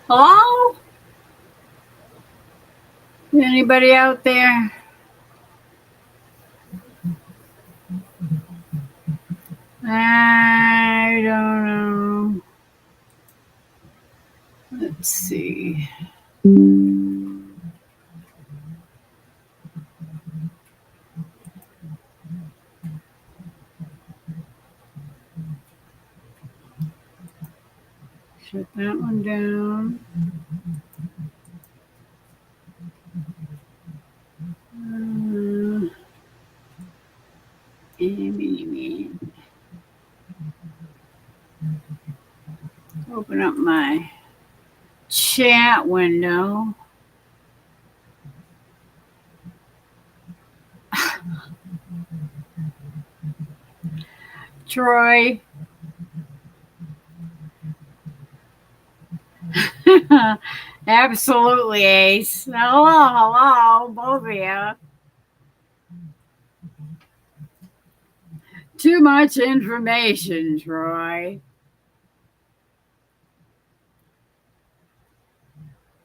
Hello? Anybody out there? I don't know. Let's see. Shut that one down. Open up my chat window. Troy. Absolutely, Ace. Hello, both of you. Too much information, Troy.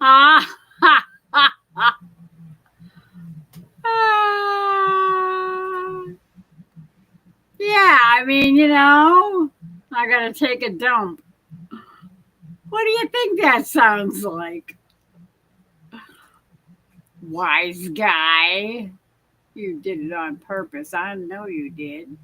Ah, ha, ha, ha. Yeah, I mean, I gotta take a dump. What do you think that sounds like? Wise guy. You did it on purpose. I know you did.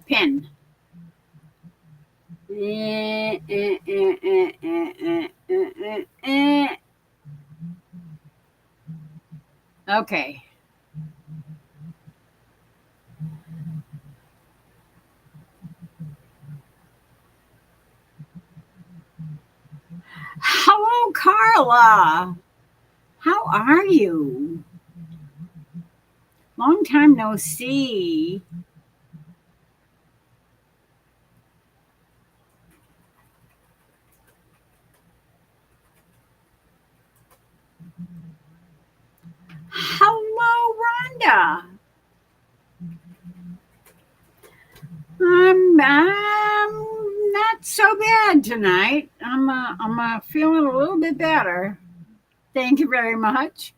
Pin. Okay. Hello, Carla. How are you? Long time no see. Hello, Rhonda. I'm not so bad tonight. I'm feeling a little bit better. Thank you very much.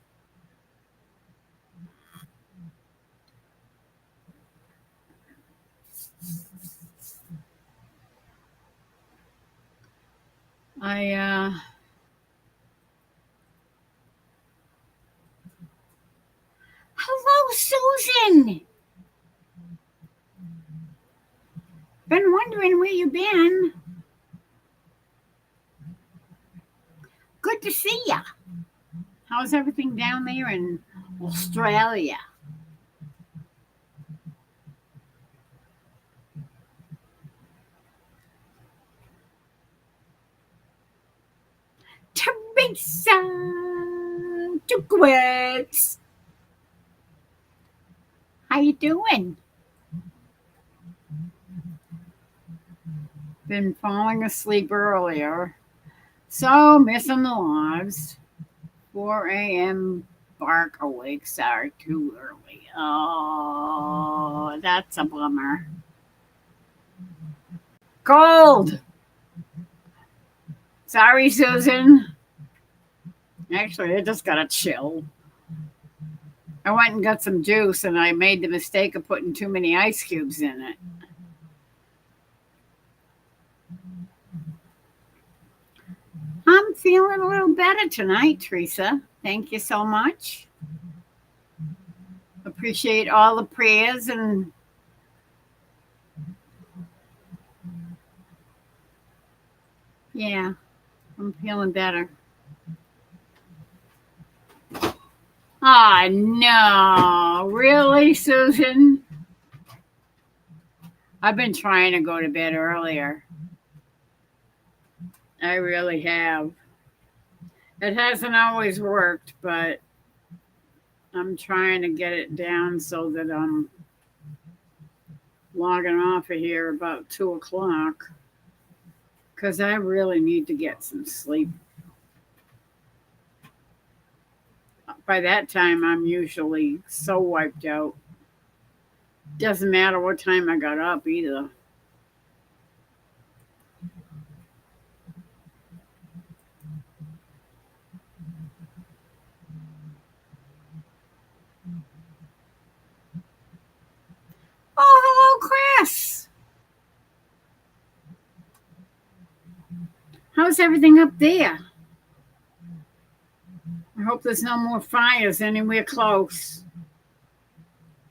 Hello, Susan. Been wondering where you've been. Good to see ya. How's everything down there in Australia? Teresa Dukowitz. How you doing? Been falling asleep earlier. So missing the lives. 4 a.m. bark awakes are too early. Oh, that's a bummer. Cold. Sorry, Susan. Actually, I just got a chill. I went and got some juice and I made the mistake of putting too many ice cubes in it. I'm feeling a little better tonight, Teresa. Thank you so much. Appreciate all the prayers and yeah, I'm feeling better. Oh, no. Really, Susan? I've been trying to go to bed earlier. I really have. It hasn't always worked, but I'm trying to get it down so that I'm logging off of here about 2 o'clock because I really need to get some sleep. By that time, I'm usually so wiped out. Doesn't matter what time I got up either. Oh, hello, Chris. How's everything up there? I hope there's no more fires anywhere close.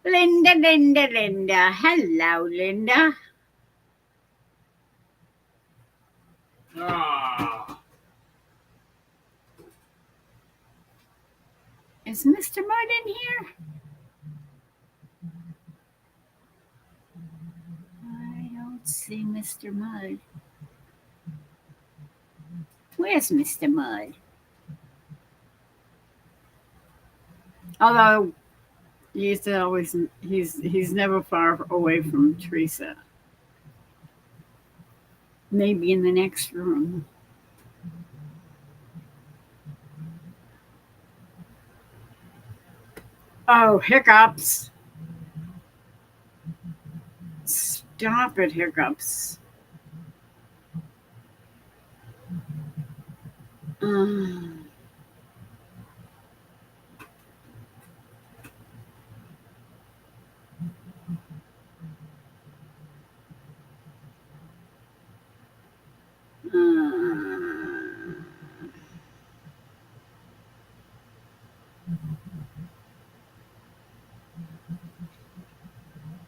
Linda, Linda, Linda. Hello, Linda. Ah. Is Mr. Mud in here? I don't see Mr. Mud. Where's Mr. Mud? Although he's never far away from Teresa. Maybe in the next room. Oh, hiccups. Stop it, hiccups. Um,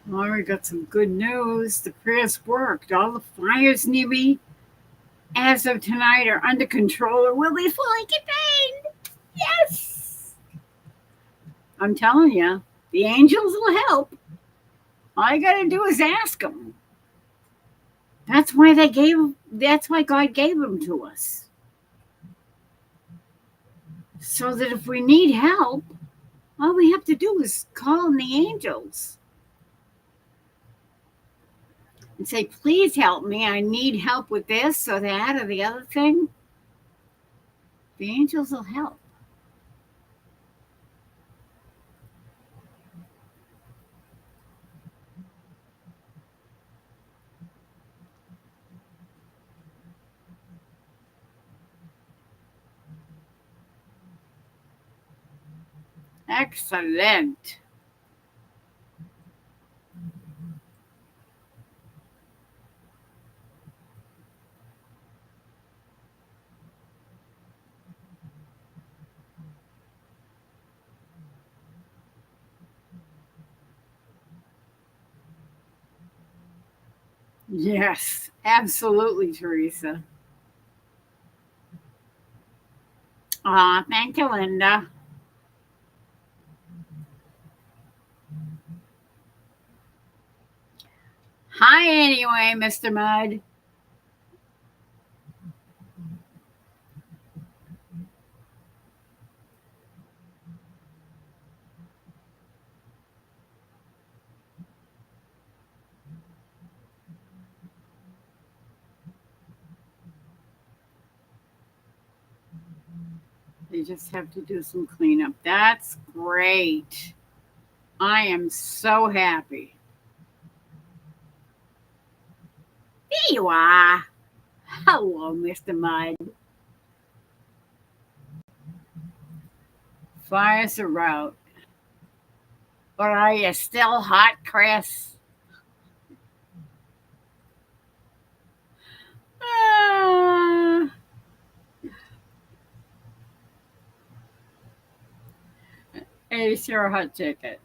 well, we got some good news. The prayers worked. All the fires near me, as of tonight, are under control or will be fully contained. Yes! I'm telling you, the angels will help. All you got to do is ask them. That's why God gave them to us. So that if we need help, all we have to do is call on the angels and say, please help me. I need help with this or that or the other thing. The angels will help. Excellent. Yes, absolutely, Teresa. Thank you, Linda. Hi, anyway, Mr. Mudd. They just have to do some cleanup. That's great. I am so happy. There you are. Hello, Mr. Mudd. Fires are out. But are you still hot, Chris? Ah, it's your hot ticket.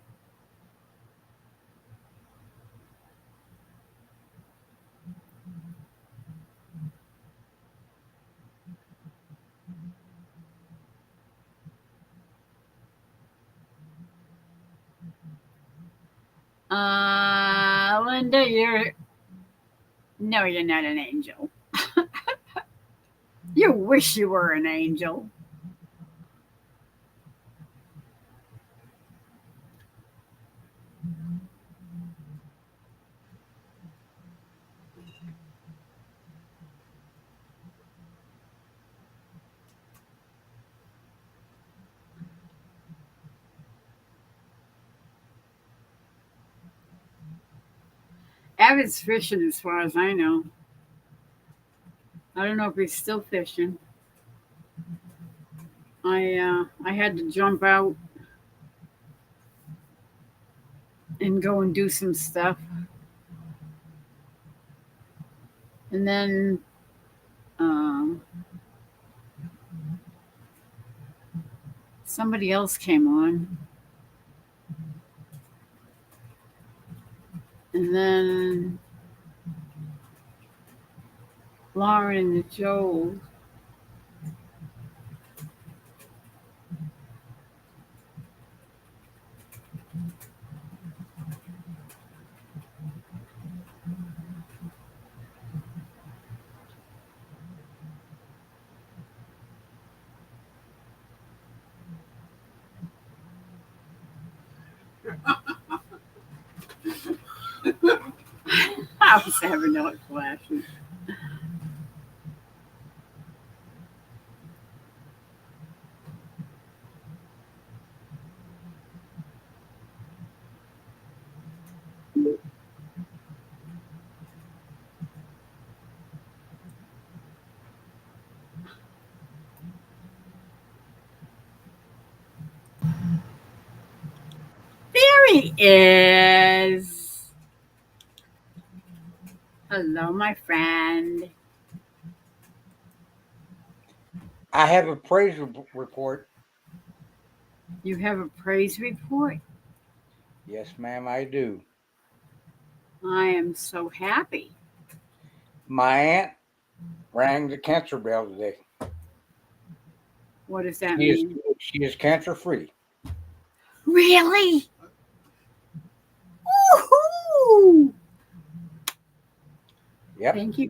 Linda, you're not an angel. You wish you were an angel. Avid's fishing as far as I know. I don't know if he's still fishing. I had to jump out and go and do some stuff. And then somebody else came on. And then Lauren and Joel. I was having hot flashes. There he is. Hello, my friend. I have a praise report. You have a praise report? Yes, ma'am, I do. I am so happy. My aunt rang the cancer bell today. What does that She is mean? she is cancer free. Really? Woohoo! Yep. Thank you.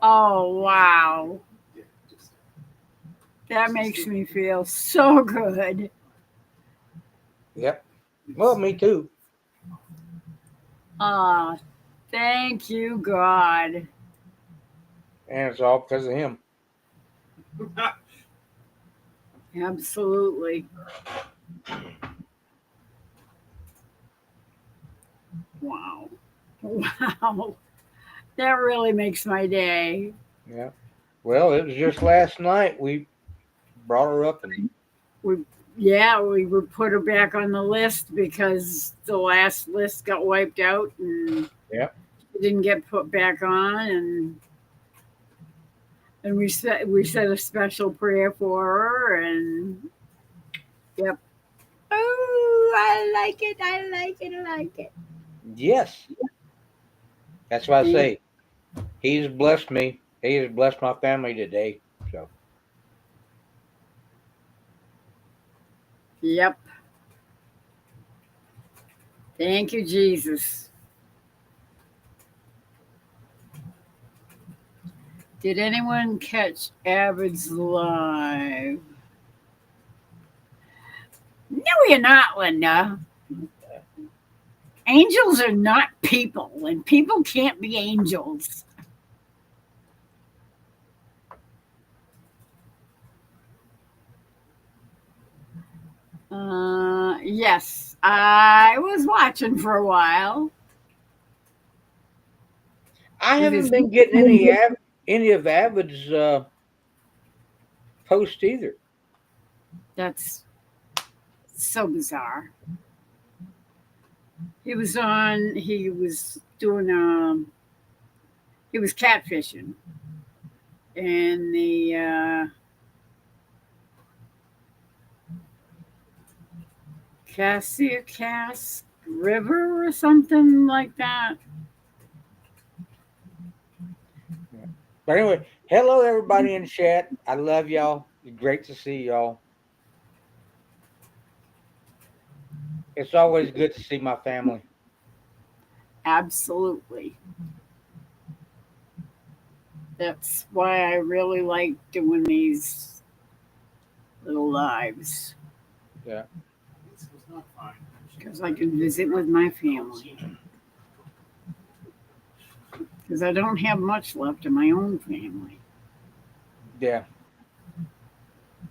Oh, wow. That makes me feel so good. Yep. Well, me too. Ah, thank you, God. And it's all because of him. Absolutely. Wow. Wow. That really makes my day. Yeah. Well, it was just last night we brought her up and We we would put her back on the list because the last list got wiped out and yep. she didn't get put back on and we said a special prayer for her and yep. Oh, I like it. I like it. I like it. Yes. That's why I Thank- say he's blessed me. He has blessed my family today. So Yep. Thank you, Jesus. Did anyone catch Avid's live? No, you're not, Linda. Angels are not people, and people can't be angels. Yes, I was watching for a while. I It haven't is been getting any of Avid's posts either. that's so bizarre. He was on. He was doing. He was catfishing, in the Cassiacas River or something like that. But anyway, hello everybody in chat. I love y'all. It's great to see y'all. It's always good to see my family. Absolutely. That's why I really like doing these little lives Yeah. because I can visit with my family. Because I don't have much left of my own family. Yeah.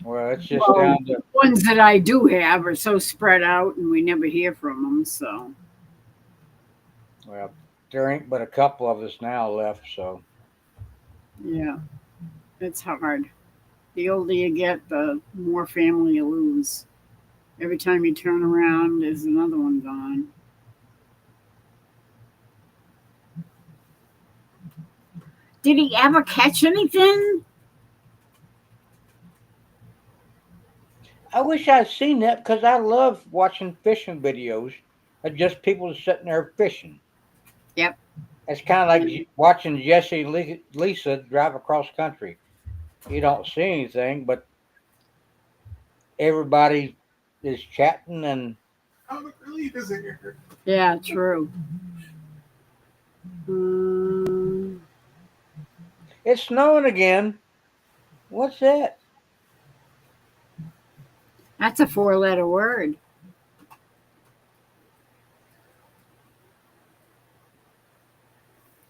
Well, it's just Well, down to the ones that I do have are so spread out, and we never hear from them. So well, there ain't but a couple of us now left. So yeah, it's hard. The older you get, the more family you lose. Every time you turn around, there's another one gone. Did he ever catch anything? I wish I'd seen that because I love watching fishing videos of just people sitting there fishing. Yep. It's kind of like watching Jesse and Lisa drive across country. You don't see anything, but everybody is chatting and Yeah, true. Um, it's snowing again. What's that? that's a four-letter word.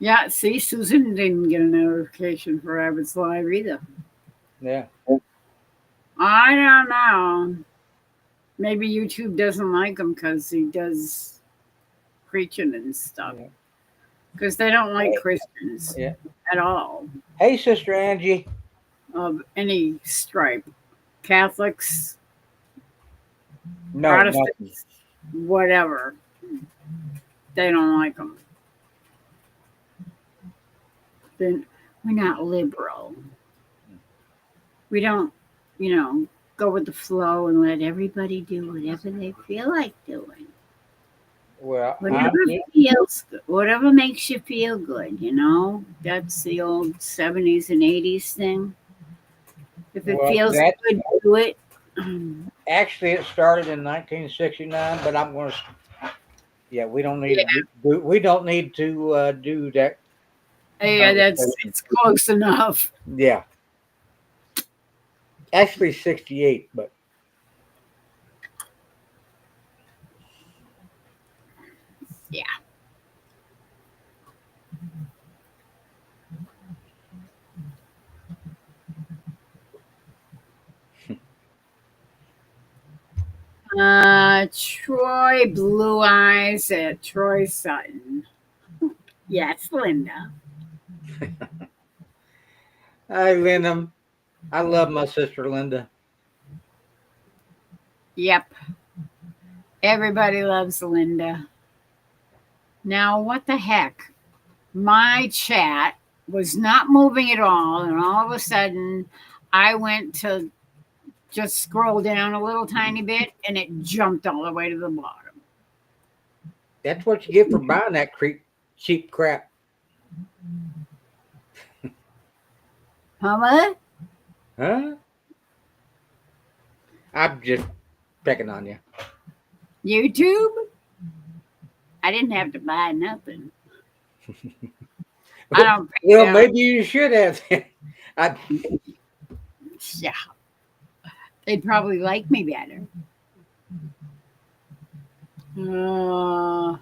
Yeah, see, Susan didn't get a notification for Abbott's Live either. Yeah. I don't know. Maybe YouTube doesn't like him because he does preaching and stuff. Yeah. Because they don't like Christians Yeah. at all Hey, Sister Angie. of any stripe. Catholics, No, Protestants, nothing. whatever. They don't like them. Then we're not liberal. We don't, go with the flow and let everybody do whatever they feel like doing. Well, Whatever feels good, whatever makes you feel good, That's the old 70s and 80s thing. If it well, feels that good, do it. actually it started in 1969, but I'm going to. Yeah, we don't need Yeah, to we don't need to do that yeah, conversation. it's close enough. Yeah, actually 68, but Yeah. Troy Blue Eyes at Troy Sutton. Yes, Linda. hi, Linda. I love my sister Linda. Yep. Everybody loves Linda. Now, what the heck? My chat was not moving at all, and all of a sudden, I went to just scroll down a little tiny bit, and it jumped all the way to the bottom. That's what you get for buying that cheap crap. Mama? Huh? I'm just picking on you. YouTube? I didn't have to buy nothing. I don't pay Well, them. maybe you should have. Yeah. They'd probably like me better. I'm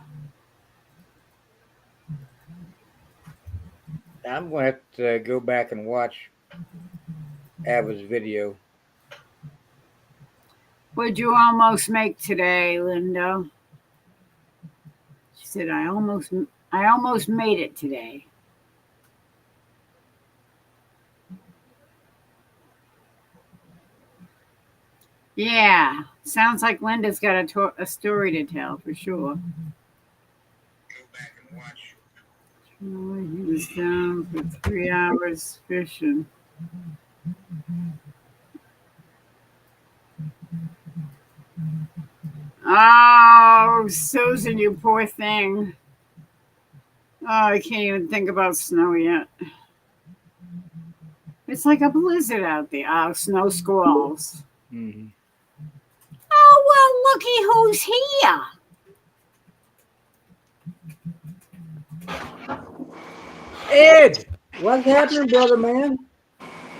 going to have to go back and watch Ava's video. What'd you almost make today, Linda? She said, I almost made it today. Yeah, sounds like Linda's got a story to tell for sure. Go back and watch. He was down for 3 hours fishing. Oh, Susan, you poor thing. Oh, I can't even think about snow yet. It's like a blizzard out there. Oh, snow squalls. Mm-hmm. Oh, well, looky who's here. Ed, what's happening, brother man?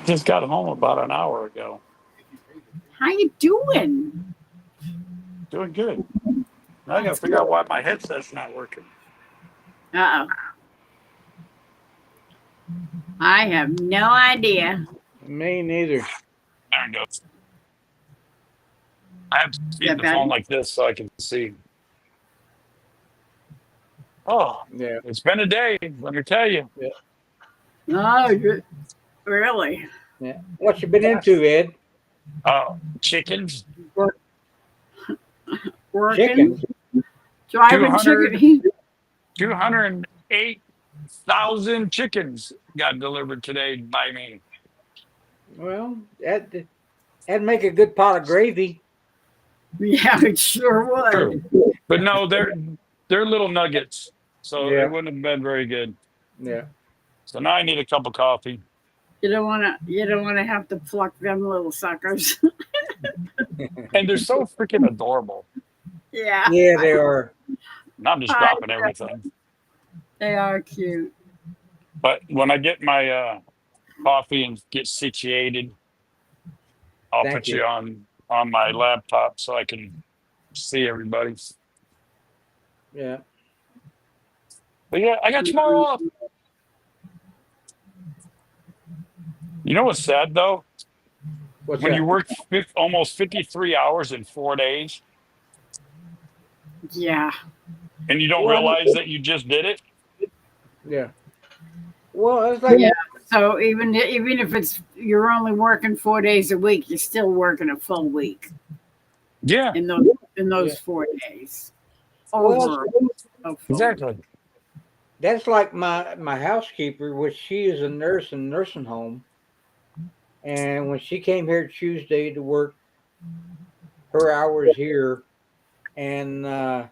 Just got home about an hour ago. How you doing? Doing good. Now I got to figure out why my headset's not working. Uh-oh. I have no idea. Me neither. There it goes. I have to keep Yeah, the bad. phone like this so I can see. Oh, Yeah. it's been a day. Let me tell you. Oh, really? Yeah. What you been Yes. into, Ed? Chickens. Work, working, Chickens. driving chicken. 200, 208,000 chickens got delivered today by me. Well, that'd make a good pot of gravy. Yeah, it sure True. would. But no, they're little nuggets. So it Yeah. wouldn't have been very good. Yeah. So now I need a cup of coffee. You don't want to. You don't want to have to pluck them little suckers. And they're so freaking adorable. Yeah, Yeah, they are. And I'm just dropping everything. they are cute. But when I get my coffee and get situated, I'll Thank put you. you on my laptop so I can see everybody. Yeah. But yeah, I got tomorrow off. You know what's sad though? What's When you that? work almost 53 hours in 4 days Yeah. and you don't Well, realize that you just did it. yeah. Well, it's like Yeah. So even if it's you're only working 4 days a week, you're still working a full week Yeah, in Yeah. those 4 days. Well, Over a full exactly. week. that's like my housekeeper, which she is a nurse in a nursing home. And when she came here Tuesday to work her hours here, and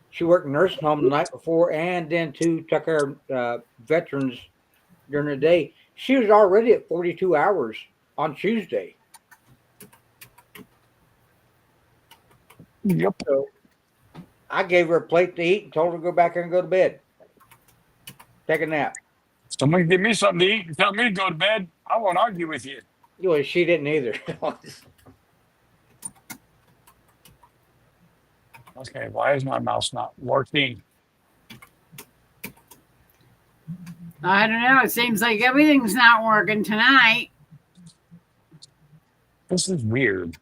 she worked in nursing home the night before, and then too took care of veterans during the day. She was already at 42 hours on Tuesday. Yep. So I gave her a plate to eat and told her to go back there and go to bed, take a nap. Somebody give me something to eat and tell me to go to bed. I won't argue with you. Well, she didn't either. Okay, why is my mouse not working? I don't know. It seems like everything's not working tonight. This is weird.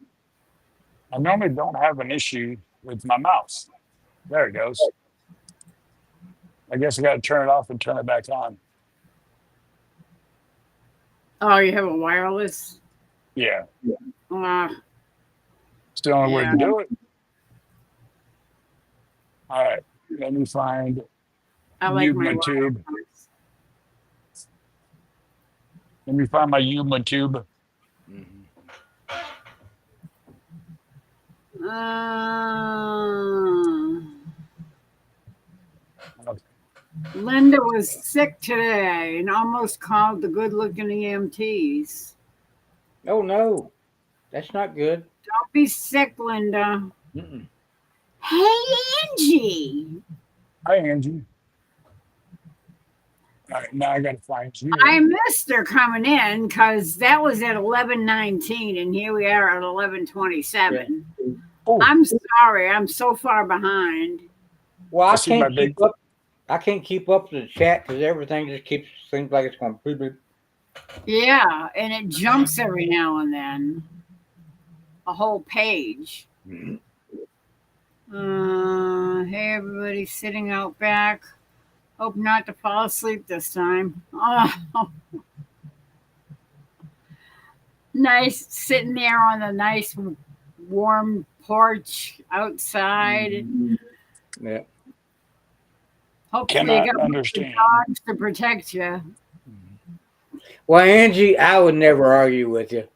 I normally don't have an issue with my mouse. There it goes. I guess I got to turn it off and turn it back on. Oh, you have a wireless? Yeah, Uh, it's the only way yeah. to do it. All right, let me find I like my Yuma tube. wireless. Let me find my Yuma tube. Linda was sick today and almost called the good-looking EMTs. Oh no, that's not good. Don't be sick, Linda. Mm-mm. Hey, Angie. Hi, Angie. All right, now I got to find you. I missed her coming in because that was at 11:19, and here we are at 11:27. Oh, I'm sorry, I'm so far behind. Well, I see my big. I can't keep up to the chat because everything just seems like it's going boop, boop. Yeah, and it jumps every now and then. A whole page. Mhm. Hey, everybody sitting out back. Hope not to fall asleep this time. Oh, nice sitting there on the nice warm porch outside. Yeah. Hopefully, you Cannot got the understand. dogs to protect you. Well, Angie, I would never argue with you.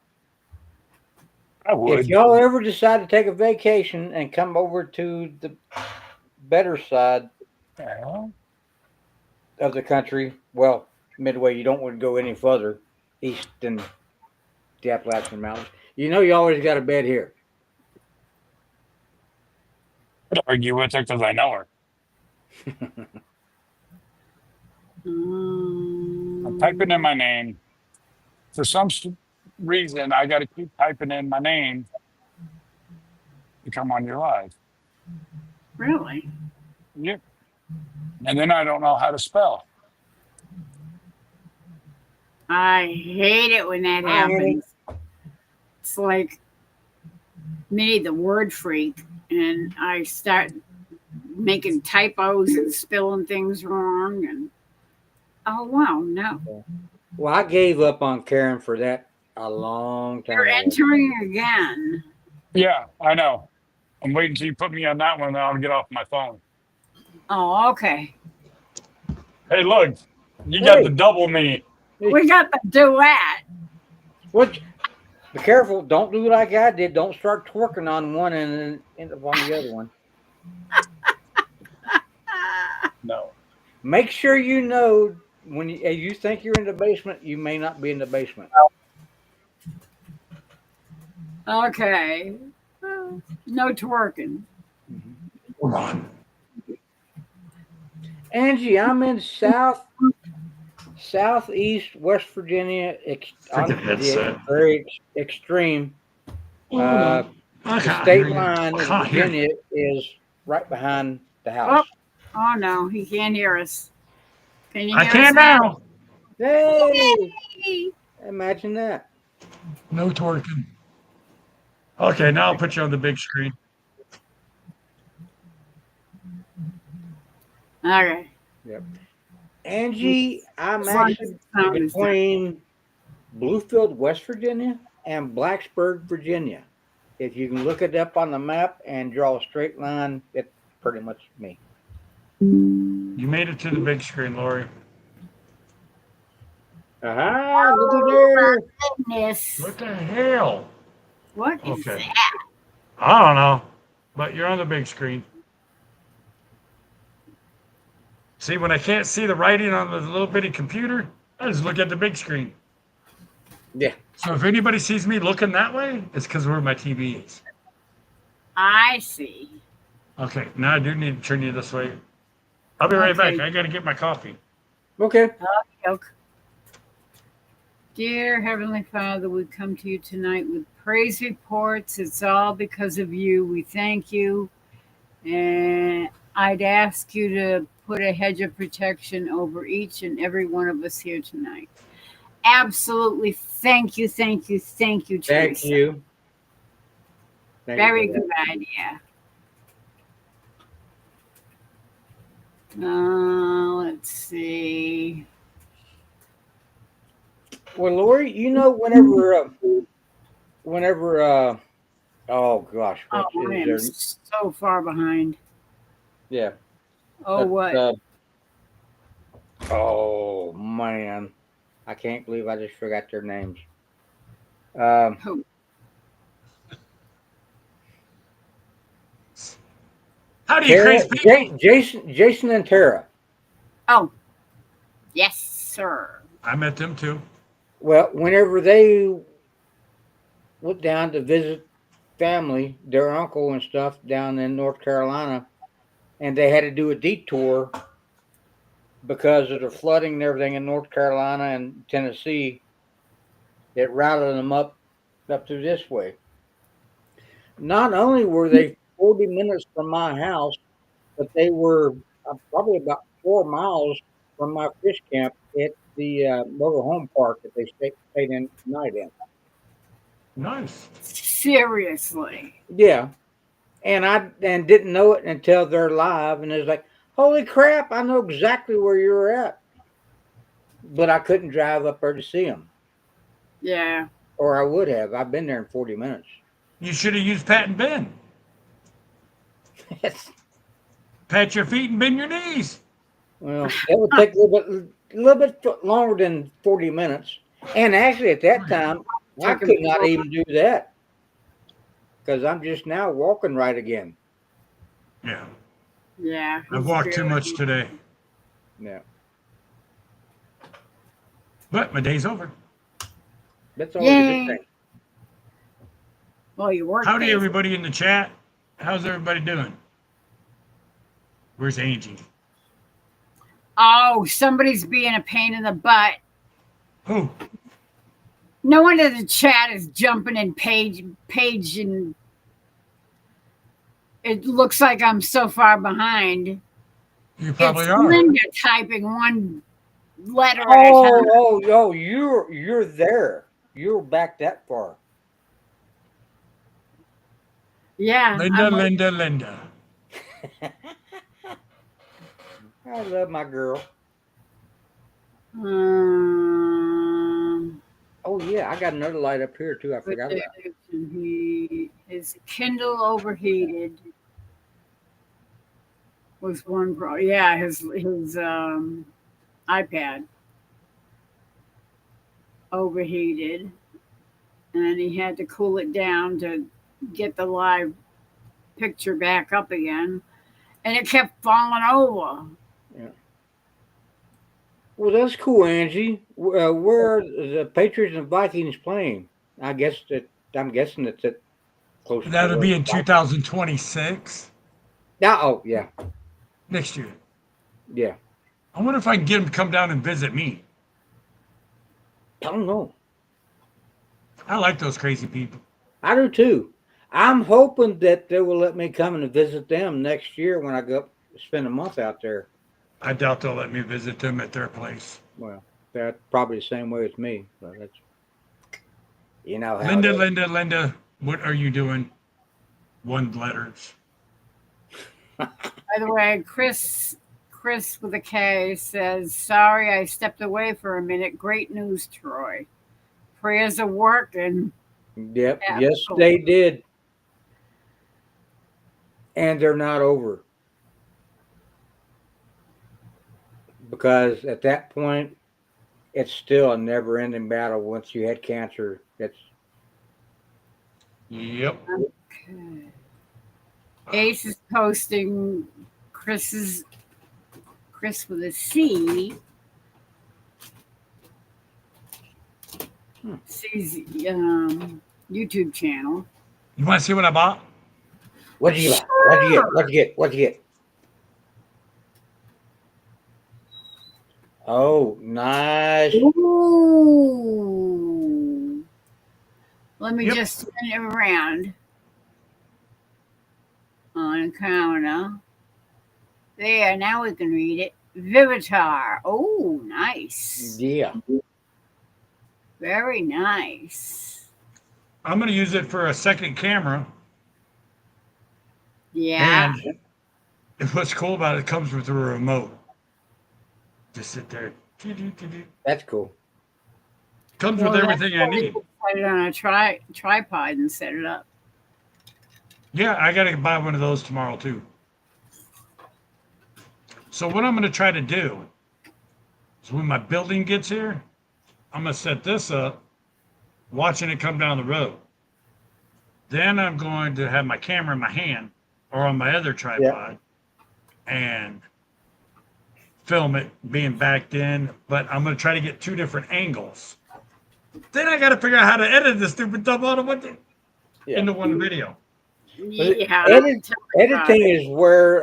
I would. If y'all ever decide to take a vacation and come over to the better side Yeah. of the country, well, Midway, you don't want to go any further east than the Appalachian Mountains. You know you always got a bed here. I'd argue with her because I know her. I'm typing in my name. For some reason, I got to keep typing in my name to come on your live. Really? Yep. And then I don't know how to spell. I hate it when that Hi, Annie. happens. It's like me, the word freak, and I start making typos and spelling things wrong. And oh wow, no, Well, I gave up on Karen for that a long you're time ago. entering again. Yeah, I know. I'm waiting till you put me on that one, then I'll get off my phone. Oh, okay. Hey, look, you got the Hey, double me. We got the duet. what? Be careful. Don't do like I did. Don't start twerking on one and then end up on the other one. No. Make sure you know when you think you're in the basement, you may not be in the basement. Okay. No twerking. Come on. Angie, I'm in southeast West Virginia, on Freaking the headset. very extreme. Hold on. I The can't state hear you. line I in can't hear you. Virginia is right behind the Oh, house. oh no, he can't hear us. Can you I hear us can now? now. Hey, Yay! imagine that. No twerking. Okay, now I'll put you on the big screen. Okay. Yep. Angie, I'm As long as actually the sound is done. between Bluefield, West Virginia, and Blacksburg, Virginia. If you can look it up on the map and draw a straight line, it's pretty much me. You made it to the big screen, Lori. Aha, looky there. Goodness. What the hell? What is Okay. that? I don't know, but you're on the big screen. See, when I can't see the writing on the little bitty computer, I just look at the big screen. Yeah. So if anybody sees me looking that way, it's because where my TV is. I see. Okay, now I do need to turn you this way. I'll be right Okay. back. I got to get my coffee. Okay. Okay. Dear Heavenly Father, we come to you tonight with praise reports. It's all because of you. We thank you. And I'd ask you to put a hedge of protection over each and every one of us here tonight. Absolutely. Thank you, thank you, thank you, Thank Teresa. you. Thank you Very for good that. idea. Let's see. Well, Lori, you know, oh gosh, Oh, what I is am there? so far behind. Yeah. Oh, what? Oh man, I can't believe I just forgot their names. Um, Who? Howdy, you Tara, crazy people. Jason, and Tara. Oh, yes, sir. I met them too. Well, whenever they went down to visit family, their uncle and stuff down in North Carolina, and they had to do a detour because of the flooding and everything in North Carolina and Tennessee. It routed them up through this way. Not only were they 40 minutes from my house, but they were probably about 4 miles from my fish camp at the motor home park that they stayed in night in. Nice. Seriously. Yeah, and I didn't know it until they're live, and it's like, holy crap! I know exactly where you're at, but I couldn't drive up there to see them, Yeah. or I would have. I've been there in 40 minutes. You should have used Pat and Ben. Pat your feet and bend your knees. Well, that would take a little bit longer than 40 minutes, and actually at that time I Took him could not even do that because I'm just now walking right again. Yeah. Yeah. I've walked too much today, Yeah, but my day's over. that's always a good Yay. thing. Well, you work. Howdy, days. everybody in the chat. How's everybody doing? Where's Angie? Oh, somebody's being a pain in the butt. Who? No one in the chat is jumping in page, and it looks like I'm so far behind. You probably It's are. Linda typing one letter at a time. Oh, you're there. You're back that far. Yeah. Linda, I'm like, Linda, Linda. I love my girl. um, Oh yeah, I got another light up here too. I what forgot day about. his Kindle overheated was one pro. Yeah, his iPad overheated, and he had to cool it down to get the live picture back up again, and it kept falling over. Yeah. Well, that's cool, Angie. Where are the Patriots and Vikings playing? I guess that I'm guessing it's at close to That'll where. be in 2026 Yeah. Oh yeah. next year. Yeah. I wonder if I can get him to come down and visit me. I don't know. I like those crazy people. I do too. I'm hoping that they will let me come and visit them next year when I go up spend a month out there. I doubt they'll let me visit them at their place. Well, they're probably the same way as me, but that's how it Linda, is. Linda, Linda, what are you doing? One letters. By the way, Chris with a K says, "Sorry, I stepped away for a minute. Great news, Troy. Prayers are working." Yep. Yeah, Yes, cool. they did, and they're not over because at that point, it's still a never-ending battle. Once you had cancer, that's Yep. Okay. Ace is posting Chris with a C. C's YouTube channel. You want to see what I bought? what'd you get? What'd you get? What'd you get? What'd you get? Oh, nice. Ooh. Let me Yep. just spin it around on counter. There, now we can read it. Vivitar. Oh, nice. Yeah. Very nice. I'm going to use it for a second camera. Yeah. And what's cool about it comes with a remote. Just sit there. That's cool. Comes Well, with that's everything I why we need. put it on a tripod and set it up. Yeah, I got to buy one of those tomorrow too. So what I'm going to try to do is when my building gets here, I'm going to set this up, watching it come down the road. Then I'm going to have my camera in my hand or on my other tripod and film it being backed in. But I'm going to try to get two different angles. Then I got to figure out how to edit this stupid stuff out of into one video. Yeah. Editing is where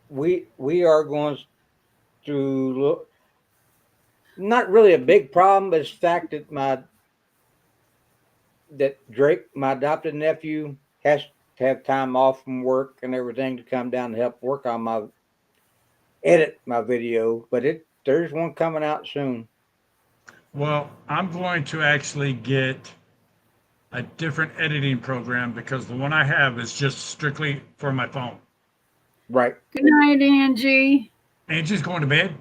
we are going to look. Not really a big problem, but it's the fact that Drake, my adopted nephew, has to have time off from work and everything to come down and help work on edit my video. But there's one coming out soon. Well, I'm going to actually get a different editing program because the one I have is just strictly for my phone. Right. Good night, Angie. Angie's going to bed.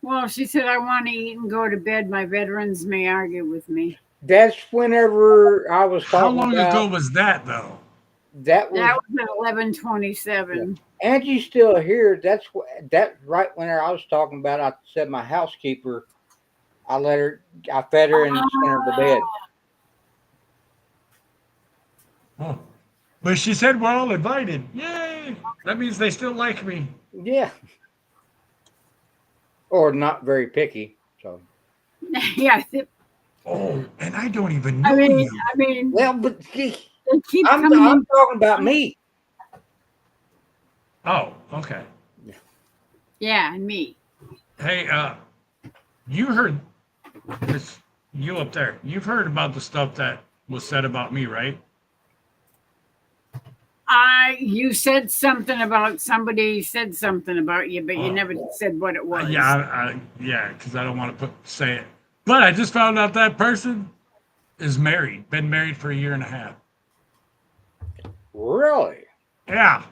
Well, she said, I want to eat and go to bed. My veterans may argue with me. That's whenever I was talking How long about, ago was that, though? That was That was at 11:27. Angie's still here. That's right when I was talking about. I said my housekeeper. I fed her and sent her to bed. Oh. But she said we're all invited. Yay! That means they still like me. Yeah. Or not very picky. So. Yeah. Oh, and I don't even know I mean, you. Well, but they keep I'm coming in. talking about me. Oh, okay. Yeah, and me. Hey, you heard this, you up there. You've heard about the stuff that was said about me, right? You said something about somebody said something about you, but you never said what it was. Yeah, because I don't want to say it. But I just found out that person is married, been married for 1.5 years. Really? Yeah.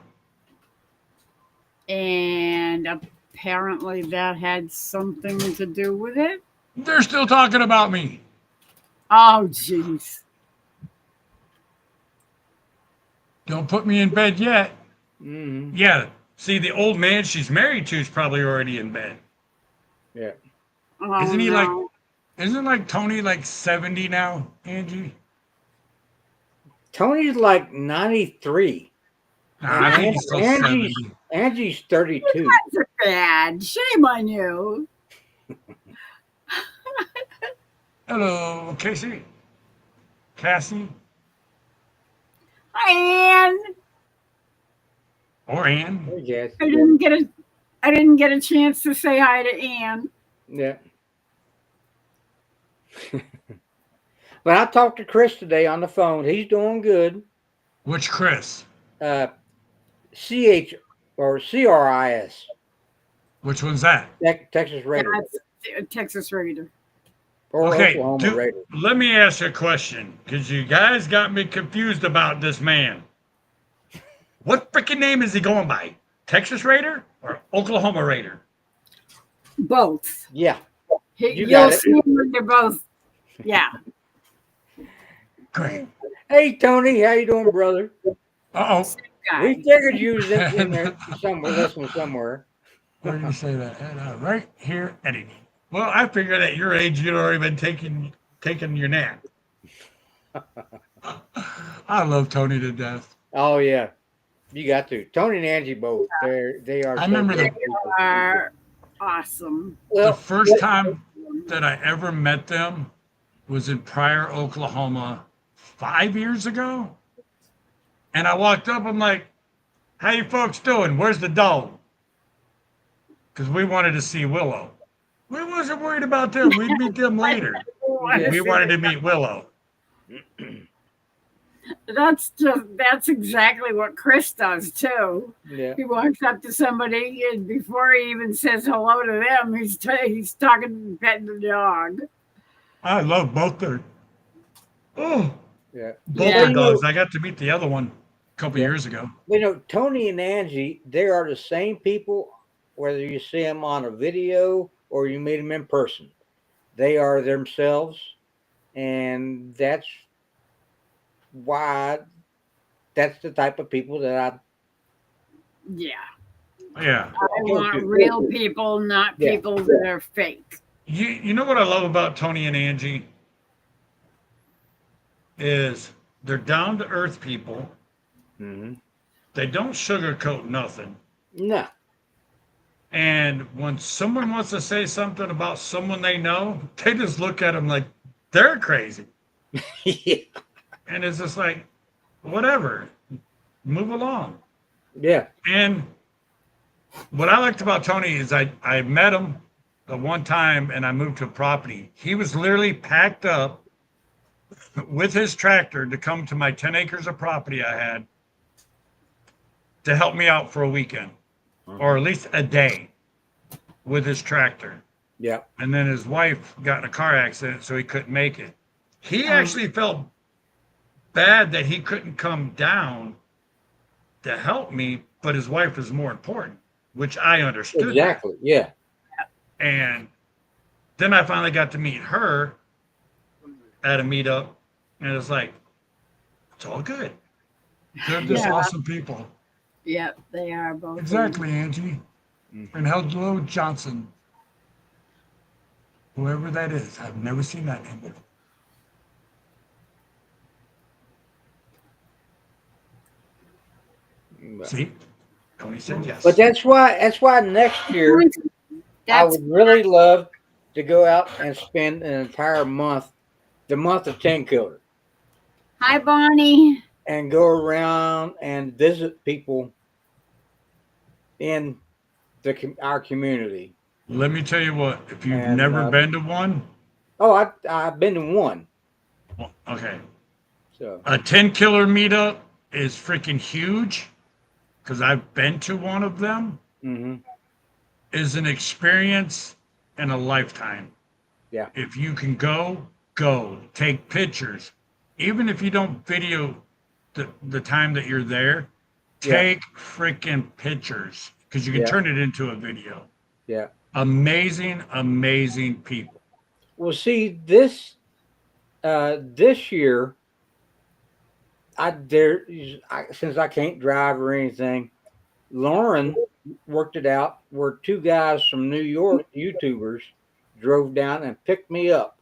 And apparently that had something to do with it. They're still talking about me. Oh, jeez. Don't put me in bed yet. Mm-hmm. Yeah. See, the old man she's married to is probably already in bed. Yeah. Oh, Isn't he no. isn't like Tony like 70 now, Angie? Tony's like 93. Nah, I think he's still 70. Angie's 32. That's bad. Shame on you. Hello, Casey. Cassie. Hi, Ann. Or Ann. Hey, Jess. I didn't get a chance to say hi to Ann. Yeah. But I talked to Chris today on the phone. He's doing good. Which Chris? CH or CRIS, Which one's that? Texas Raider That's a Texas Raider. or Okay, Oklahoma Raider. let me ask you a question, because you guys got me confused about this man. What freaking name is he going by? Texas Raider or Oklahoma Raider? Both. Yeah. You You'll got it. see them when they're both. Yeah. Great. Hey Tony, how you doing, brother? Uh-oh. Guy. We figured you was in there somewhere, listening somewhere. Where do you say that? Right here, editing. Well, I figured at your age you'd already been taking your nap. I love Tony to death. Oh yeah, you got to. Tony and Angie both. They are. I remember good the- people. Are awesome. The Well, first time that I ever met them was in Pryor, Oklahoma, 5 years ago. And I walked up, I'm like, how you folks doing? Where's the dog? Because we wanted to see Willow. We wasn't worried about them. We'd meet them later. We wanted to meet Willow. That's exactly what Chris does too. yeah. He walks up to somebody and before he even says hello to them, he's talking, petting the dog. I love both their Yeah. both Yeah. their dogs. I got to meet the other one a couple years ago. You know, Tony and Angie, they are the same people, whether you see them on a video or you meet them in person. They are themselves, and that's why that's the type of people that I Yeah. Yeah. I want real people, not Yeah. people that are fake. You know what I love about Tony and Angie is they're down to earth people. They don't sugarcoat nothing. No. And when someone wants to say something about someone they know, they just look at them like they're crazy. Yeah. And it's just like, whatever, move along. Yeah. And what I liked about Tony is I met him the one time and I moved to a property. He was literally packed up with his tractor to come to my 10 acres of property I had to help me out for a weekend or at least a day with his tractor. Yeah. And then his wife got in a car accident, so he couldn't make it. He actually felt bad that he couldn't come down to help me, but his wife is more important, which I understood. that. Exactly. Yeah. And then I finally got to meet her at a meetup, and it's like, it's all good. They're just Yeah. awesome people. Yep, they are both. Exactly, Angie. And hello, Johnson. Whoever that is, I've never seen that name before. See, Tony said yes. But that's why next year I That's would really love to go out and spend an entire month, the month of 10 Killer, hi, Bonnie. and go around and visit people in our community. Let me tell you what, if you've And, never been to one, Oh, I've been to one. well, okay, So a 10 Killer meetup is freaking huge because I've been to one of them. Is an experience in a lifetime. Yeah. If you can go, take pictures. Even if you don't video the time that you're there, Yeah. take freaking pictures because you can Yeah. turn it into a video. Yeah. Amazing, amazing people. Well, see, this year, since I can't drive or anything, Lauren worked it out where two guys from New York, YouTubers, drove down and picked me up.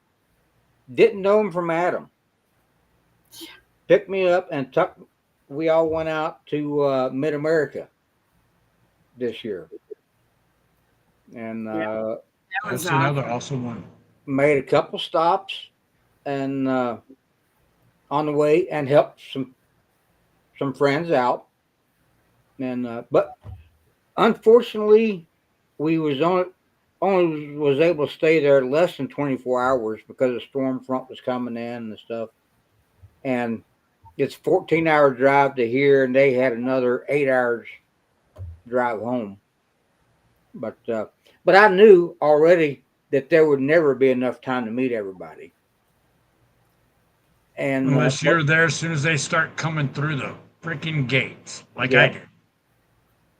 Didn't know them from Adam. Picked me up and took. We all went out to Mid America this year, and That was That's another awesome. awesome one. made a couple stops, and on the way, and helped some friends out. And but unfortunately, we was only was able to stay there less than 24 hours because the storm front was coming in and stuff. And it's 14-hour drive to here, and they had another 8 hours drive home. But I knew already that there would never be enough time to meet everybody. And Unless you're there as soon as they start coming through the freaking gates, like Yeah. I did.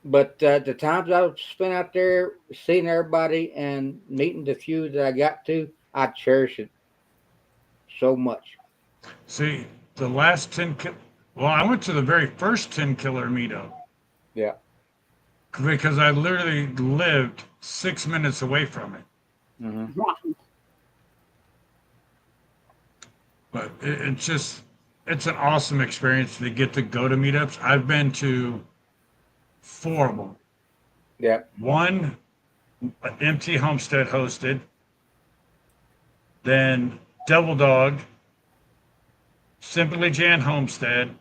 But the times I spent out there seeing everybody and meeting the few that I got to, I cherish it so much. See, the last 10 well, I went to the very first 10 killer meetup Yeah. because I literally lived 6 minutes away from it. Mm-hmm. But it's an awesome experience to get to go to meetups. I've been to 4 of them. Yeah. One, Empty Homestead hosted, then Devil Dog, Simply Jan Homestead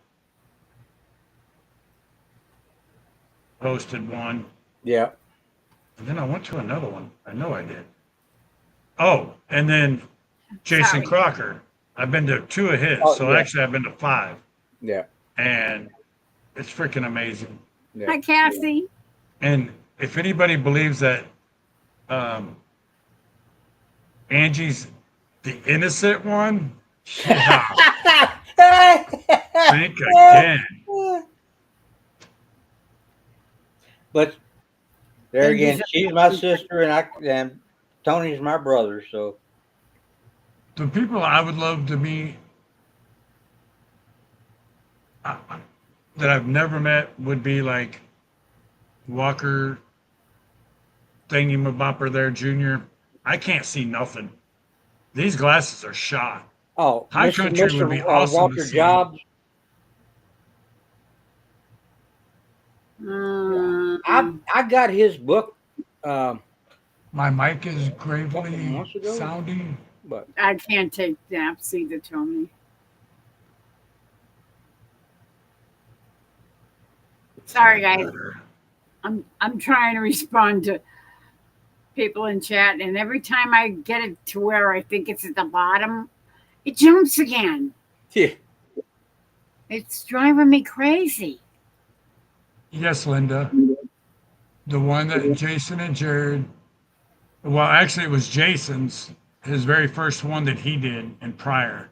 hosted one, Yeah. and then I went to another one. I know I did. Oh, and then Jason Sorry. Crocker. I've been to 2 of his, Oh, so yeah. actually I've been to 5, Yeah. and it's freaking amazing. Yeah. Hi, Cassie. And if anybody believes that Angie's the innocent one, yeah, think again. But there And again, he's- she's my sister, and Tony's my brother. So The people I would love to meet that I've never met would be like Walker Thingy-mabopper there, Junior. I can't see nothing. These glasses are shot. High Country would be awesome to Walter see. Jobs. I got his book, My mic is Couple gravely months ago? sounding. but I can't take naps either, Tony. Sorry, guys. I'm trying to respond to people in chat, and every time I get it to where I think it's at the bottom, it jumps again. yeah, It's driving me crazy. Yes, Linda. The one that Jason and Jared, well, actually, it was Jason's, his very first one that he did in prior.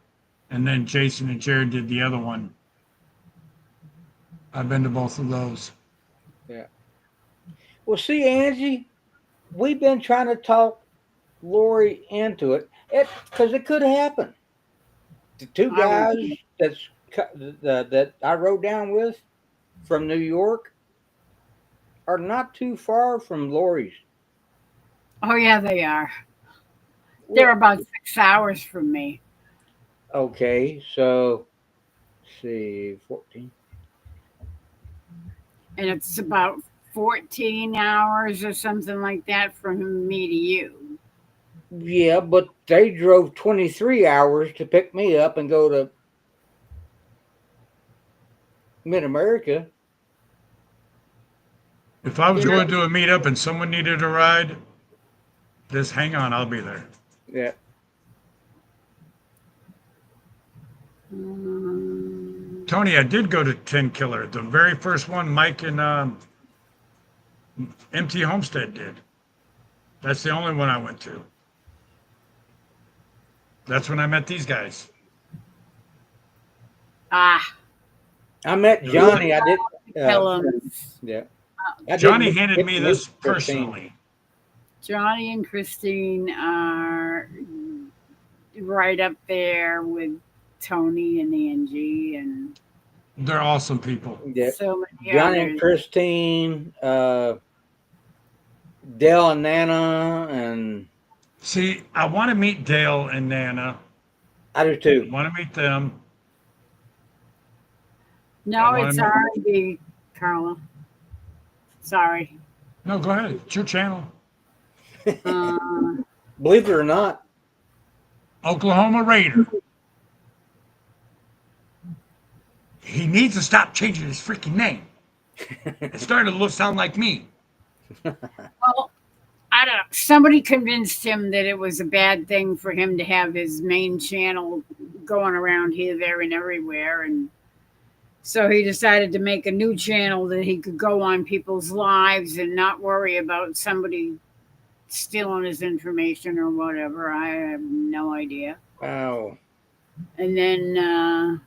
And then Jason and Jared did the other one. I've been to both of those. Well, see, Angie, we've been trying to talk Lori into it because it could happen. The 2 guys that I rode down with from New York are not too far from Lori's. Oh, yeah, they are. They're about 6 hours from me. Okay, so let's see, 14. And it's about 14 hours or something like that from me to you. Yeah, but they drove 23 hours to pick me up and go to Mid America. If I was going to a meetup and someone needed a ride, just hang on, I'll be there. Yeah. Tony, I did go to 10 Killer. The very first one Mike and Empty Homestead did. That's the only one I went to. That's when I met these guys. Ah, I met Johnny. I did. Tell him. Yeah. I Johnny didn't handed get me to this meet Christine. personally. Johnny and Christine are right up there with Tony and Angie and They're awesome people. Yeah. so many Johnny and others. Christine, Dell and Nana, and See, I want to meet Dale and Nana. I do I too. want to meet them. No, I wanna it's meet- R&B, Carla. Sorry. No, go ahead. It's your channel. Uh, Believe it or not, Oklahoma Raider. He needs to stop changing his freaking name. It's starting to sound like me. well, I don't know. Somebody convinced him that it was a bad thing for him to have his main channel going around here, there, and everywhere. And so he decided to make a new channel that he could go on people's lives and not worry about somebody stealing his information or whatever. I have no idea. wow. And then now,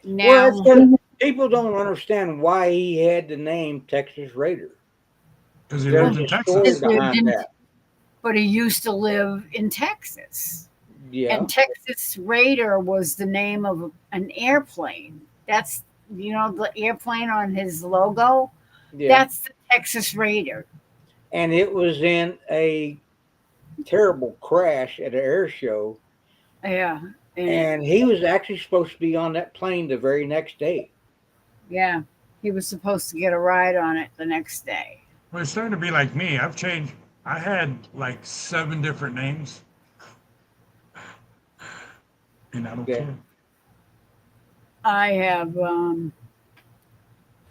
Well, it's gonna, people don't understand why he had the name Texas Raider. Because he There's lived in a story Texas. behind that. but he used to live in Texas. Yeah. And Texas Raider was the name of an airplane. That's, the airplane on his logo. Yeah. That's the Texas Raider. And it was in a terrible crash at an air show. Yeah. And he was actually supposed to be on that plane the very next day. Yeah. He was supposed to get a ride on it the next day. Well, it's starting to be like me. I've changed. I had like 7 different names. And I don't Yeah. care. I have,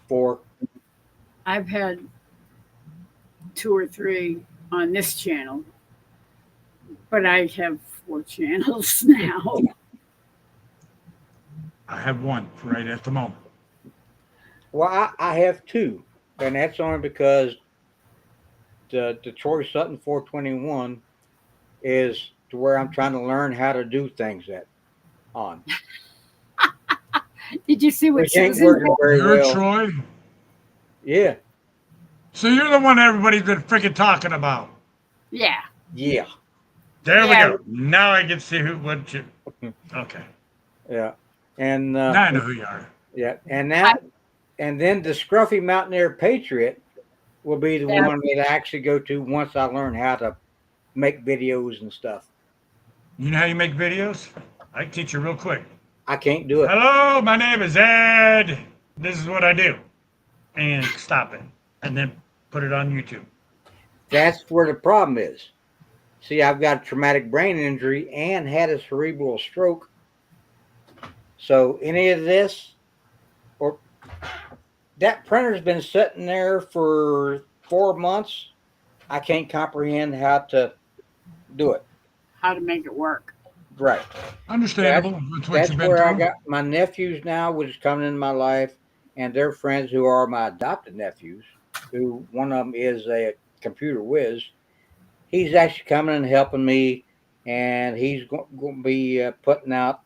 For I've had 2 or 3 on this channel, but I have 4 channels now. I have 1 right at the moment. well, I have 2, and that's only because the Troy Sutton 421 is to where I'm trying to learn how to do things on. Did you see what Which ain't Susan working very You're well. Troy. Yeah, So you're the one everybody's been freaking talking about. Yeah. yeah, There Yeah. we go. Now I can see what you. Okay. yeah, and Now I know who you are. yeah, and then the Scruffy Mountaineer Patriot will be the Yeah. one that I actually go to once I learn how to make videos and stuff. You know how you make videos? I can teach you real quick. I can't do it. Hello, my name is Ed. This is what I do. And stop it. And then put it on YouTube. That's where the problem is. See, I've got a traumatic brain injury and had a cerebral stroke. So any of this, or that printer's been sitting there for 4 months. I can't comprehend how to do it. How to make it work. Right. Understandable. That's what That's you've been where I through. got my nephews now, which is coming in my life, and their friends who are my adopted nephews, who one of them is a computer whiz. He's actually coming and helping me, and he's going to be putting out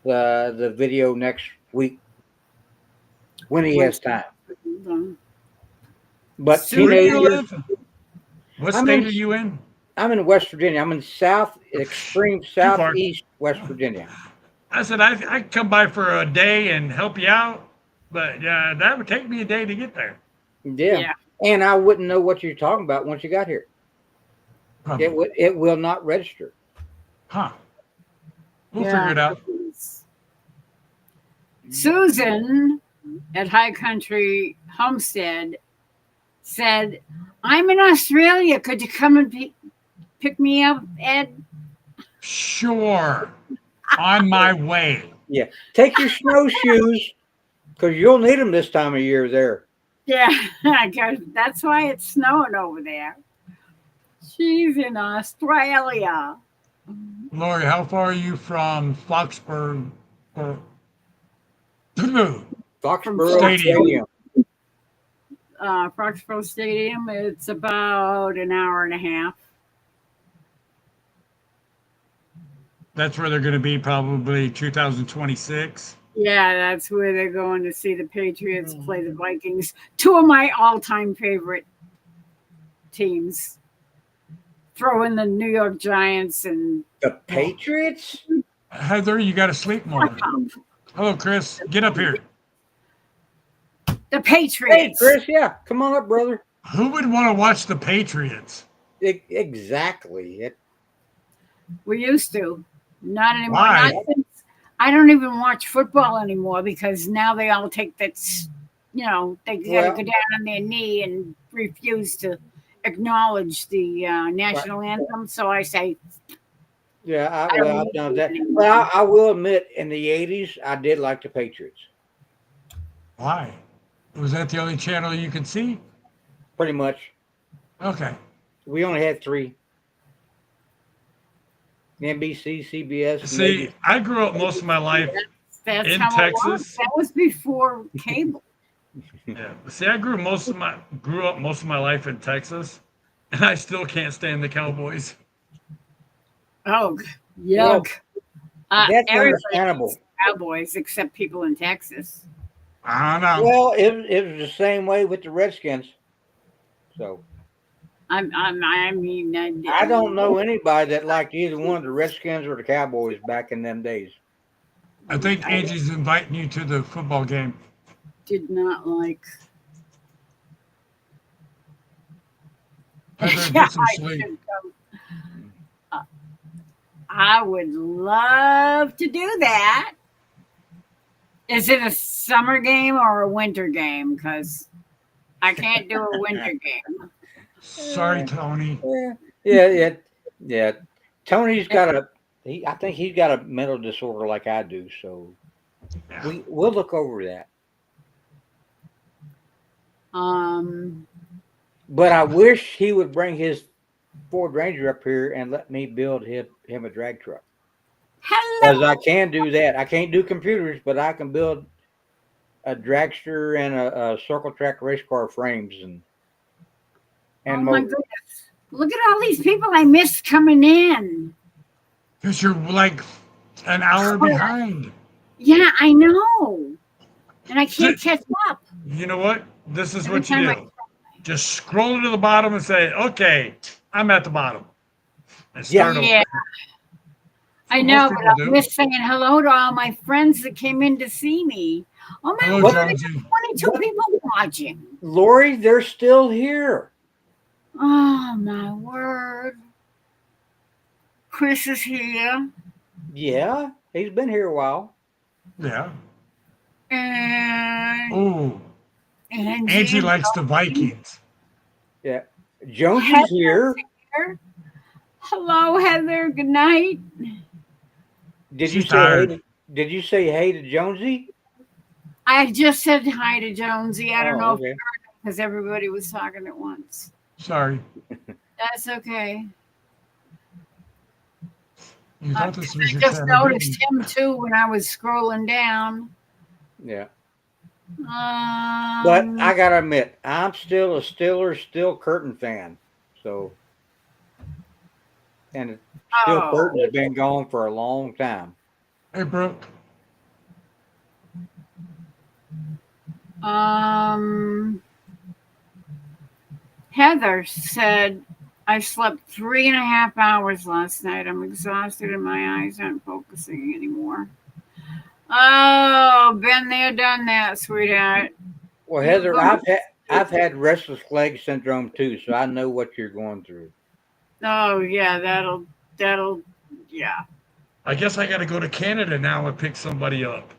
the video next week when he has time. But So Where do you teenagers, live? What I'm state in- are you in? I'm in West Virginia. I'm in extreme far. southeast West Virginia. I said I come by for a day and help you out, but that would take me a day to get there. Yeah. Yeah. And I wouldn't know what you're talking about once you got here. Probably. It will not register. Huh. We'll figure it out. Susan at High Country Homestead said, I'm in Australia. Could you come and pick me up, Ed? Sure. On my way. Yeah. Take your snowshoes because you'll need them this time of year there. Yeah, that's why it's snowing over there. She's in Australia. Lori, how far are you from Foxburg? Foxborough Stadium. Stadium. Foxborough Stadium, it's about an hour and a half. That's where they're going to be probably 2026. Yeah, that's where they're going to see the Patriots play the Vikings. Two of my all-time favorite teams. Throw in the New York Giants and The Patriots? Heather, you got to sleep more. Hello, Chris. Get up here. the Hey, Patriots. Chris, yeah. Come on up, brother. Who would want to watch the Patriots? Exactly. We used to. Not anymore. Why? Not since, I don't even watch football anymore because now they all take that, they got to Well- go down on their knee and refuse to acknowledge the national anthem. So I say, Yeah, I don't I've need done it that. anymore. But I will admit, in the 80s, I did like the Patriots. Why? Was that the only channel you could see? Pretty much. Okay. We only had 3. NBC, CBS. See, maybe. I grew up most of my life. that's In how it was. Texas? That was before cable. Yeah. See, I grew up most of my life in Texas, and I still can't stand the Cowboys. Oh, yuck. That's Everybody understandable. hates Cowboys except people in Texas. I don't know. Well, it was the same way with the Redskins. So I mean, I don't know anybody that liked either one of the Redskins or the Cowboys back in them days. I think Angie's inviting you to the football game. Did not like. Heather, Yeah, get some I sleep. should go. I would love to do that. Is it a summer game or a winter game? Because I can't do a winter game. Sorry, Tony. Yeah. Tony's got I think he's got a mental disorder like I do. So Yeah. we'll look over that. But I wish he would bring his Ford Ranger up here and let me build him a drag truck. Hello. Because I can do that. I can't do computers, but I can build a dragster and a circle track race car frames and Oh my motors. goodness. Look at all these people I missed coming in. Because you're like an hour behind. Yeah, I know. And I can't catch up. You know what? This is Every what you time I do. Just scroll to the bottom and say, okay, I'm at the bottom. And Yeah. start over. Yeah. I Most know, people but do. I miss saying hello to all my friends that came in to see me. Oh my Hello, God, Jonesy. 22 people watching. Lori, they're still here. Oh my word. Chris is here. Yeah, he's been here a while. Yeah. And Oh, Angie Angie likes the Vikings. Yeah, Jonesy's Heather's here. here. Hello, Heather. Good night. Did you She's say hey tired. did you say hey to Jonesy? I just said hi to Jonesy. I don't know okay. because everybody was talking at once. Sorry. That's okay. You thought this was I your just channel, didn't noticed you? him too when I was scrolling down. Yeah. But I gotta admit, I'm still a Steel Curtain fan. So, and Steel Oh. Curtain has been gone for a long time. Hey, Brooke. Heather said, I slept 3.5 hours last night. I'm exhausted and my eyes aren't focusing anymore. Oh, been there, done that, sweetheart. Well, Heather, I've had restless leg syndrome too, so I know what you're going through. Oh yeah, that'll yeah. I guess I got to go to Canada now and pick somebody up.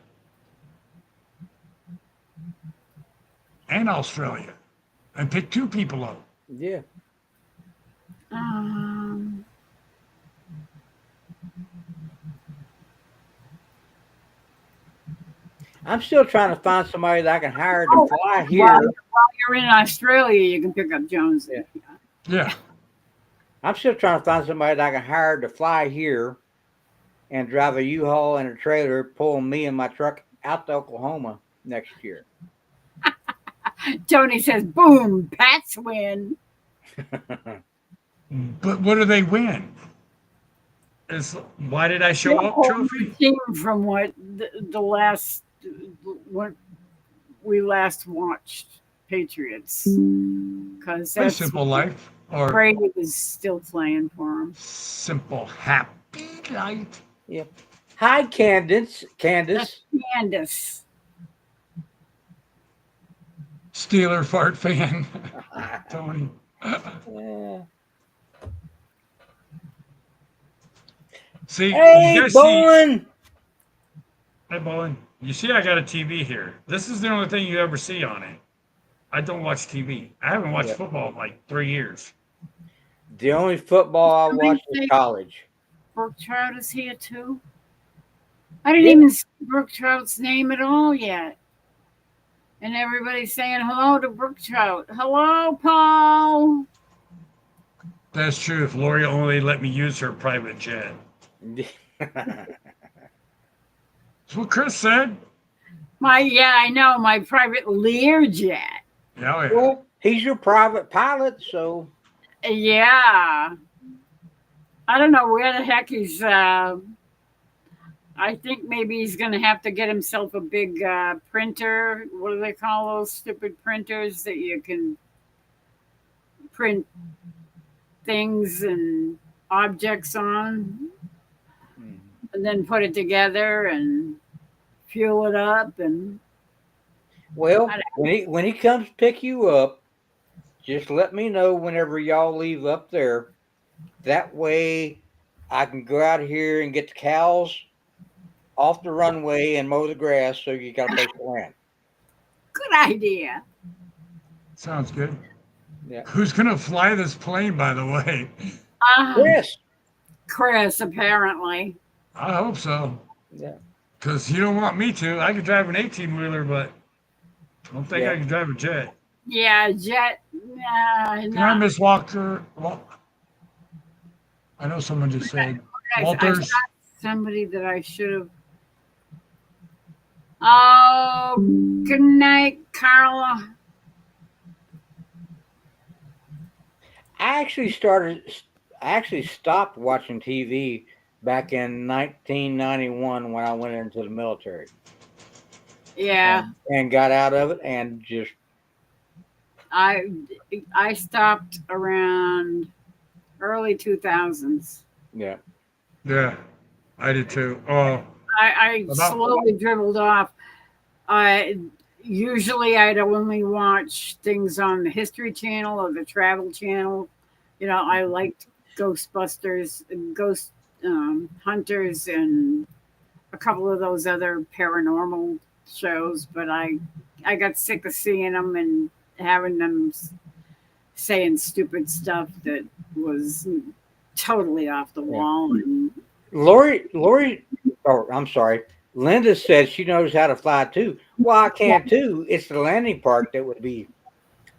And Australia. And pick 2 people up. Yeah. I'm still trying to find somebody that I can hire to fly here. While you're in Australia, you can pick up Jones. Yeah. Yeah. I'm still trying to find somebody that I can hire to fly here and drive a U-Haul and a trailer, pulling me and my truck out to Oklahoma next year. Tony says, boom, Pats win. But what do they win? Why did I show up trophy? Team from what the last when we last watched Patriots, because A that's simple life or Brady was still playing for him. simple happy life. Yep. Hi, Candace. That's Candace. Candace. Steeler fart fan. Tony. Yeah. See, you Hey, guys see. Bowen. Hey, Bowen. You see, I got a TV here. This is the only thing you ever see on it. I don't watch TV. I haven't watched Yeah. football in like 3 years. The only football I watched was college. Brooke Trout is here too. I didn't Yeah. even see Brooke Trout's name at all yet. And everybody's saying hello to Brooke Trout. Hello, Paul. That's true. If Lori only let me use her private jet. That's what Chris said. I know, my private Learjet. Yeah, oh, yeah. Well, he's your private pilot, so Yeah. I don't know where the heck he's. I think maybe he's going to have to get himself a big printer. What do they call those stupid printers that you can print things and objects on, and then put it together and fuel it up and. well, when he comes pick you up, just let me know whenever y'all leave up there. That way I can go out here and get the cows off the runway and mow the grass so you got a place to land. Good idea. Sounds good. Yeah. Who's going to fly this plane, by the way? Chris. Chris, apparently. I hope so. Yeah. Because you don't want me to. I could drive an 18-wheeler, but I don't think Yeah. I can drive a jet. Yeah, jet. Can I, Miss Walker? Well, I know someone just said I Walters. saw somebody that I should have. Oh, good night, Carla. I actually stopped watching TV back in 1991 when I went into the military. Yeah, And got out of it and just I stopped around early 2000s. yeah. Yeah, I did too. Oh, I About- slowly dribbled off. Usually I'd only watch things on the History Channel or the Travel Channel. You know, I liked Ghostbusters, Ghost Hunters, and a couple of those other paranormal shows. But I got sick of seeing them and having them saying stupid stuff that was totally off the wall. And Lori, oh, I'm sorry. Linda said she knows how to fly too. Well, I can too. It's the landing part that would be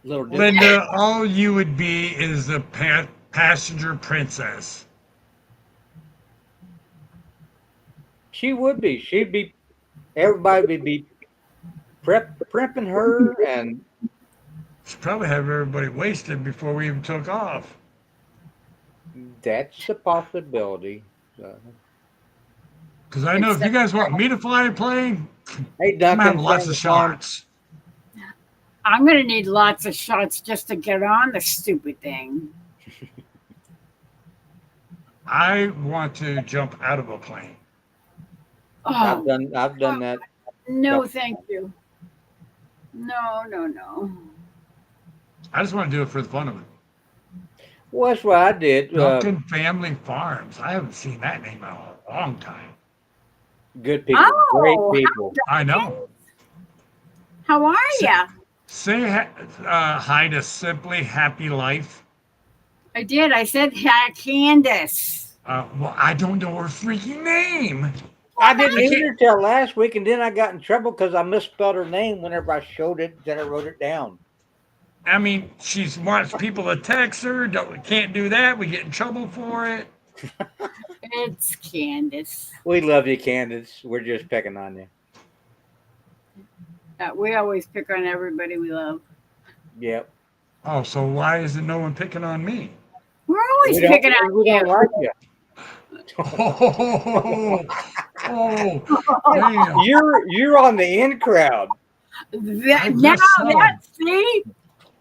a little different. Linda, all you would be is a passenger princess. She would be. She'd be. Everybody would be prepping her, and She'd probably have everybody wasted before we even took off. that's a possibility. So. Because I know if you guys want me to fly a plane, Hey, I'm Duncan, having lots of thanks, Tom. shots. I'm going to need lots of shots just to get on the stupid thing. I want to jump out of a plane. Oh, I've done that. no, thank you. No. I just want to do it for the fun of it. Well, that's what I did. Duncan Family Farms. I haven't seen that name in a long time. Good people, Oh, great people. I know. How are ya? Say hi to Simply Happy Life. I did. I said Candace. Well, I don't know her freaking name. I didn't either till last week, and then I got in trouble because I misspelled her name whenever I showed it. Then I wrote it down. I mean, she wants people to text her. Can't do that. We get in trouble for it. It's Candace. We love you, Candace. We're just picking on you. We always pick on everybody we love. Yep. Oh, so why isn't no one picking on me? We're always We don't, picking on we you. don't like you. Oh, Oh, damn. You're on the in crowd. That, I now guess so.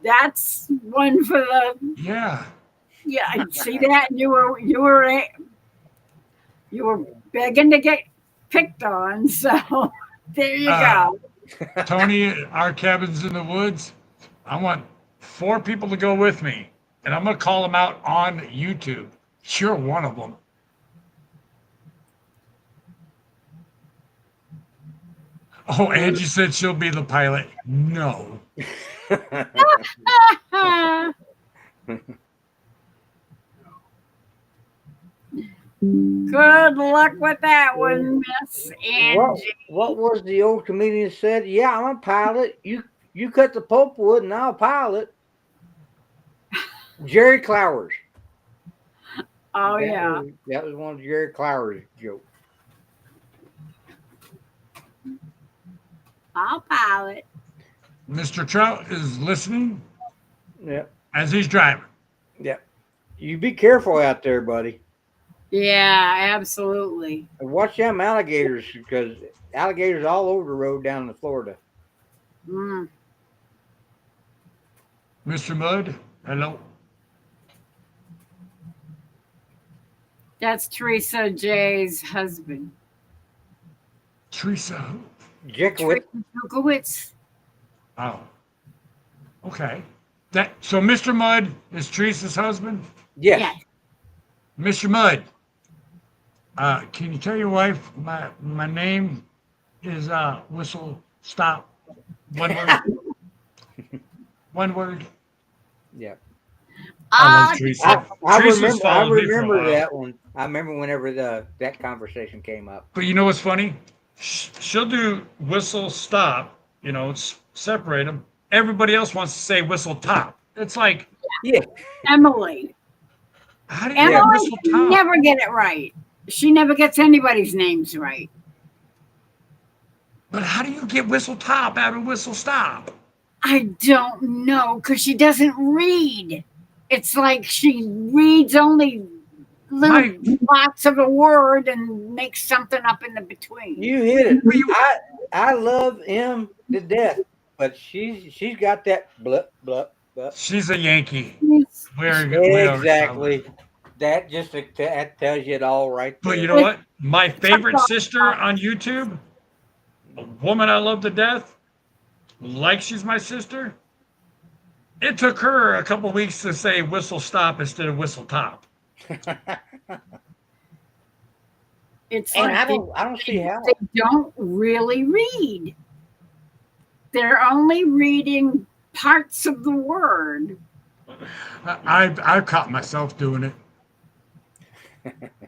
that's one for the Yeah. yeah. See that you were begging to get picked on, so there you Uh, go. Tony, our cabin's in the woods. I want 4 people to go with me, and I'm gonna call them out on YouTube. You're one of them. Oh, Angie said she'll be the pilot. No. Good luck with that one, Miss Angie. What was the old comedian said? Yeah, I'm a pilot. You cut the pulpwood and I'll pilot. Jerry Clowers. Oh yeah. That was one of Jerry Clowers' jokes. I'll pilot. Mr. Trout is listening Yep. as he's driving. Yep. You be careful out there, buddy. Yeah, absolutely. And watch them alligators because alligators all over the road down in Florida. Mm. Mr. Mudd, hello. That's Teresa J's husband. Teresa. Jeckowitz. Teresa. Oh. Okay. So Mr. Mudd is Teresa's husband? Yes. Yes. Mr. Mudd, can you tell your wife my name is Whistle Stop? One word. One word. Yeah. I love Ah, Teresa. I Teresa's remember followed me for a while. that one. I remember whenever that conversation came up. But you know what's funny? She'll do Whistle Stop, separate them. Everybody else wants to say Whistle Top. It's like, Yeah. Emily. how do you get Emily Whistle Top? never get it right. She never gets anybody's names right. But how do you get Whistle Top out of Whistle Stop? I don't know because she doesn't read. It's like she reads only little lots of a word and makes something up in the between. You hit it. I love him to death, but she's got that blup blup blup. She's a Yankee. Very good. Exactly. That tells you it all right there. But you know what? My favorite sister on YouTube, a woman I love to death, like she's my sister. It took her a couple weeks to say Whistle Stop instead of Whistle Top. It's And like I don't see how. they don't really read. They're only reading parts of the word. I've caught myself doing it.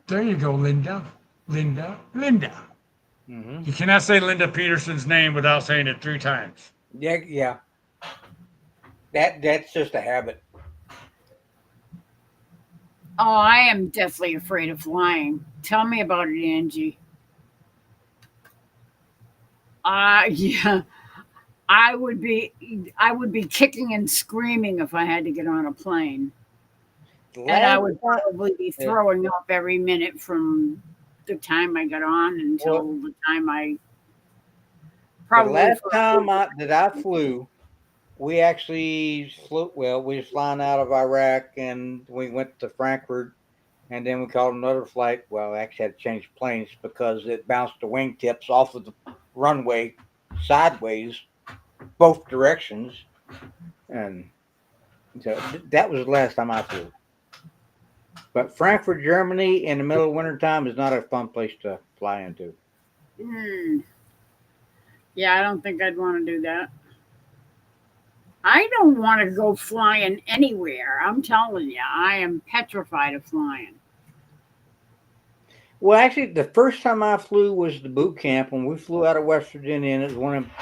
There you go, Linda. Linda. Mm-hmm. You cannot say Linda Peterson's name without saying it 3 times. Yeah. That's just a habit. Oh, I am deathly afraid of flying. Tell me about it, Angie. Yeah. I would be kicking and screaming if I had to get on a plane. And I would probably be throwing up every minute from the time I got on until the time I probably. The last time I flew, we actually flew. Well, we was flying out of Iraq, and we went to Frankfurt, and then we caught another flight. Well, we actually had to change planes because it bounced the wingtips off of the runway sideways, both directions, and so that was the last time I flew. But Frankfurt, Germany, in the middle of wintertime is not a fun place to fly into. Yeah, I don't think I'd want to do that. I don't want to go flying anywhere. I'm telling you, I am petrified of flying. Well, actually, the first time I flew was the boot camp when we flew out of West Virginia, and it was one of them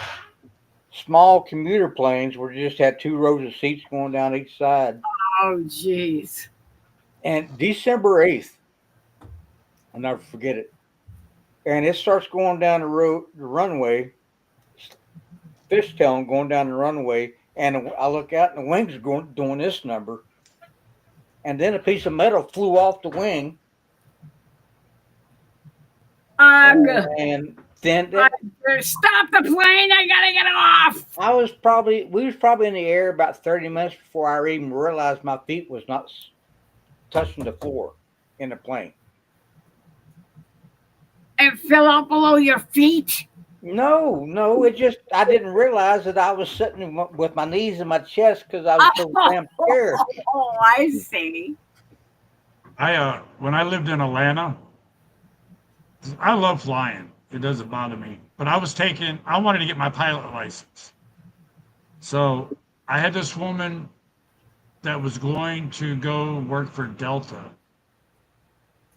small commuter planes where you just had 2 rows of seats going down each side. Oh, jeez. And December 8th, I'll never forget it. And it starts going down the runway, fishtailing going down the runway, and I look out and the wings are doing this number. And then a piece of metal flew off the wing. Ugh. And then Stop the plane. I gotta get off. we was probably in the air about 30 minutes before I even realized my feet was not touching the floor in the plane. It fell out below your feet. No, it just I didn't realize that I was sitting with my knees in my chest because I was so damn scared. Oh, I see. When I lived in Atlanta, I love flying. It doesn't bother me. But I wanted to get my pilot license. So I had this woman that was going to go work for Delta.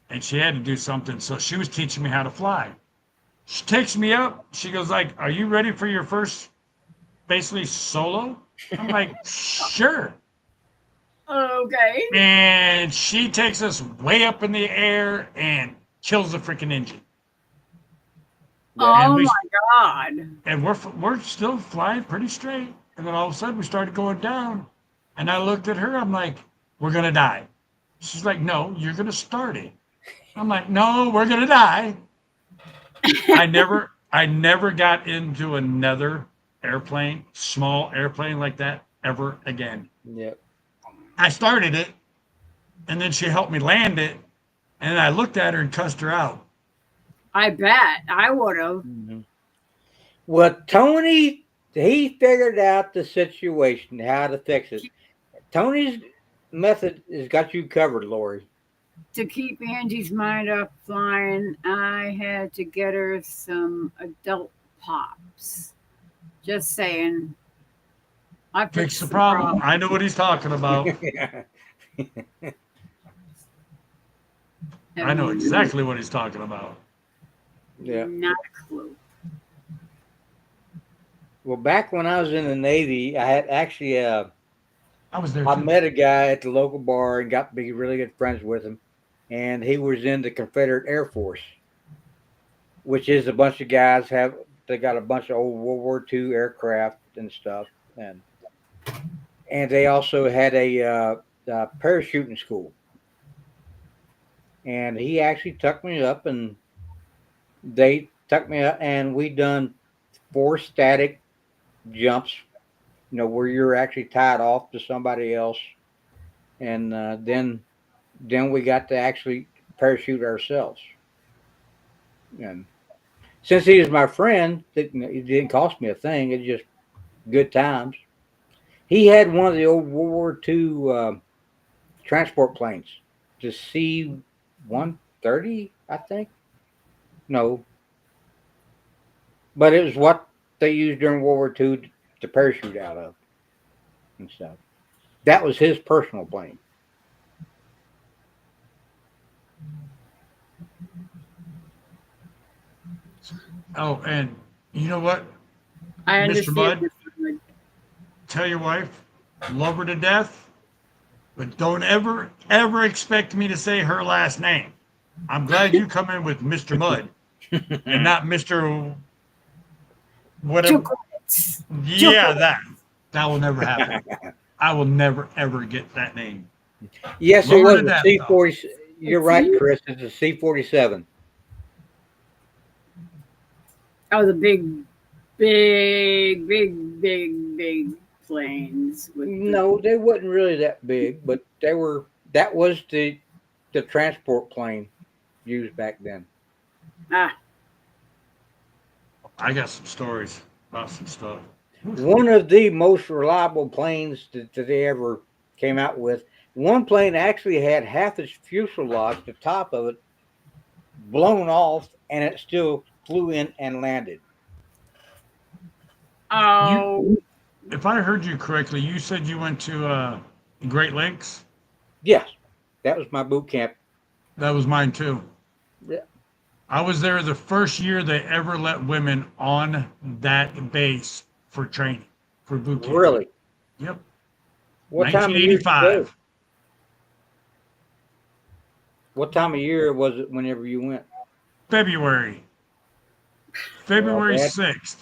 And she had to do something. So she was teaching me how to fly. She takes me up. She goes like, "Are you ready for your first basically solo?" I'm like, "Sure." Okay. And she takes us way up in the air and kills the freaking engine. Oh we- my God. And we're still flying pretty straight. And then all of a sudden we started going down. And I looked at her. I'm like, "We're gonna die." She's like, "No, you're gonna start it." I'm like, "No, we're gonna die." I never got into another airplane, small airplane like that ever again. Yep. I started it, and then she helped me land it, and I looked at her and cussed her out. I bet I would have. Mm-hmm. Well, Tony, he figured out the situation, how to fix it. Tony's method has got you covered, Lori. To keep Angie's mind off flying, I had to get her some adult pops. Just saying. I Fix fixed the problem. I know what he's talking about. I know exactly what he's talking about. Yeah. Not a clue. Well, back when I was in the Navy, I had actually I was there I too. met a guy at the local bar and got to be really good friends with him. And he was in the Confederate Air Force, which is a bunch of guys they got a bunch of old World War II aircraft and stuff. And they also had a parachuting school. And he actually tucked me up and they tucked me up and we done 4 static jumps, where you're actually tied off to somebody else. And then we got to actually parachute ourselves. And since he was my friend, it didn't cost me a thing. It's just good times. He had one of the old World War II transport planes, the C-130, I think. No, but it was what they used during World War II to parachute out of and stuff. That was his personal plane. Oh, and you know what? I Mr. understand. Bud? Tell your wife, love her to death, but don't ever, ever expect me to say her last name. I'm glad you come in with Mr. Mud and not Mr. whatever. Chocolates. Yeah, that will never happen. I will never, ever get that name. Yes, it Lower was to a death, C-40. You're right, Chris. It's a C-47. Oh, the big planes. No, they wasn't really that big, but they were. That was the transport plane used back then. Ah, I got some stories about some stuff. One of the most reliable planes that they ever came out with. One plane actually had half its fuselage, the top of it, blown off, and it still flew in and landed. oh, If I heard you correctly, you said you went to Great Lakes. Yes, that was my boot camp. That was mine too. Yeah. I was there the first year they ever let women on that base for training, for boot camp. Really? Yep. What time of year did you go? 1985. What time of year was it whenever you went? February. February Well, 6th.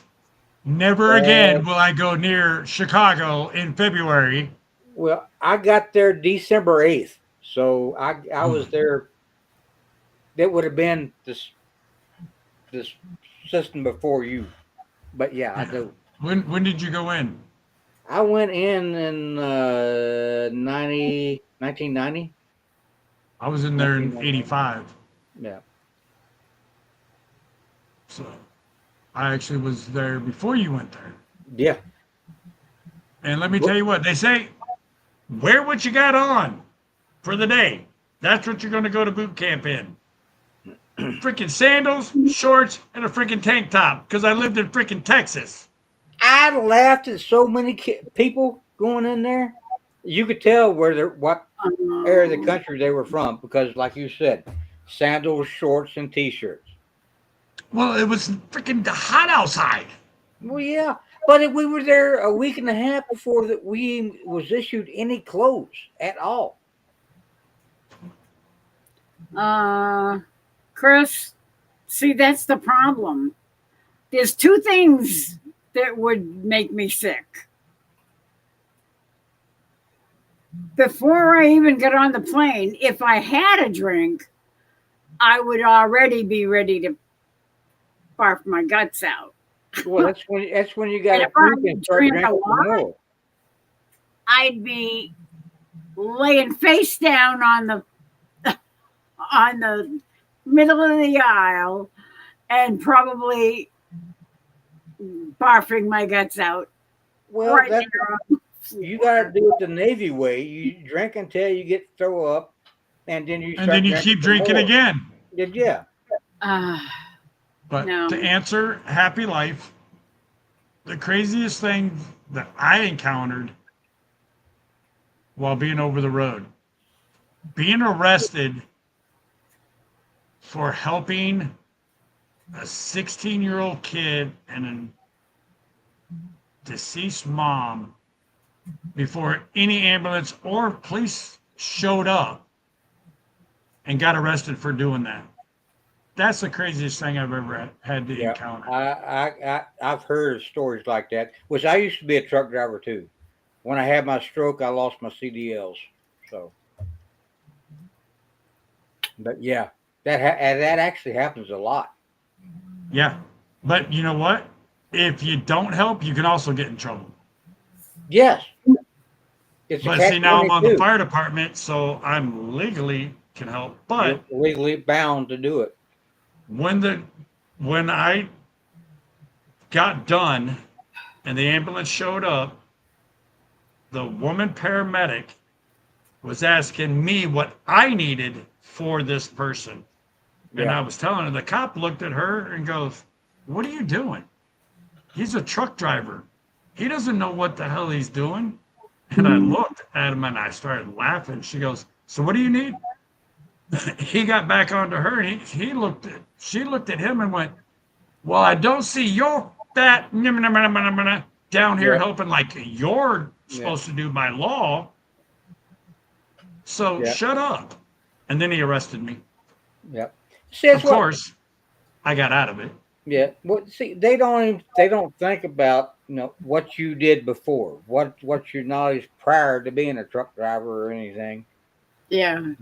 Never again will I go near Chicago in February. Well, I got there December 8th. So I was there. That would have been this system before you. But yeah, I Yeah. do. When did you go in? I went in 1990. I was in there in 85. Yeah. So I actually was there before you went there. Yeah. And let me tell you what, they say, wear what you got on for the day. That's what you're going to go to boot camp in. Freaking sandals, shorts, and a freaking tank top because I lived in freaking Texas. I laughed at so many people going in there. You could tell what area of the country they were from because, like you said, sandals, shorts, and t-shirts. Well, it was freaking hot outside. Well, yeah, but we were there a week and a half before that we was issued any clothes at all. Chris, see, that's the problem. There's two things that would make me sick. Before I even get on the plane, if I had a drink, I would already be ready to barf my guts out. Well, that's when you got And to if I drink and start drink a drinking lot, more. I'd be laying face down on the middle of the aisle and probably barfing my guts out. Well, right that's there on the you floor. got to do it the Navy way. You drink until you get throw up, and then you And start then you keep some drinking more. again. Yeah. But No. to answer happy life, the craziest thing that I encountered while being over the road, being arrested for helping a 16-year-old kid and a deceased mom before any ambulance or police showed up and got arrested for doing that. That's the craziest thing I've ever had to Yeah, encounter. I've heard of stories like that. Which I used to be a truck driver too. When I had my stroke, I lost my CDLs. So, but yeah, that actually happens a lot. Yeah. But you know what? If you don't help, you can also get in trouble. Yes, it's a But see, now I'm on the catch-22. fire department, so I'm legally can help. You're But legally bound to do it. when I got done and the ambulance showed up, the woman paramedic was asking me what I needed for this person. And Yeah. I was telling her, the cop looked at her and goes, "What are you doing? He's a truck driver. He doesn't know what the hell he's doing." And I looked at him and I started laughing. She goes, "So what do you need?" He got back onto her and she looked at him and went, "Well, I don't see your fat down here Yeah. helping like you're supposed to do by law. So Yeah. shut up." And then he arrested me. Yep. See, that's Of course, I got out of it. Yeah. Well, see, they don't think about what you did before, what your knowledge prior to being a truck driver or anything. Yeah.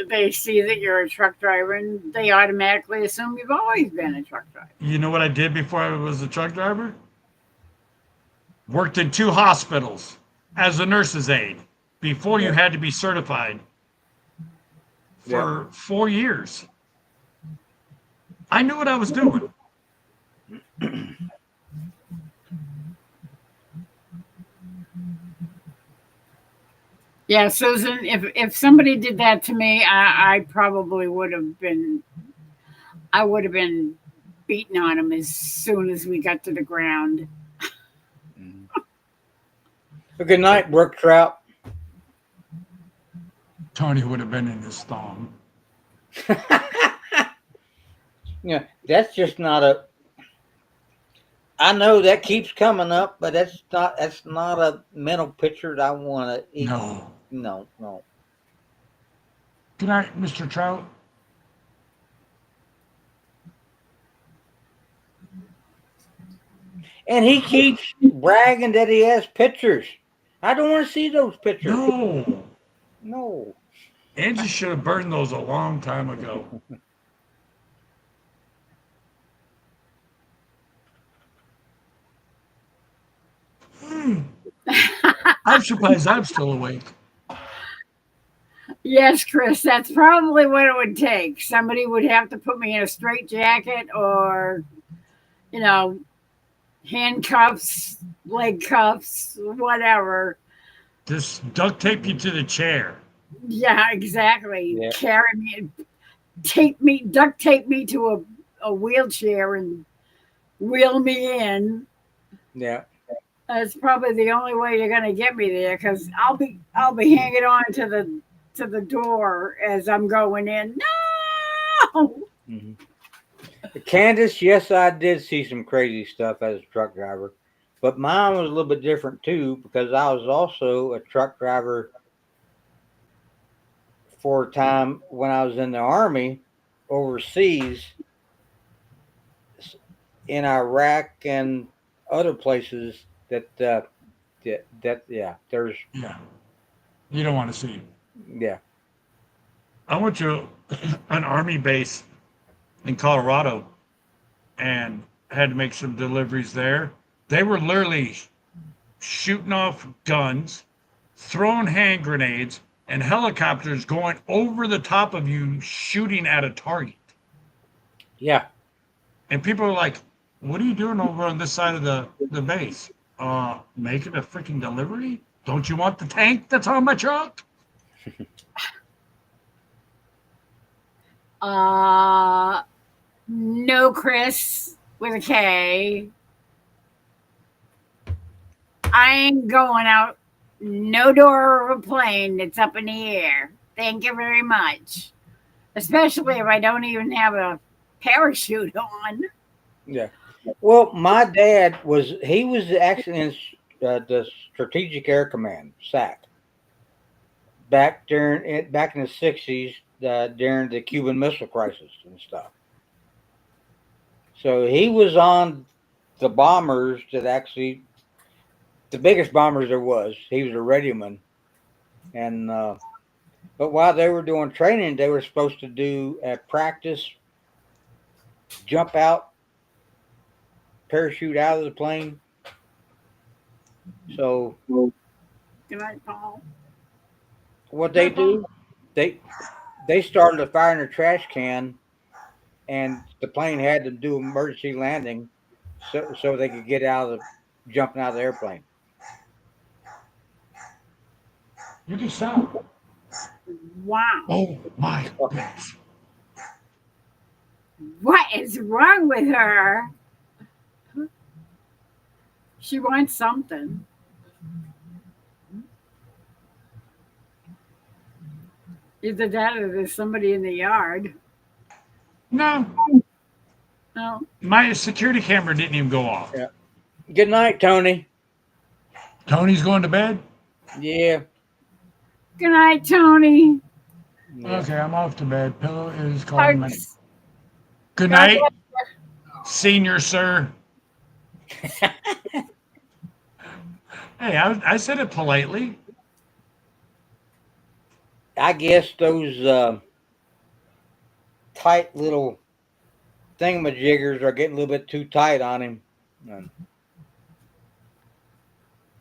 They see that you're a truck driver and they automatically assume you've always been a truck driver. You know what I did before I was a truck driver? Worked in 2 hospitals as a nurse's aide before you had to be certified for 4 years. I knew what I was doing. Yeah, Susan, if somebody did that to me, I probably would have been beating on him as soon as we got to the ground. Good night, Brook Trout. Tony would have been in his thong. Yeah, that's just not a. I know that keeps coming up, but that's not a mental picture that I want to. No. No. Good night, Mr. Trout. And he keeps bragging that he has pictures. I don't want to see those pictures. No. Angie should have burned those a long time ago. I'm surprised I'm still awake. Yes, Chris, that's probably what it would take. Somebody would have to put me in a straitjacket or, you know, handcuffs, leg cuffs, whatever. Just duct tape you to the chair. Yeah, exactly. Yeah. Carry me, duct tape me to a wheelchair and wheel me in. Yeah. That's probably the only way you're gonna get me there because I'll be hanging on to the door as I'm going in. No. hmm Candace, yes, I did see some crazy stuff as a truck driver, but mine was a little bit different too because I was also a truck driver for a time when I was in the army overseas in Iraq and other places that yeah, there's Yeah. You don't want to see. yeah. I went to an army base in Colorado and had to make some deliveries there. They were literally shooting off guns, throwing hand grenades, and helicopters going over the top of you shooting at a target. Yeah. And people are like, what are you doing over on this side of the base? Making a freaking delivery? Don't you want the tank that's on my truck? No, Chris with a K. I ain't going out no door of a plane that's up in the air. Thank you very much. Especially if I don't even have a parachute on. Yeah. Well, my dad was actually in the Strategic Air Command (SAC) back in the '60s during the Cuban Missile Crisis and stuff. So he was on the bombers that actually the biggest bombers there was. He was a radioman, and but while they were doing training, they were supposed to do a practice jump out, parachute out of the plane. So Good night, Paul. what they do, they they started a fire in a trash can, and the plane had to do emergency landing, so they could get out of jumping out of the airplane. You can stop. Wow. Oh my goodness. What is wrong with her? She wants something. Either that or there's somebody in the yard. No, No. my security camera didn't even go off. Yeah. Good night, Tony. Tony's going to bed? Yeah. Good night, Tony. Yeah. Okay, I'm off to bed. Pillow is calling me. Hugs. Good God night, senior sir. Hey, I said it politely. I guess those tight little thingamajiggers are getting a little bit too tight on him. And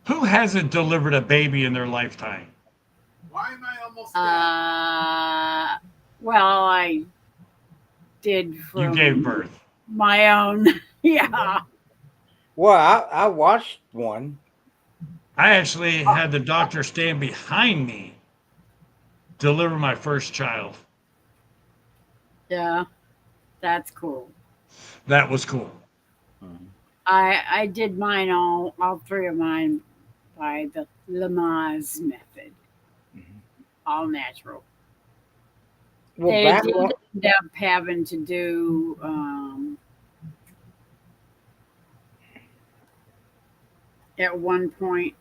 Who hasn't delivered a baby in their lifetime? Why am I almost dead? Well, I did You from gave birth. my own. Yeah. well, I watched one. I actually had the doctor stand behind me deliver my first child. Yeah. That's cool. That was cool. I did mine all three of mine by the Lamaze method. All natural. Well, They back did when, end up having to do at one point.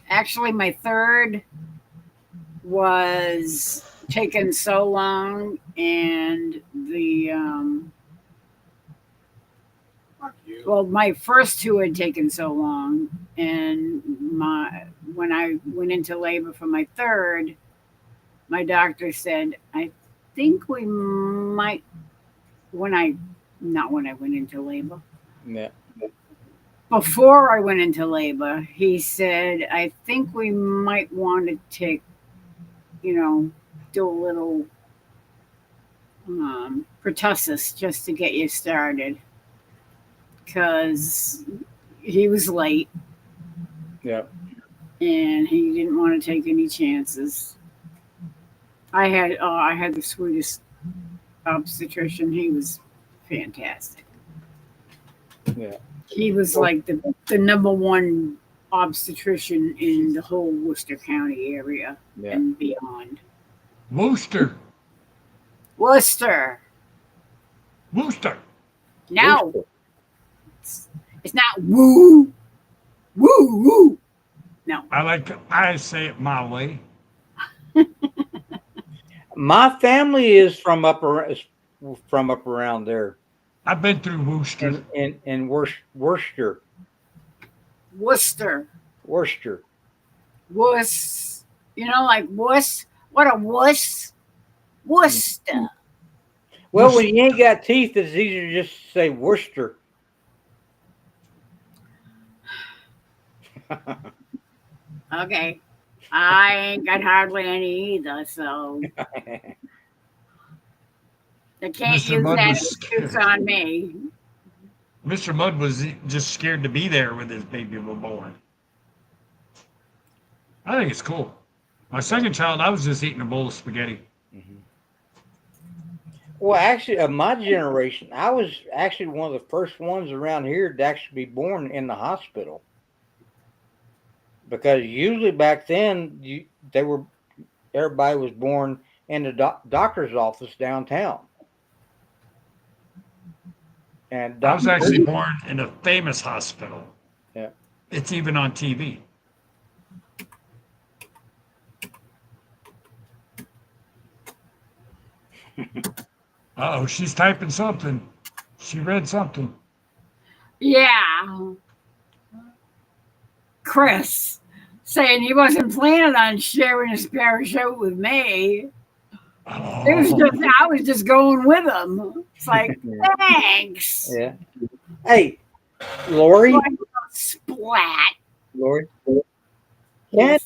Actually, my third was taking so long, and Fuck you. well, my first two had taken so long, and when I went into labor for my third, my doctor said, I think we might not when I went into labor. Yeah. Before I went into labor, he said, I think we might want to take, do a little pertussis just to get you started. Because he was late Yeah. and he didn't want to take any chances. I had the sweetest obstetrician. He was fantastic. Yeah. He was like the number one obstetrician in the whole Worcester County area Yeah. and beyond. Wooster. Worcester. Wooster. No, it's not woo, woo. No. I say it my way. My family is from up around there I've been through Wooster. in Worcester. Worcester. Worcester. Wuss. Like wuss. What a wuss. Worcester. Well, when you ain't got teeth, it's easier to just say Worcester. Okay. I ain't got hardly any either, so they can't Mr. use Mudd that was excuse scared. on me. Mr. Mudd was just scared to be there when his baby was born. I think it's cool. My second child, I was just eating a bowl of spaghetti. Well, actually, of my generation, I was actually one of the first ones around here to actually be born in the hospital. Because usually back then, everybody was born in the doctor's office downtown. And I was actually born in a famous hospital. Yeah. It's even on TV. Uh-oh, she's typing something. She read something. Yeah. Chris saying he wasn't planning on sharing his parachute with me. I was just going with him. It's like, thanks. Yeah. Hey, Lori. Splat. Lori. Yes.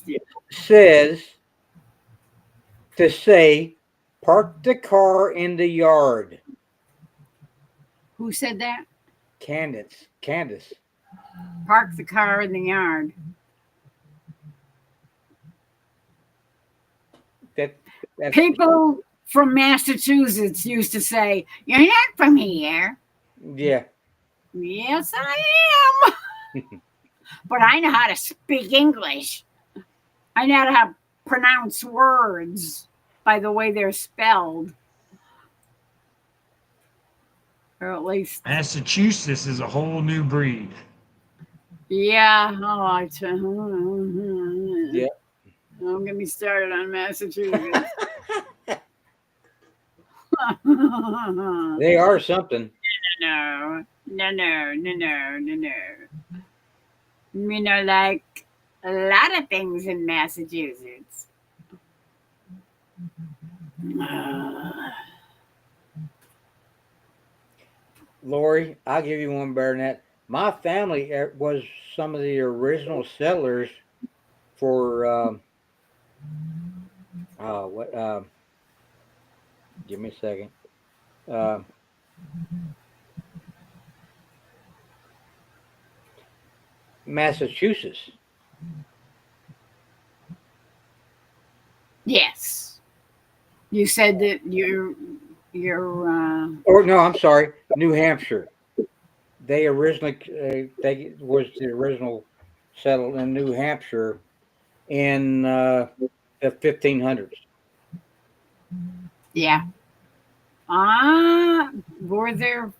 Says to say, park the car in the yard. Who said that? Candace. Park the car in the yard. That's People from Massachusetts used to say, "You're not from here." Yeah. Yes, I am. But I know how to speak English. I know how to pronounce words by the way they're spelled. Or at least. Massachusetts is a whole new breed. Yeah. Yeah. Don't get me started on Massachusetts. They are something. No. Me know like a lot of things in Massachusetts. Lori, I'll give you one better than that. My family was some of the original settlers for give me a second. Massachusetts. Yes. You said that you're Or no, I'm sorry, New Hampshire. They originally they was the original settled in New Hampshire in the 1500s. yeah. Were there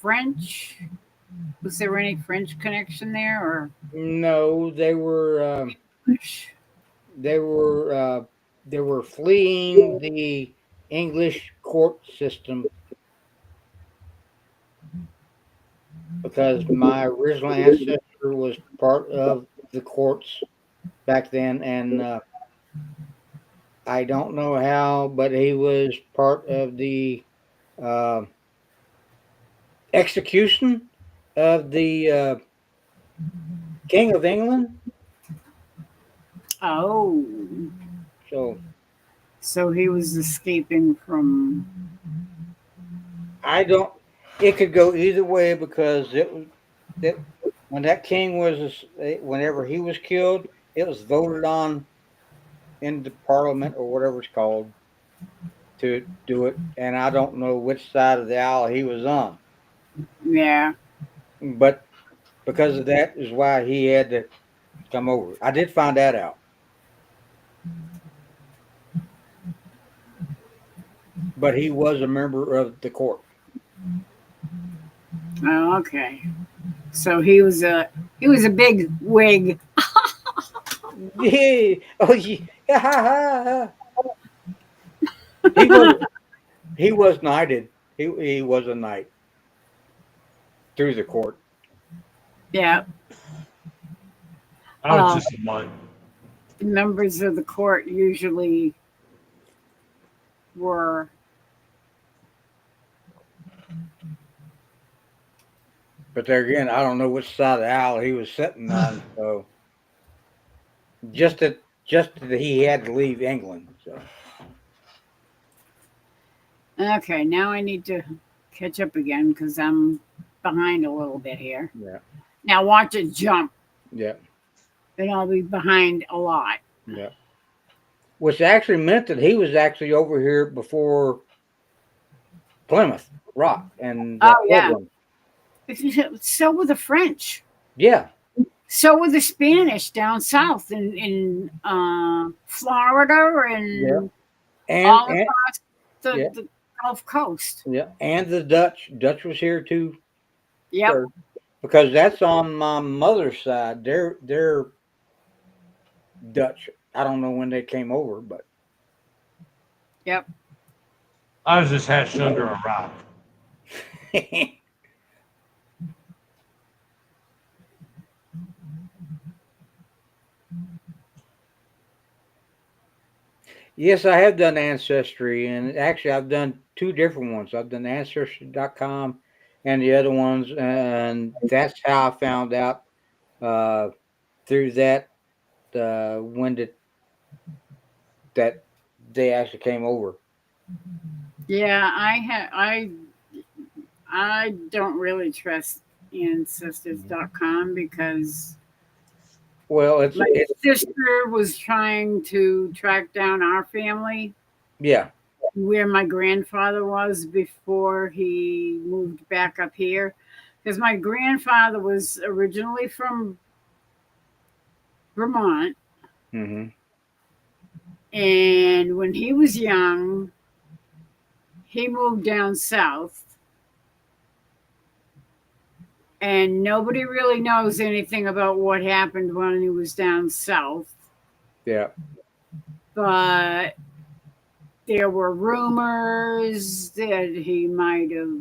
French? Was there any French connection there or No, they were fleeing the English court system because my original ancestor was part of the courts back then, and I don't know how, but he was part of the execution of the King of England. Oh, So so he was escaping from. I don't. It could go either way because it was that when that king was whenever he was killed, it was voted on in the parliament or whatever it's called to do it, and I don't know which side of the aisle he was on, Yeah. but because of that is why he had to come over. I did find that out, but he was a member of the court. Oh, okay. So he was a big wig. Yeah. Oh, yeah. He was he was knighted. He was a knight through the court. Yeah. I was Uh, just a mud. Members of the court usually were. But there again, I don't know which side of the aisle he was sitting on. So just that he had to leave England. So Okay, now I need to catch up again because I'm behind a little bit here. yeah, Now watch it jump, yeah, and I'll be behind a lot. yeah. Which actually meant that he was actually over here before Plymouth Rock and Oh yeah. Portland. So were the French. Yeah, So were the Spanish down south in Florida yeah, and and, all and across yeah, the Gulf Coast. yeah, and the Dutch. Dutch was here too, Yep. sir, because that's on my mother's side. They're Dutch. I don't know when they came over, but Yep. I was just hatched under a rock. yes, I have done Ancestry, and actually, I've done two different ones. I've done Ancestry.com and the other ones, and that's how I found out uh, through that when did that they actually came over. Yeah, I don't really trust ancestors.com because Well, it's my it, sister was trying to track down our family yeah, where my grandfather was before he moved back up here. Because my grandfather was originally from Vermont, hmm and when he was young, he moved down south. And nobody really knows anything about what happened when he was down south. yeah, But there were rumors that he might have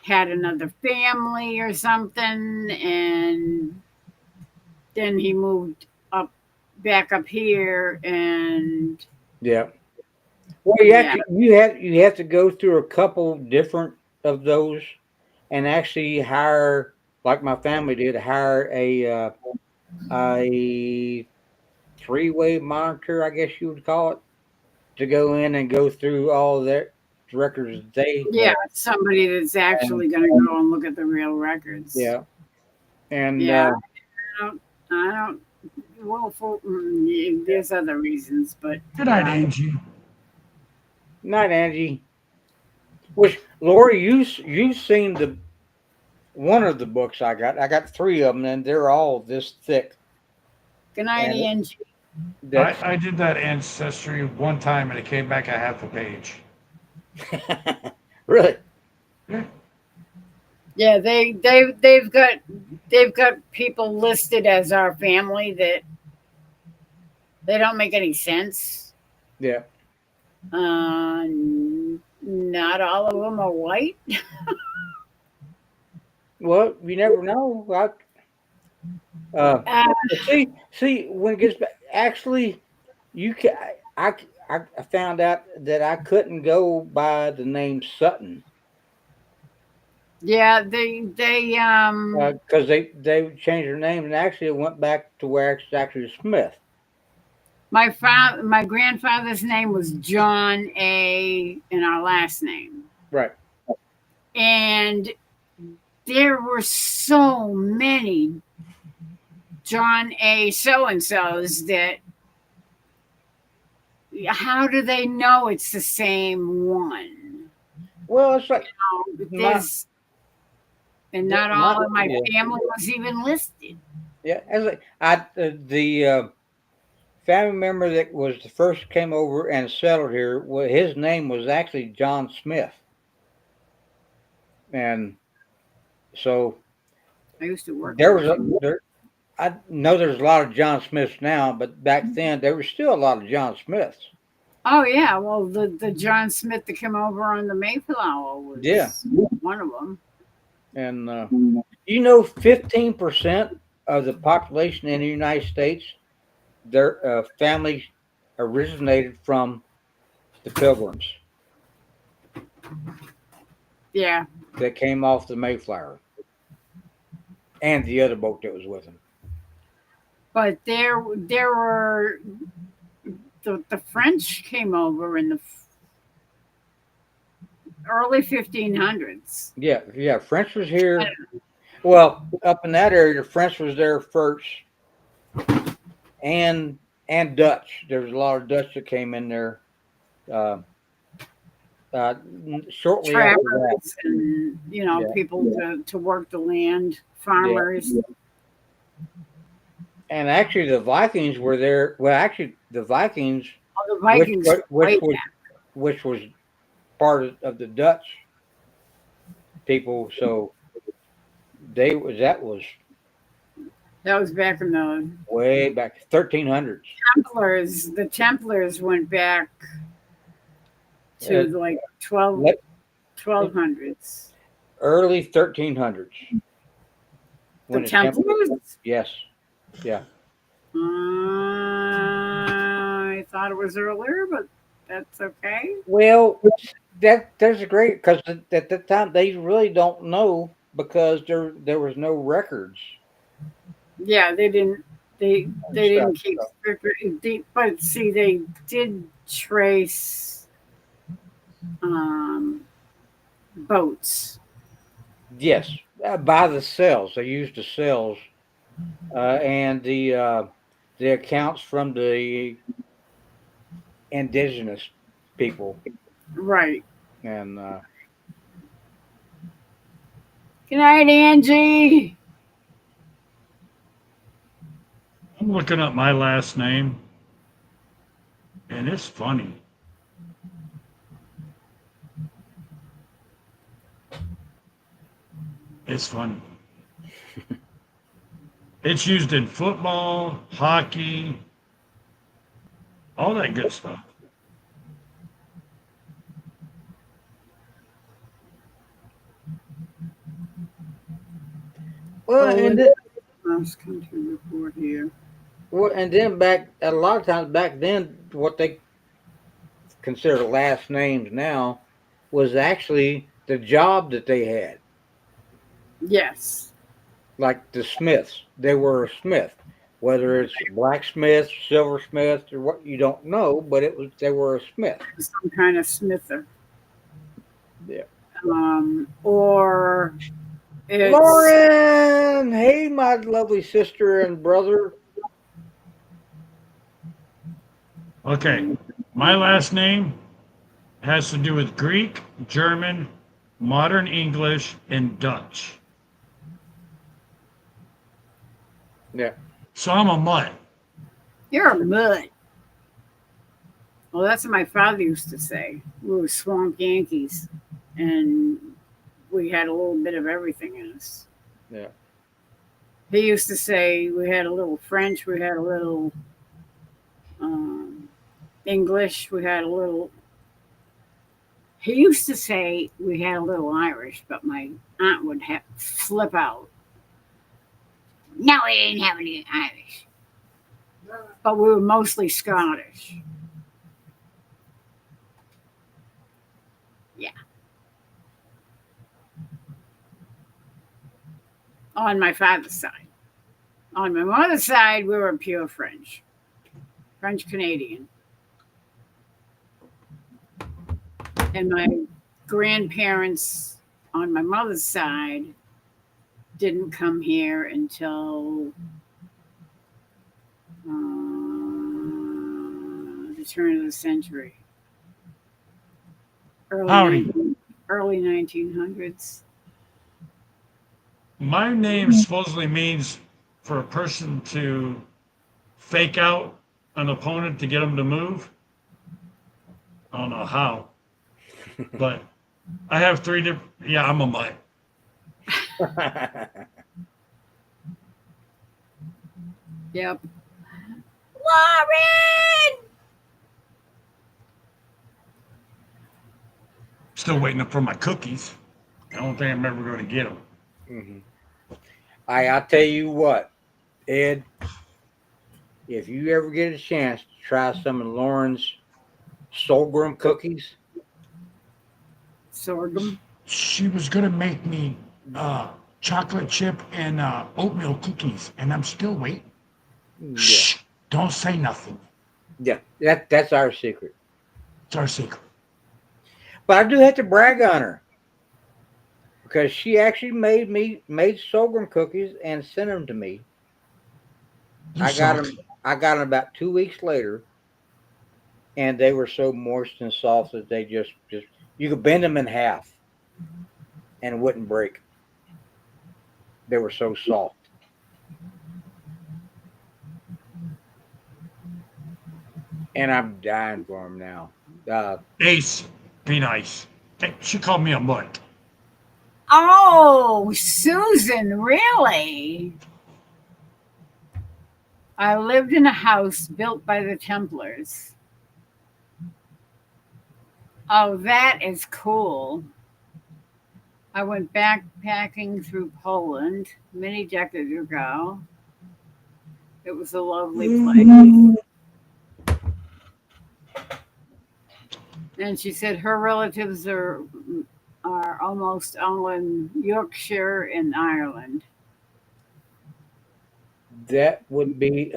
had another family or something, and then he moved up back up here, and yeah. Well, yeah, you have to go through a couple different of those, and actually hire, like my family did, hire a three-way monitor, I guess you would call it, to go in and go through all their records they yeah, had. somebody that's And, actually going to go and look at the real records. yeah, and Yeah, I don't. Well, there's other reasons, but Good night, yeah. Angie. not Angie. Which Lori, you've seen the one of the books I got. I got three of them, and they're all this thick. Good night, And Angie. that's I did that ancestry one time and it came back a half a page. really, Yeah. Yeah, they've got people listed as our family that they don't make any sense. yeah. Not all of them are white. Well, you never know. Uh, See, when it gets back, actually, you can. I found out that I couldn't go by the name Sutton. Yeah, they because they changed their name and actually it went back to where it's actually Smith. my grandfather's name was John A. in our last name. Right. And there were so many John A. so and so's that how do they know it's the same one? Well, it's like my There's and not my all of my yeah, family was even listed. yeah. As like the family member that was the first came over and settled here, well, his name was actually John Smith, and so I used to work there with a was a few. there. I know there's a lot of John Smiths now, but back then there was still a lot of John Smiths. Oh yeah, well the John Smith that came over on the Mayflower Yeah, was one of them. and 15% of the population in the United States, their families originated from the Pilgrims Yeah, that came off the Mayflower and the other boat that was with them. but there were the French came over in the early 1500s. Yeah, yeah. French was here. Well, up in that area, the French was there first, and Dutch. There was a lot of Dutch that came in there uh, uh, shortly after that. Trappers and Yeah, people to work the land, yeah. farmers. And actually, the Vikings were there. Well, actually, the Vikings, All the which Vikings way back. which was part of the Dutch people. So that was That was back in the way back 1300s, Templars. The Templars went back to uh, like 12, le- 1200s. early 1300s The when the Templars? yes, yeah. I thought it was earlier, but that's okay. Well, there's a great because at the time they really don't know because there was no records Yeah, they didn't. They and they stuff. didn't keep. So, But see, they did trace um, boats. yes, by the cells they used the cells and the accounts from the indigenous people Right. and Good night, Angie. I'm looking up my last name, and it's funny. It's funny. It's used in football, hockey, all that good stuff. well Oh, and and then, last country report here. well and then back a lot of times back then what they consider last names now was actually the job that they had. Yes. Like the Smiths, they were a Smith, whether it's blacksmith, silversmith, or what you don't know, but they were a Smith. Some kind of smither. Yeah. Or it's Lauren, hey, my lovely sister and brother. Okay, my last name has to do with Greek, German, modern English, and Dutch. Yeah, So I'm a mutt. you're a mutt. Well, that's what my father used to say. We were swamp Yankees, and we had a little bit of everything in us. yeah. He used to say we had a little French, we had a little English, we had a little. He used to say we had a little Irish, but my aunt would flip out. No, we didn't have any Irish, but we were mostly Scottish. Yeah. on my father's side. On my mother's side, we were pure French Canadian. And my grandparents on my mother's side didn't come here until the turn of the century. Howdy. Early 1900s. My name supposedly means for a person to fake out an opponent to get them to move. I don't know how, but I have three different. Yeah, I'm a mutt. Yep. Lauren! Still waiting for my cookies. I don't think I'm ever going to get them. Mm-hmm. I'll tell you what, Ed, if you ever get a chance to try some of Lauren's sorghum cookies. Sorghum. She was going to make me chocolate chip and oatmeal cookies, and I'm still waiting. Yeah, Shh, don't say nothing. yeah, that's our secret. It's our secret. But I do have to brag on her because she actually made sorghum cookies and sent them to me. I got them about 2 weeks later, and they were so moist and soft that they just you could bend them in half, and it wouldn't break. They were so soft. And I'm dying for them now. Ace, be nice. Hey, she called me a mutt. Oh, Susan, really? I lived in a house built by the Templars. Oh, that is cool. I went backpacking through Poland many decades ago. It was a lovely place. And she said her relatives are almost all in Yorkshire and Ireland. that would be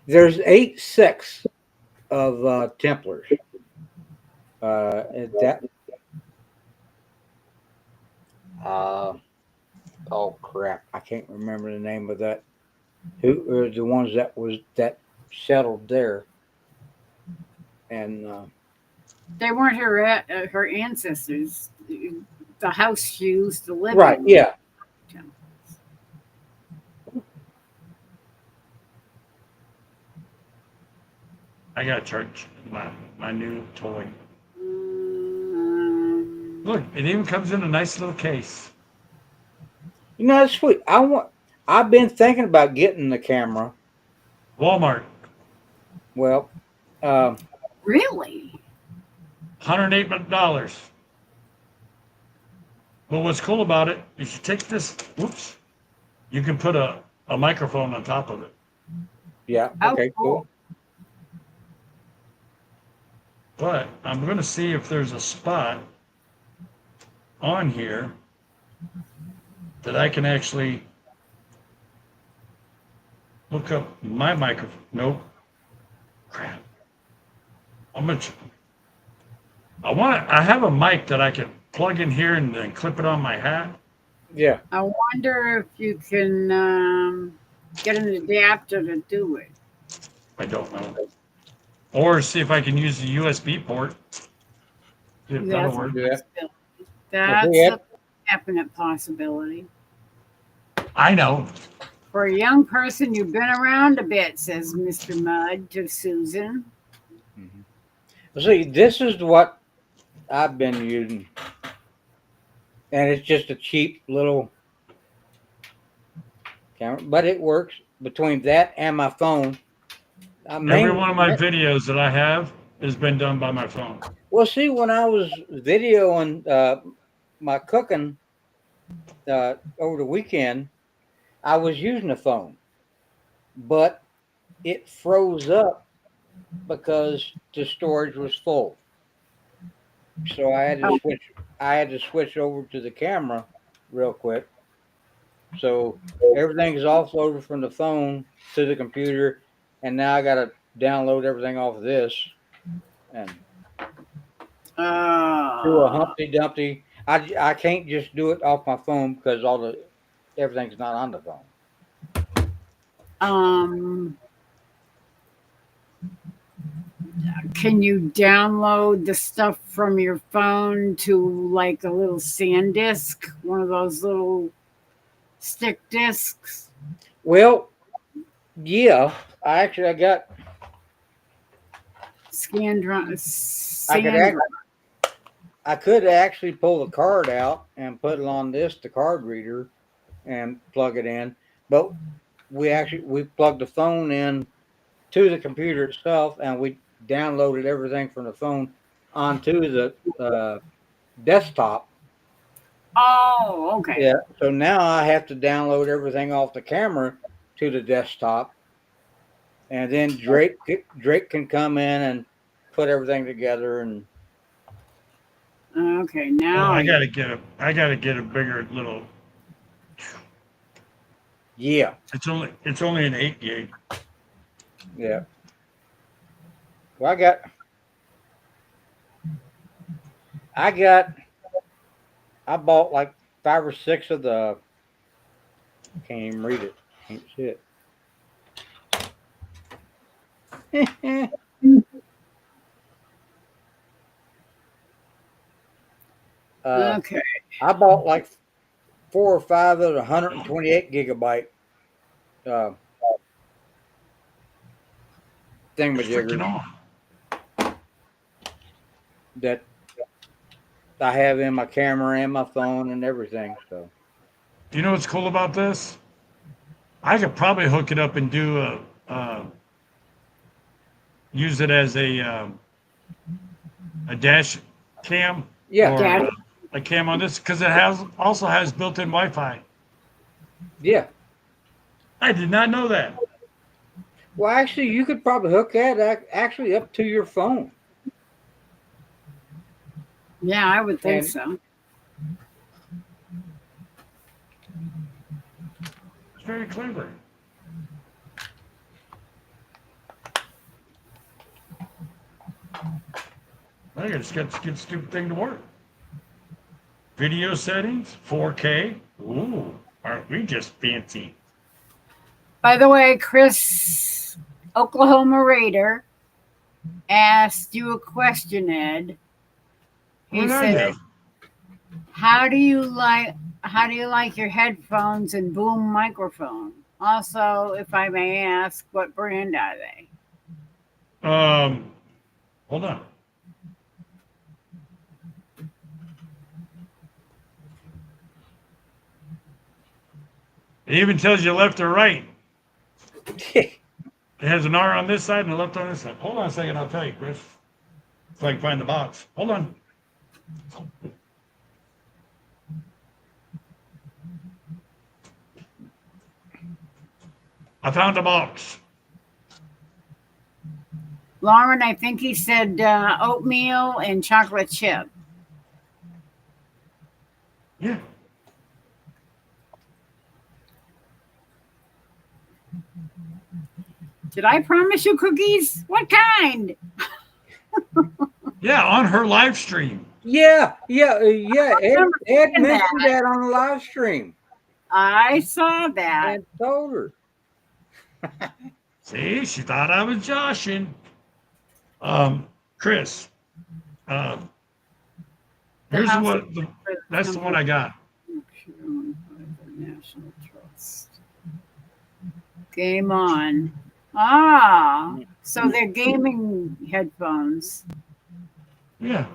there's 8 sects of Templars. That oh crap, I can't remember the name of that. Who are the ones that settled there? And They weren't her ancestors. The house she used to live right, in. yeah. I got church my new toy. Um, Look, it even comes in a nice little case. You know, that's sweet. I've been thinking about getting the camera. Walmart, Well, really? $108. But what's cool about it is you take this, whoops, you can put a microphone on top of it. yeah, Oh, okay, cool. But I'm going to see if there's a spot on here that I can actually look up my microphone. Nope. Crap. I have a mic that I can plug in here and then clip it on my hat. Yeah. I wonder if you can get an adapter to do it. I don't know. Or see if I can use the USB port. See if that'll That's work. Yeah. That's Okay, a definite possibility. I know. For a young person, you've been around a bit, says Mr. Mudd to Susan. See, this is what I've been using, and it's just a cheap little camera, but it works. Between that and my phone, Every one of my videos that I have has been done by my phone. Well, see, when I was videoing my cooking over the weekend, I was using a phone, but it froze up because the storage was full. So I had to switch over to the camera, real quick. So everything is offloaded from the phone to the computer, and now I got to download everything off of this and do a Humpty Dumpty. I can't just do it off my phone because everything's not on the phone. Can you download the stuff from your phone to like a little SanDisk, one of those little stick discs? Well, yeah, I got. I could actually pull the card out and put it on the card reader, and plug it in, but we plugged the phone in to the computer itself, and we downloaded everything from the phone onto the desktop. Oh, okay. Yeah. So now I have to download everything off the camera to the desktop, and then Drake can come in and put everything together. And Okay, Well, now I gotta get a bigger little. yeah, It's only an 8 gig. yeah. Well, I bought like 5 or 6 of the. Can't even read it. Can't see it. okay. I bought like 4 or 5 of the 128 gigabyte Freaking thingamajiggers on. that I have in my camera and my phone and everything. So You know what's cool about this? I could probably hook it up and do use it as a dash cam yeah, or a cam on this because it also has built-in Wi-Fi. yeah. I did not know that. Well, actually, you could probably hook that actually up to your phone. Yeah, I would think And- so. It's very clever. I just got to get the stupid thing to work. Video settings, 4K. Ooh, aren't we just fancy? By the way, Chris, Oklahoma Raider, asked you a question, Ed. He What did I said, do? how do you like your headphones and boom microphone? Also, if I may ask, what brand are they? Hold on. It even tells you left or right. It has an R on this side and a left on this side. Hold on a second, I'll tell you, Chris. If I can find the box. Hold on. I found a box. Lauren, I think he said oatmeal and chocolate chip. Yeah. Did I promise you cookies? What kind? Yeah, on her live stream. Yeah. Ed seeing mentioned that on the live stream I saw that. and told her. See, she thought I was joshing. Chris, here's that's the one I got. National Trust. Game on. Ah, so they're gaming headphones. Yeah,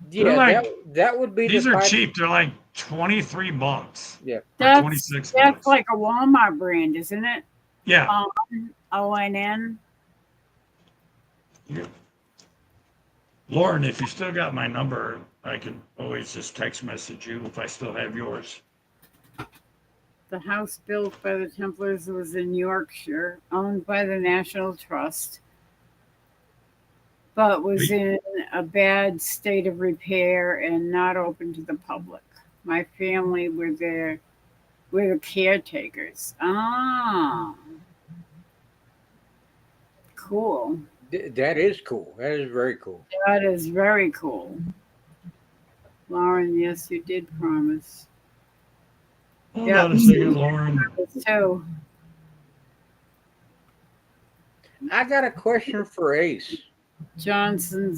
Yeah, like- that would be these the are type- cheap. They're like $23. Yeah. Or That's 26 that's bucks. like a Walmart brand, isn't it? Yeah. ONN. Yeah. Lauren, if you still got my number, I can always just text message you if I still have yours. The house built by the Templars was in Yorkshire, owned by the National Trust, but was in a bad state of repair and not open to the public. My family were there. We're the caretakers. Ah, cool. That is cool. That is very cool. That is very cool. Lauren, yes, you did promise. Hold Yeah. on a second, Lauren. So, I got a question for Ace. Johnson.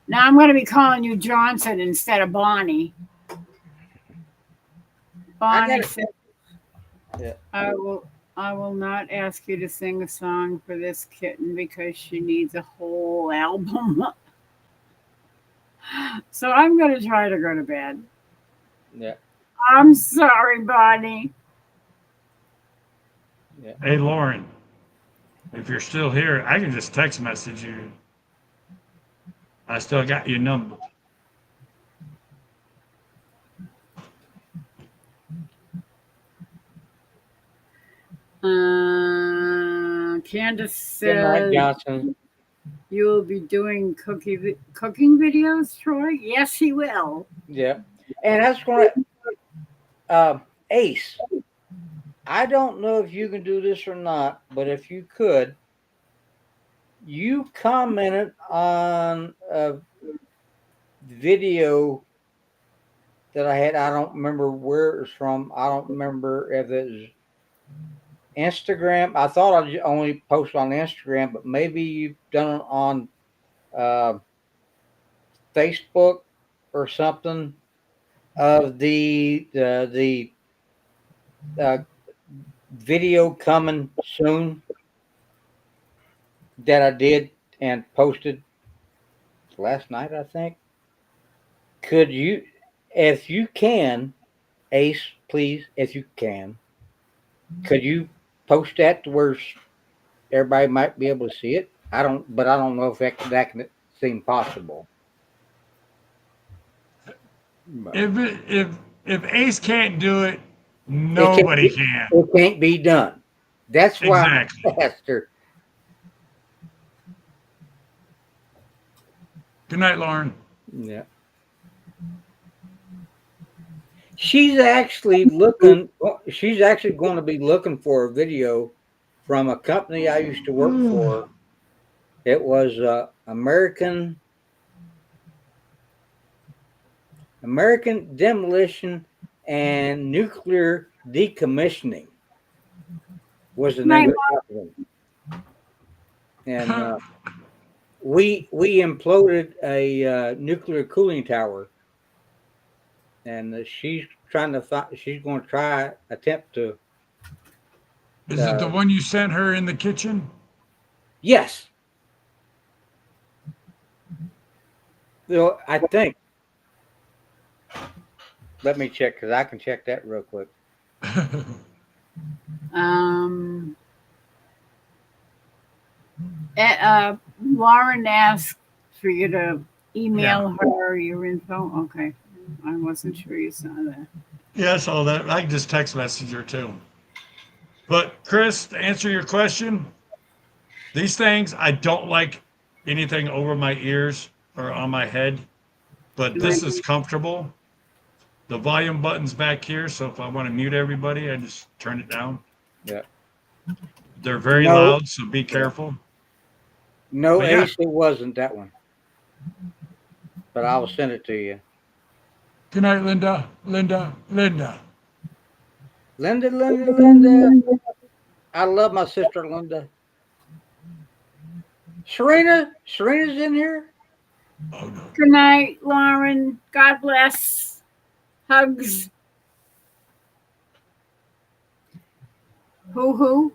Now I'm going to be calling you Johnson instead of Bonnie. Bonnie got said, Yeah. I will not ask you to sing a song for this kitten because she needs a whole album. So I'm going to try to go to bed. Yeah. I'm sorry, Bonnie. Yeah. Hey, Lauren, if you're still here, I can just text message you. I still got your number. Candace Good night, said Johnson. you will be doing cooking videos, Troy. Yes, he will. Yeah. And that's going to, Ace, I don't know if you can do this or not, but if you could, you commented on a video that I had. I don't remember where it was from. I don't remember if it was Instagram. I thought I only posted on Instagram, but maybe you've done it on uh, Facebook or something of the uh, video coming soon that I did and posted last night, I think. Could you, if you can, Ace, please, if you can, could you post that to where everybody might be able to see it? I don't know if that can seem possible. But If Ace can't do it, it can't nobody be, can. it can't be done. That's why Exactly. I asked her. Good night, Lauren. Yeah. She's actually looking. She's actually going to be looking for a video from a company I used to work for. It was American Demolition and Nuclear Decommissioning was the name of the company. And we imploded a nuclear cooling tower, and she's trying to find. She's going to attempt to. Is it the one you sent her in the kitchen? Yes. So I think. Let me check because I can check that real quick. Lauren asked for you to email Yeah. her your info. Okay. I wasn't sure you saw that. Yeah, I saw that. I can just text message her too. But Chris, to answer your question, these things, I don't like anything over my ears or on my head, but this is comfortable. The volume button's back here, so if I want to mute everybody, I just turn it down. Yeah. They're very No. loud, so be careful. No, But yeah. Ace, it wasn't that one. But I will send it to you. Good night, Linda. Linda. Linda. I love my sister Linda. Serena's in here. Oh no. Good night, Lauren. God bless. Hugs. Who?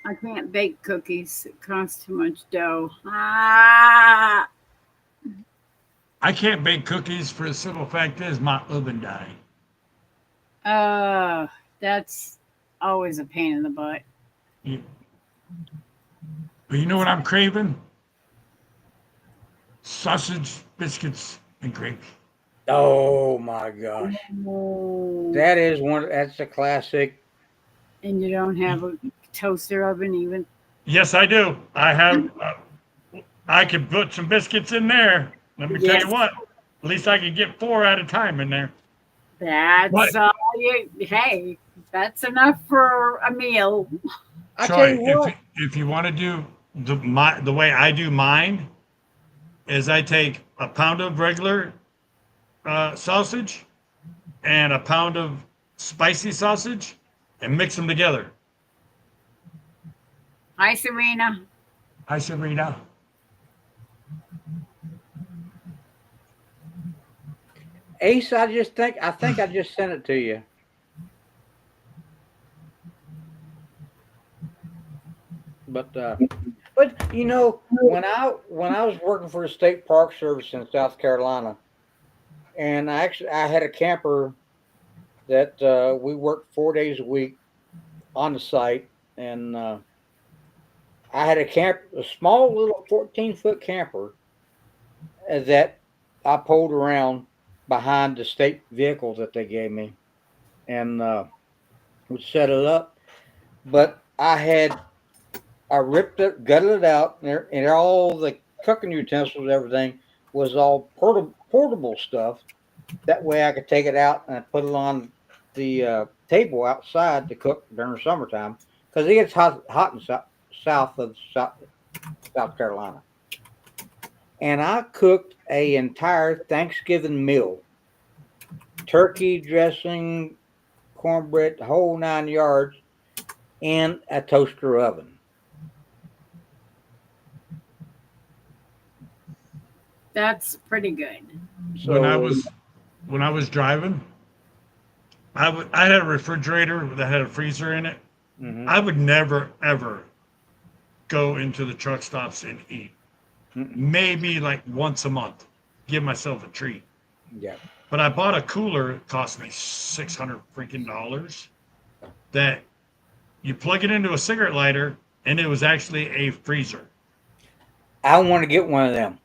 I can't bake cookies. It costs too much dough. Ah. I can't bake cookies for the simple fact is my oven died. That's always a pain in the butt. Yeah. But you know what I'm craving? Sausage, biscuits, and gravy. Oh my gosh. Oh. That's a classic. And you don't have a toaster oven even? Yes, I do. I have. I can put some biscuits in there. Let me tell Yes. you what. At least I can get 4 at a time in there. That's What? hey, that's enough for a meal. I tell Troy, you what, if you want to do the way I do mine, is I take a pound of regular sausage and a pound of spicy sausage and mix them together. Hi, Serena. Hi, Sabrina. Ace, I think I just sent it to you. But you know, when I was working for the State Park Service in South Carolina, and I had a camper that we worked 4 days a week on the site, and I had a small little 14-foot camper that I pulled around behind the state vehicle that they gave me, and would set it up. But I ripped it, gutted it out, and all the cooking utensils, everything was all portable stuff. That way, I could take it out and put it on the table outside to cook during the summertime because it gets hot in south of South Carolina. And I cooked an entire Thanksgiving meal: turkey dressing, cornbread, the whole 9 yards, in a toaster oven. That's pretty good. So When I was driving, I had a refrigerator that had a freezer in it. mhm. I would never ever go into the truck stops and eat. Maybe like once a month, give myself a treat. Yeah. But I bought a cooler. It cost me $600 freaking dollars. That you plug it into a cigarette lighter, and it was actually a freezer. I want to get one of them.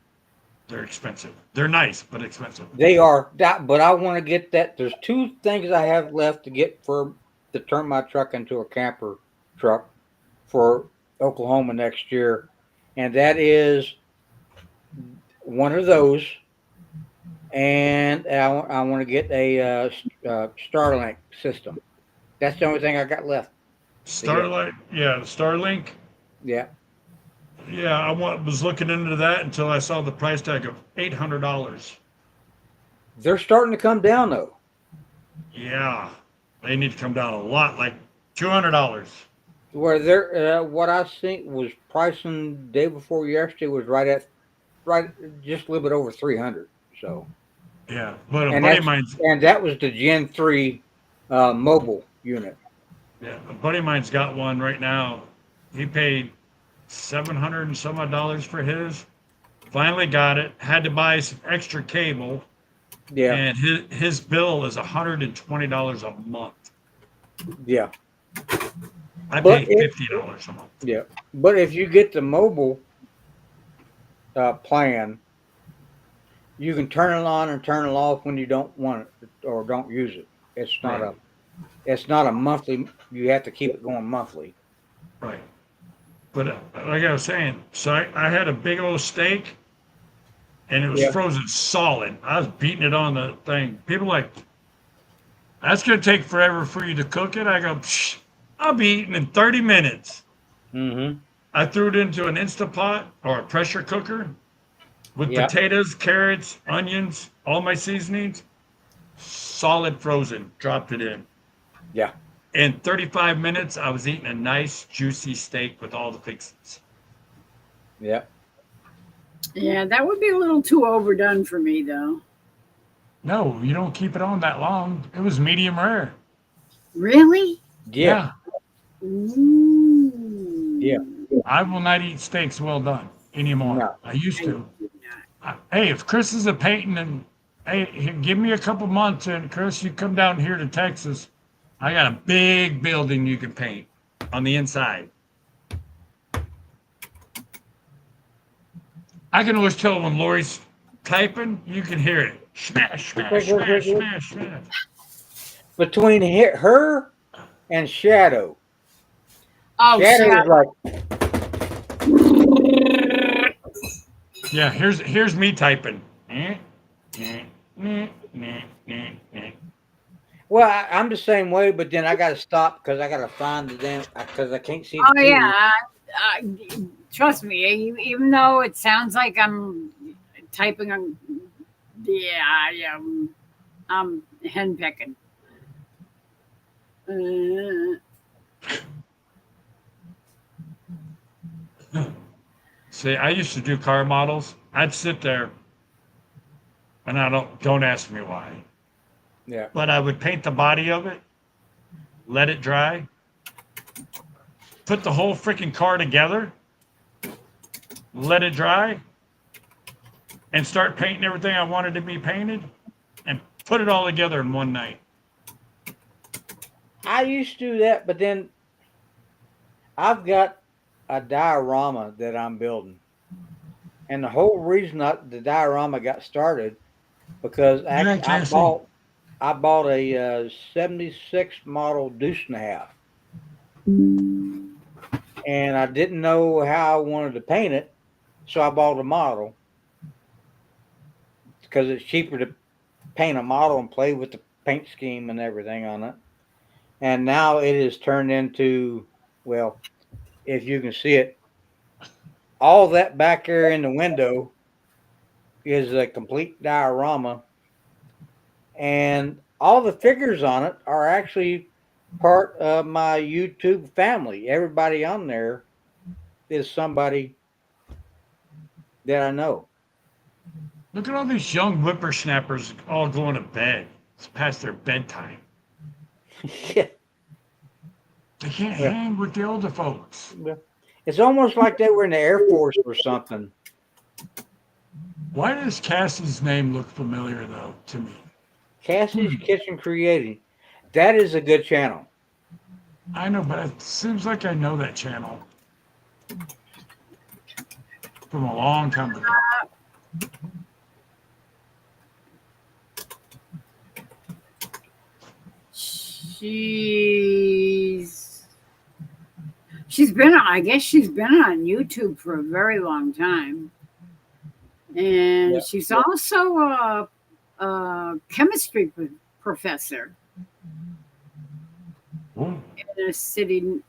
They're expensive. They're nice, but expensive. They are, but I want to get that. There's two things I have left to turn my truck into a camper truck for Oklahoma next year, and that is one of those. And I want to get a Starlink system. That's the only thing I got left. Starlight, yeah, Starlink. Yeah. Yeah, was looking into that until I saw the price tag of $800. They're starting to come down though. Yeah, they need to come down a lot, like $200. Where they're what I think was pricing day before yesterday was right just a little bit over 300. So Yeah, but a and buddy of mine's that was the Gen 3 mobile unit. yeah, a buddy of mine's got one right now. He paid 700 and some odd dollars for his. Finally got it. Had to buy some extra cable, Yeah. and his bill is $120 a month. Yeah. I But pay $50 a month. Yeah. But if you get the mobile plan, you can turn it on and turn it off when you don't want it or don't use it. Right. It's not a monthly. You have to keep it going monthly. Right. But like I was saying, so I had a big old steak, and it was Yeah. frozen solid. I was beating it on the thing. People like, that's going to take forever for you to cook it. I go, psh, I'll be eating in 30 minutes. Mm-hmm. I threw it into an Instapot or a pressure cooker with Yeah. potatoes, carrots, onions, all my seasonings, solid frozen, dropped it in. Yeah. In 35 minutes, I was eating a nice, juicy steak with all the fixings. Yeah. Yeah, that would be a little too overdone for me, though. No, you don't keep it on that long. It was medium rare. Really? Yeah. Ooh. Yeah. I will not eat steaks well done anymore. No. I used to. Hey, if Chris is a painting and hey, give me a couple months and Chris, you come down here to Texas. I got a big building you can paint on the inside. I can always tell when Lori's typing, you can hear it. Smash, smash, smash, smash, smash. Between her and Shadow. Oh, Shadow Shadow. is like Yeah, here's me typing. Well, I'm the same way, but then I got to stop because I got to find the damn because I can't see the Oh key. yeah, trust me. Even though it sounds like I'm typing on, yeah, I'm henpecking. See, I used to do car models. I'd sit there, and I don't ask me why, Yeah. but I would paint the body of it, let it dry, put the whole freaking car together, let it dry, and start painting everything I wanted to be painted, and put it all together in one night. I used to do that, but then I've got a diorama that I'm building. And the whole reason the diorama got started because actually I bought a 76 model Deuce and a half. And I didn't know how I wanted to paint it, so I bought a model because it's cheaper to paint a model and play with the paint scheme and everything on it. And now it is turned into, well, if you can see it, all that back there in the window is a complete diorama, and all the figures on it are actually part of my YouTube family. Everybody on there is somebody that I know. Look at all these young whippersnappers all going to bed. It's past their bedtime. Yeah. They can't Yeah. hang with the older folks. It's almost like they were in the Air Force or something. Why does Cassie's name look familiar, though, to me? Cassie's Kitchen Creating. That is a good channel. I know, but it seems like I know that channel from a long time ago. She's been on, I guess she's been on YouTube for a very long time. And Yeah. she's also a chemistry professor Ooh. in a city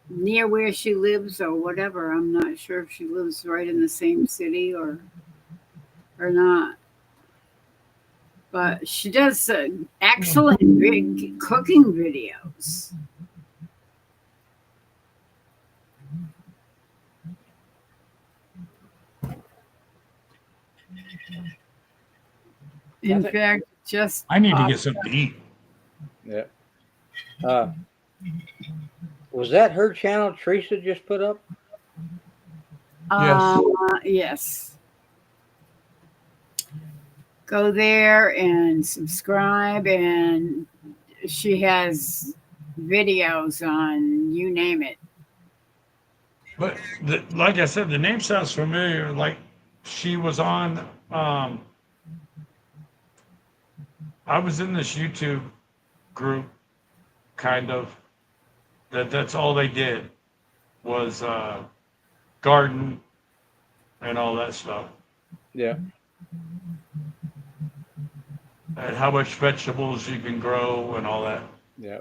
near where she lives or whatever. I'm not sure if she lives right in the same city or not. But she does excellent cooking videos. In fact, just I need to get something to eat. Yeah. Was that her channel Teresa just put up? Yes. Go there and subscribe, and she has videos on you name it. But like I said, the name sounds familiar. Like she was on. I was in this YouTube group, kind of. That's all they did was garden and all that stuff. Yeah. And how much vegetables you can grow and all that. Yeah.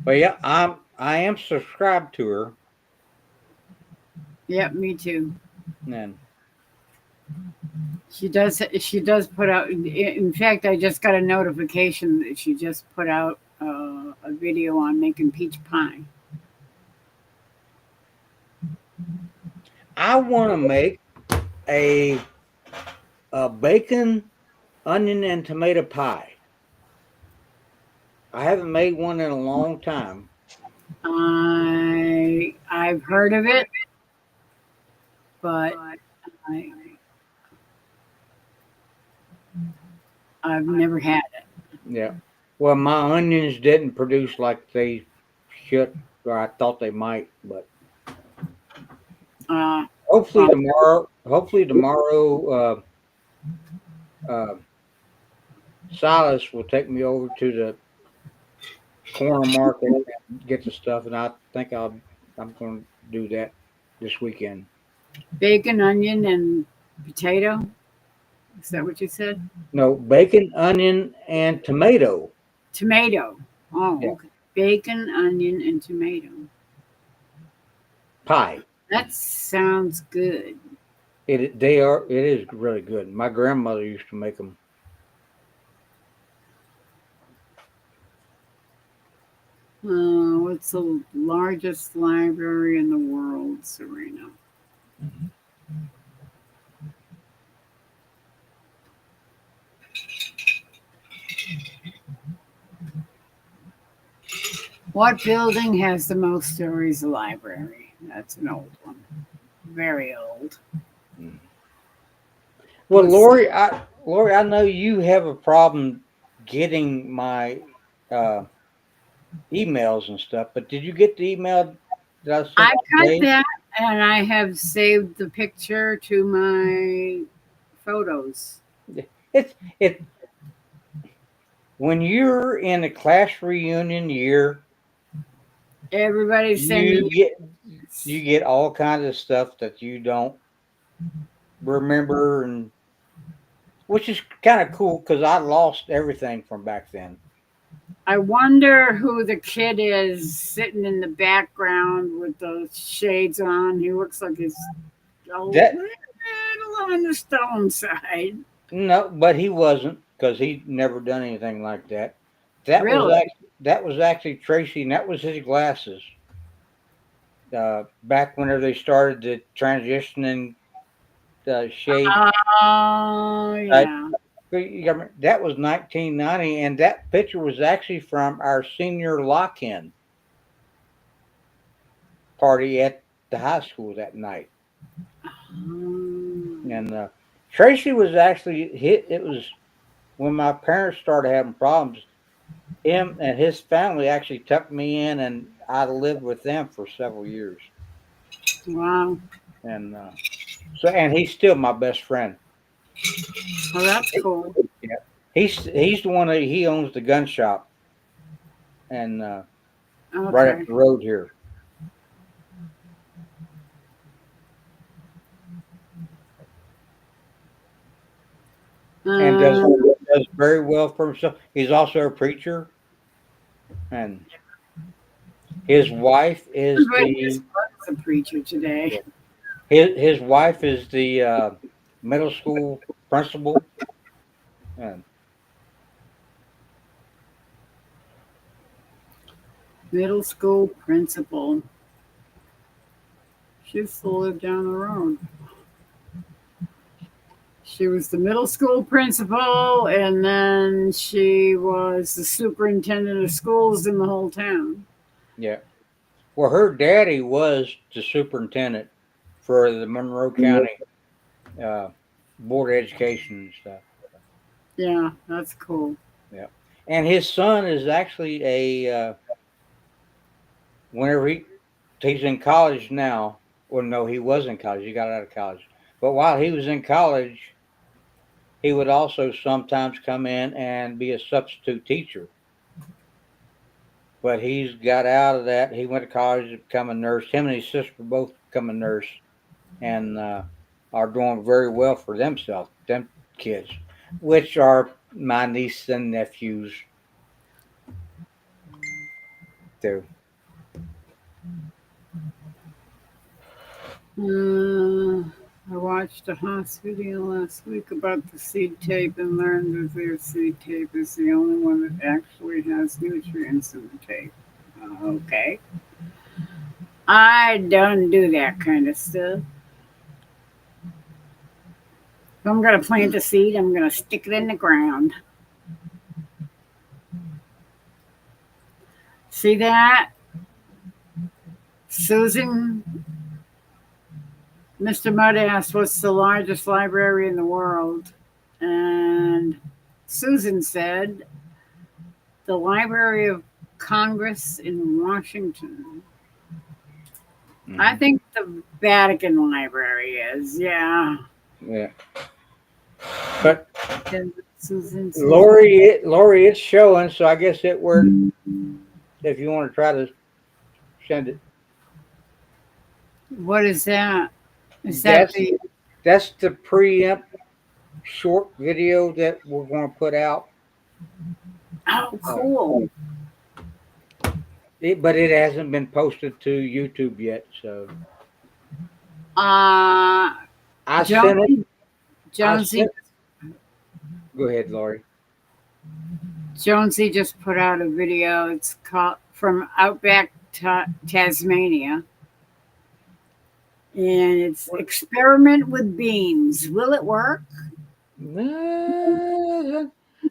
But yeah, I am subscribed to her. Yep, me too. And She does put out. In fact, I just got a notification that she just put out a video on making peach pie. I want to make a bacon, onion, and tomato pie. I haven't made one in a long time. I've heard of it, but I've never had it. Yeah. Well, my onions didn't produce like they should, or I thought they might, but hopefully tomorrow, Silas will take me over to the corner market and get the stuff, and I think I'm going to do that this weekend. Bacon, onion, and potato. Is that what you said? No, bacon, onion, and tomato. Tomato. Oh, Yeah. okay. Bacon, onion, and tomato. Pie. That sounds good. It is really good. My grandmother used to make them. What's the largest library in the world, Serena? What building has the most stories? A library. That's an old one. Very old. Well, Let's Lori, I know you have a problem getting my uh, emails and stuff, but did you get the email that I I sent got today? that, and I have saved the picture to my photos. It's it when you're in a class reunion year, Everybody's you sending get all kinds of stuff that you don't remember, and which is kind of cool because I lost everything from back then. I wonder who the kid is sitting in the background with those shades on. He looks like he's a That little on the stone side. No, but he wasn't because he'd never done anything like that. Really? That was actually Tracy, and that was his glasses. Back whenever they started the transitioning shade, Oh, uh, yeah. that was 1990, and that picture was actually from our senior lock-in party at the high school that night. And Tracy was actually hit. It was when my parents started having problems. Him and his family actually tucked me in, and I lived with them for several years. Wow. And and he's still my best friend. Well, that's cool. Yeah, he's the one that he owns the gun shop, and right up Okay. the road here, and does very well for himself. He's also a preacher, and his wife is Just a preacher today. his wife is the middle school principal, and Middle school principal. She used to live down the road. She was the middle school principal, and then she was the superintendent of schools in the whole town. yeah. Well, her daddy was the superintendent for the Monroe County uh, Board of Education and stuff. Yeah, that's cool. Yeah, and his son is actually whenever he's in college now. Well, no, he was in college. He got out of college, but while he was in college, he would also sometimes come in and be a substitute teacher. But he's got out of that. He went to college to become a nurse. Him and his sister both become a nurse, and are doing very well for themselves, them kids, which are my niece and nephews too. I watched a Haas video last week about the seed tape and learned that their seed tape is the only one that actually has nutrients in the tape. Okay. I don't do that kind of stuff. If I'm going to plant a seed, I'm going to stick it in the ground. See that? Susan, Mr. Mudd asked, what's the largest library in the world? And Susan said, the Library of Congress in Washington. Mm-hmm. I think the Vatican Library is, yeah. Yeah. But Susan, Lori, it's showing, so I guess it worked. If you want to try to send it, what is that? Is that That's the? that's the preempt short video that we're going to put out. Oh, cool. But it hasn't been posted to YouTube yet. So Uh, I sent it. Jonesy, I Jonesy, sent. Go ahead, Lori. Jonesy just put out a video. It's called from Outback Tasmania, and it's experiment with beans. Will it work?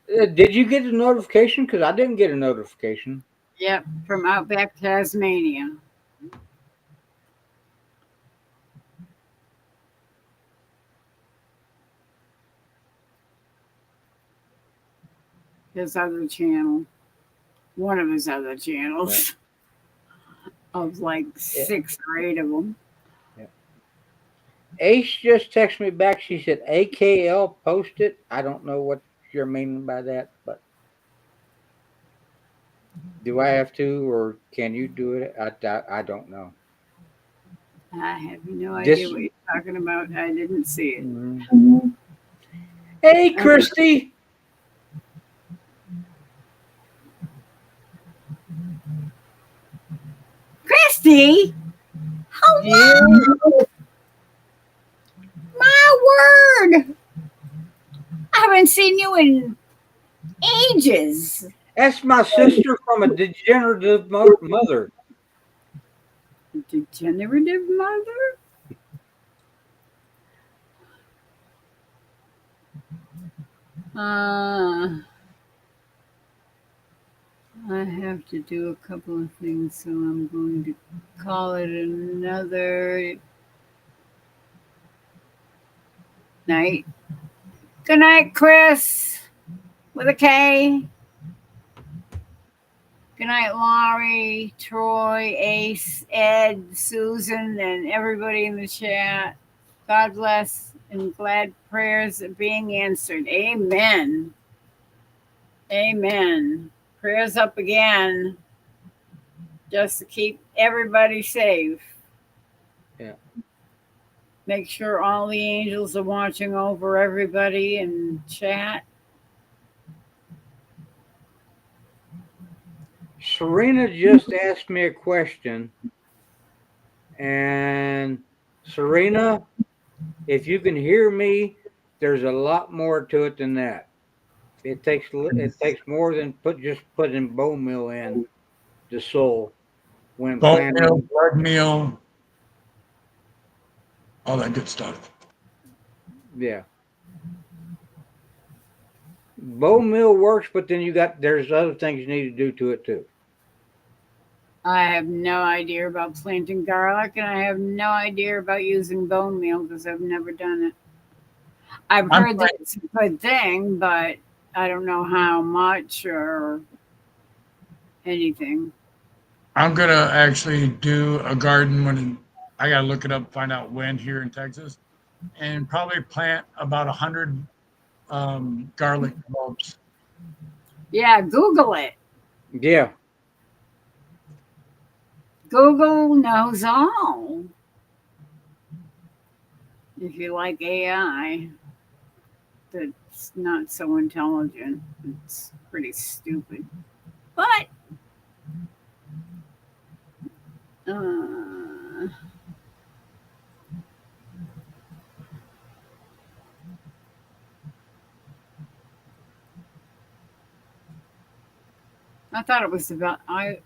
Did you get a notification? Because I didn't get a notification. Yep, from Outback Tasmania. His other channel, one of his other channels, of like 6 or 8 of them. Ace just texted me back. She said AKL posted. I don't know what you're meaning by that, but do I have to, or can you do it? I don't know. I have no This- idea what you're talking about. I didn't see it. Mhm. Hey, Christy. Christy, hello. My word, I haven't seen you in ages. That's my sister from a degenerative mother. Degenerative mother? I have to do a couple of things, so I'm going to call it another night. Good night, Chris, with a K. Good night, Laurie, Troy, Ace, Ed, Susan, and everybody in the chat. God bless and glad prayers are being answered. Amen. Amen. Prayers up again just to keep everybody safe. Yeah. Make sure all the angels are watching over everybody in chat. Serena just asked me a question, and Serena, if you can hear me, there's a lot more to it than that. It takes more than putting bone meal in the soul when Bone planting. meal, blood meal, all that good stuff. Yeah, bone meal works, but then there's other things you need to do to it too. I have no idea about planting garlic, and I have no idea about using bone meal because I've never done it. I've heard that it's a good thing, but I don't know how much or anything. I'm gonna actually do a garden when I gotta look it up, find out when here in Texas, and probably plant about 100 garlic bulbs. Yeah, Google it. Yeah, Google knows all. If you like AI, that's not so intelligent. It's pretty stupid. But I thought it was about I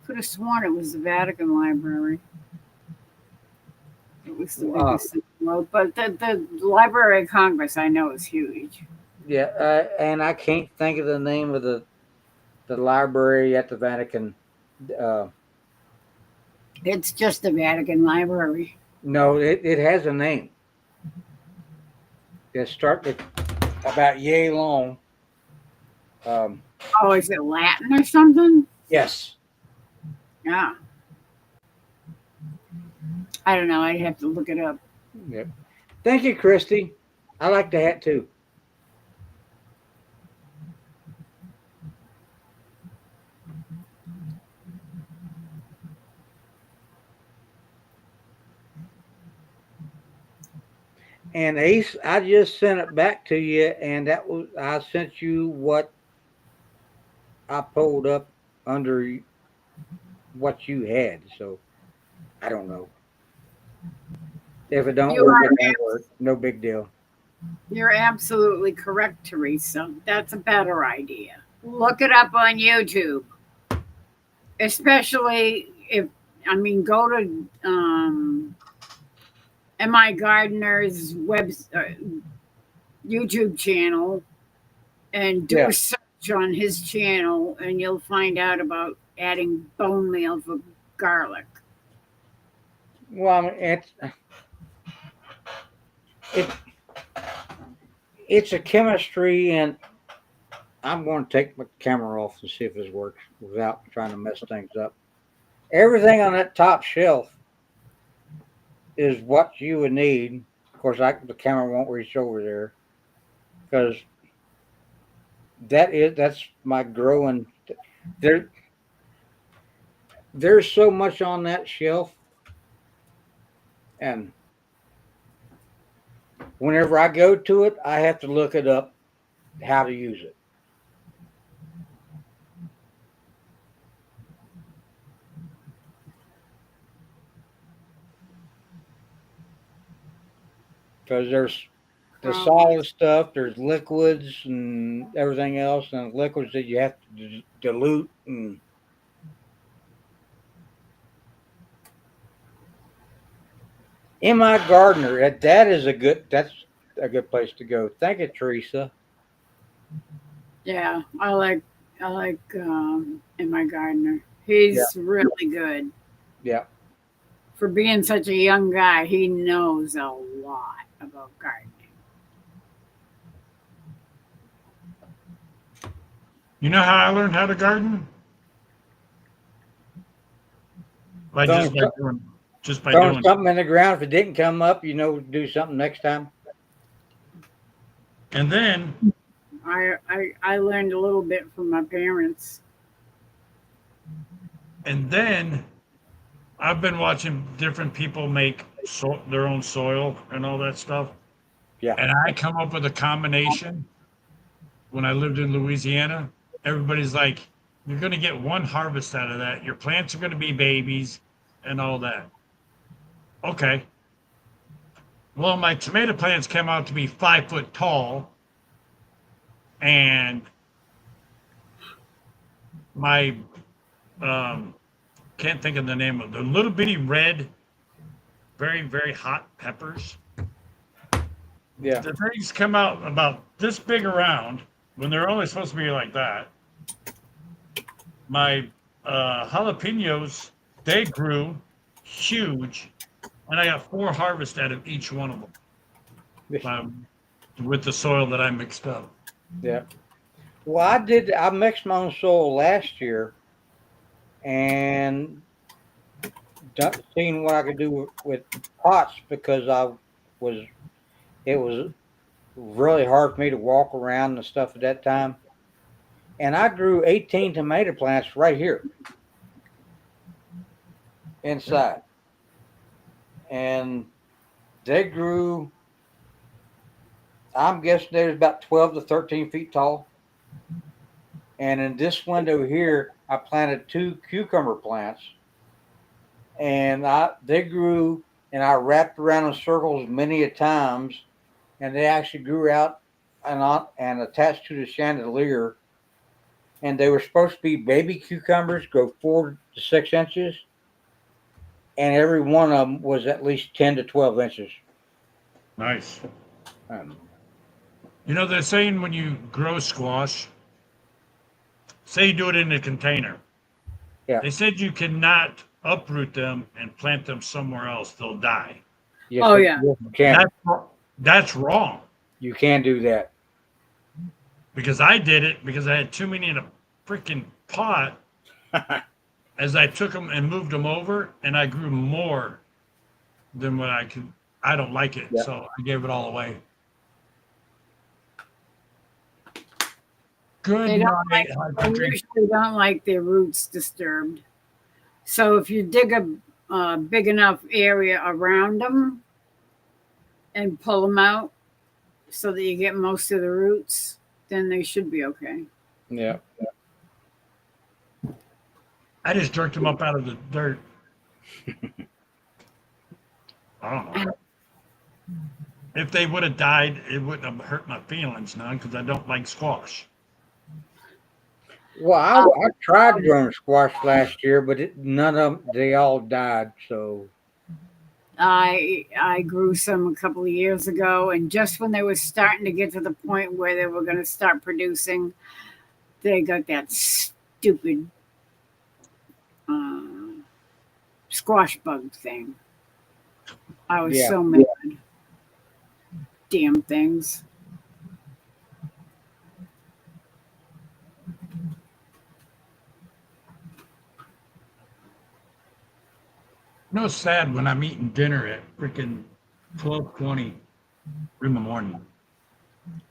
could have sworn it was the Vatican Library. It was the biggest in the world, but the Library of Congress I know is huge. yeah, and I can't think of the name of the library at the Vatican. It's just the Vatican Library. No, it has a name. It starts about yay long. Oh, is it Latin or something? Yes. Yeah. I don't know. I'd have to look it up. Yep. Thank you, Christy. I like the hat too. And Ace, I just sent it back to you, and that was I sent you what I pulled up under what you had. So I don't know. If it don't You work, are it don't work. No big deal. You're absolutely correct, Teresa. That's a better idea. Look it up on YouTube, especially if go to Mi Gardener's YouTube channel and do Yeah. a search on his channel, and you'll find out about adding bone meal for garlic. Well, I mean, it it's a chemistry, and I'm going to take my camera off and see if this works without trying to mess things up. Everything on that top shelf is what you would need. Of course, the camera won't reach over there because that's my growing. There, there's so much on that shelf, and whenever I go to it, I have to look it up how to use it. Because there's the solid stuff, there's liquids and everything else, and liquids that you have to dilute. And Mi Gardener, that's a good place to go. Thank you, Teresa. Yeah, I like Mi Gardener. He's really good. Yeah. For being such a young guy, he knows a lot about gardening. You know how I learned how to garden? By Throwing just by throwing doing something in the ground. If it didn't come up, do something next time. And then I learned a little bit from my parents. I've been watching different people make their own soil and all that stuff. Yeah. And I come up with a combination. When I lived in Louisiana, everybody's like, you're going to get one harvest out of that. Your plants are going to be babies and all that. Okay. Well, my tomato plants came out to be 5 foot tall. And my, can't think of the name of the little bitty red, very, very hot peppers. Yeah. The things come out about this big around when they're only supposed to be like that. My jalapenos, they grew huge, and I got 4 harvests out of each one of them with the soil that I mixed up. Yeah. Well, I mixed my own soil last year and seeing what I could do with pots because it was really hard for me to walk around and stuff at that time. And I grew 18 tomato plants right here inside. And they grew, I'm guessing they was about 12 to 13 feet tall. And in this window here, I planted 2 cucumber plants. And they grew, and I wrapped around in circles many a times, and they actually grew out and attached to the chandelier. And they were supposed to be baby cucumbers, grow 4 to 6 inches, and every one of them was at least 10 to 12 inches. Nice. They're saying when you grow squash, say you do it in a container. Yeah. They said you cannot uproot them and plant them somewhere else. They'll die. Yes, Oh, yeah. You can. That's wrong. You can do that. Because I did it because I had too many in a freaking pot. As I took them and moved them over, and I grew more than what I could. I don't like it, so I gave it all away. Good They night. usually don't like their roots disturbed. So if you dig a big enough area around them and pull them out so that you get most of the roots, then they should be okay. Yeah. I just jerked them up out of the dirt. I don't know. If they would have died, it wouldn't have hurt my feelings none because I don't like squash. Well, I tried growing squash last year, but none of them, they all died. So, I grew some a couple of years ago, and just when they were starting to get to the point where they were going to start producing, they got that stupid squash bug thing. I was yeah. so mad. Damn things. You know, it's sad when I'm eating dinner at freaking 12:20 in the morning.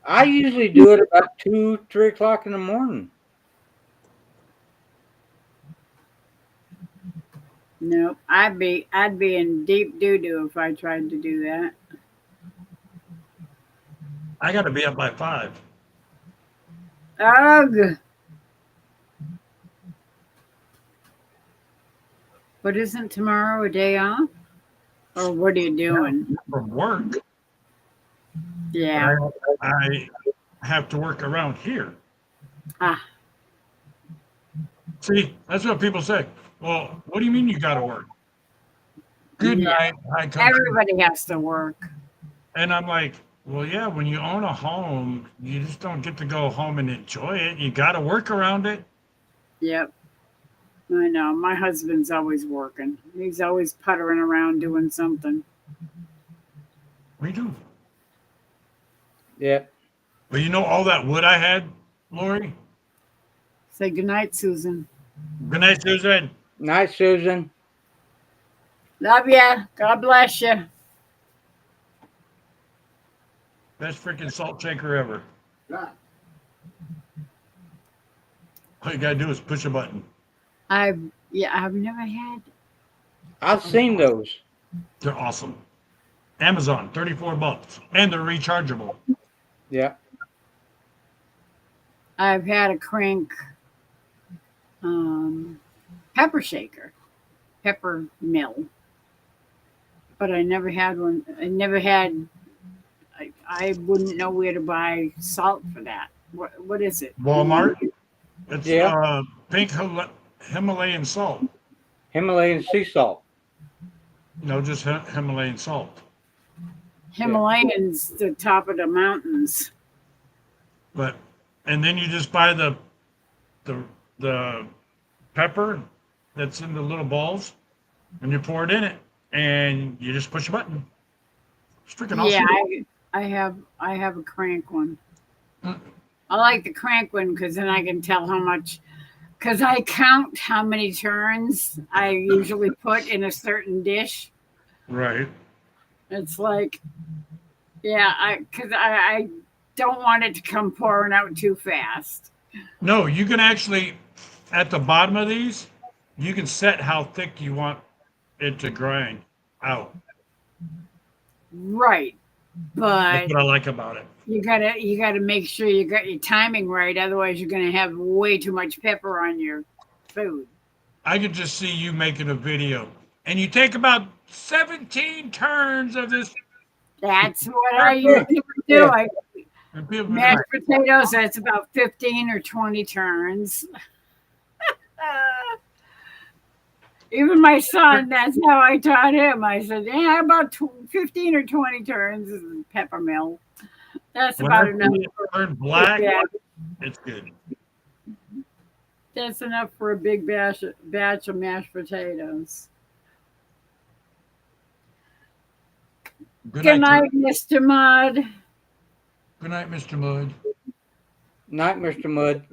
I usually do it about 2, 3 o'clock in the morning. Nope, I'd be in deep doo doo if I tried to do that. I got to be up by 5. Ugh. But isn't tomorrow a day off? Or what are you doing? From work. Yeah. I have to work around here. Ah, See, that's what people say. Well, what do you mean you got to work? Good Yeah. night, high country. everybody has to work. And I'm like, well, yeah, when you own a home, you just don't get to go home and enjoy it. You got to work around it. Yep. I know. My husband's always working. He's always puttering around doing something. We do. Yeah. But you know all that wood I had, Lori? Say goodnight, Susan. Good night, Susan. Night, Susan. Love ya. God bless you. Best freaking salt shaker ever. God. All you gotta do is push a button. I've never had. I've seen those. They're awesome. Amazon, $34. And they're rechargeable. Yeah. I've had a crank pepper shaker, pepper mill, but I never had one. I never had. I wouldn't know where to buy salt for that. What is it? Walmart. It's Yeah. pink Himalayan salt. Himalayan sea salt. No, just Himalayan salt. Himalayans, the top of the mountains. But and then you just buy the pepper that's in the little balls, and you pour it in it, and you just push a button. It's freaking awesome. Yeah, I have a crank one. Mm. I like the crank one because then I can tell how much. Because I count how many turns I usually put in a certain dish. Right. It's like, yeah, because I don't want it to come pouring out too fast. No, you can actually, at the bottom of these, you can set how thick you want it to grind out. Right, but That's what I like about it. you gotta make sure you got your timing right. Otherwise, you're gonna have way too much pepper on your food. I could just see you making a video, and you take about 17 turns of this. That's what I usually do. Yeah. I And people be mashed like, potatoes. That's about 15 or 20 turns. Even my son, that's how I taught him. I said, yeah, about 15 or 20 turns is the pepper mill. That's when about I enough. see it turn black, Yeah, it's good. that's enough for a big batch of mashed potatoes. Good night, Mr. Mudd. Good night, Mr. Mud. Night, Mr. Mudd.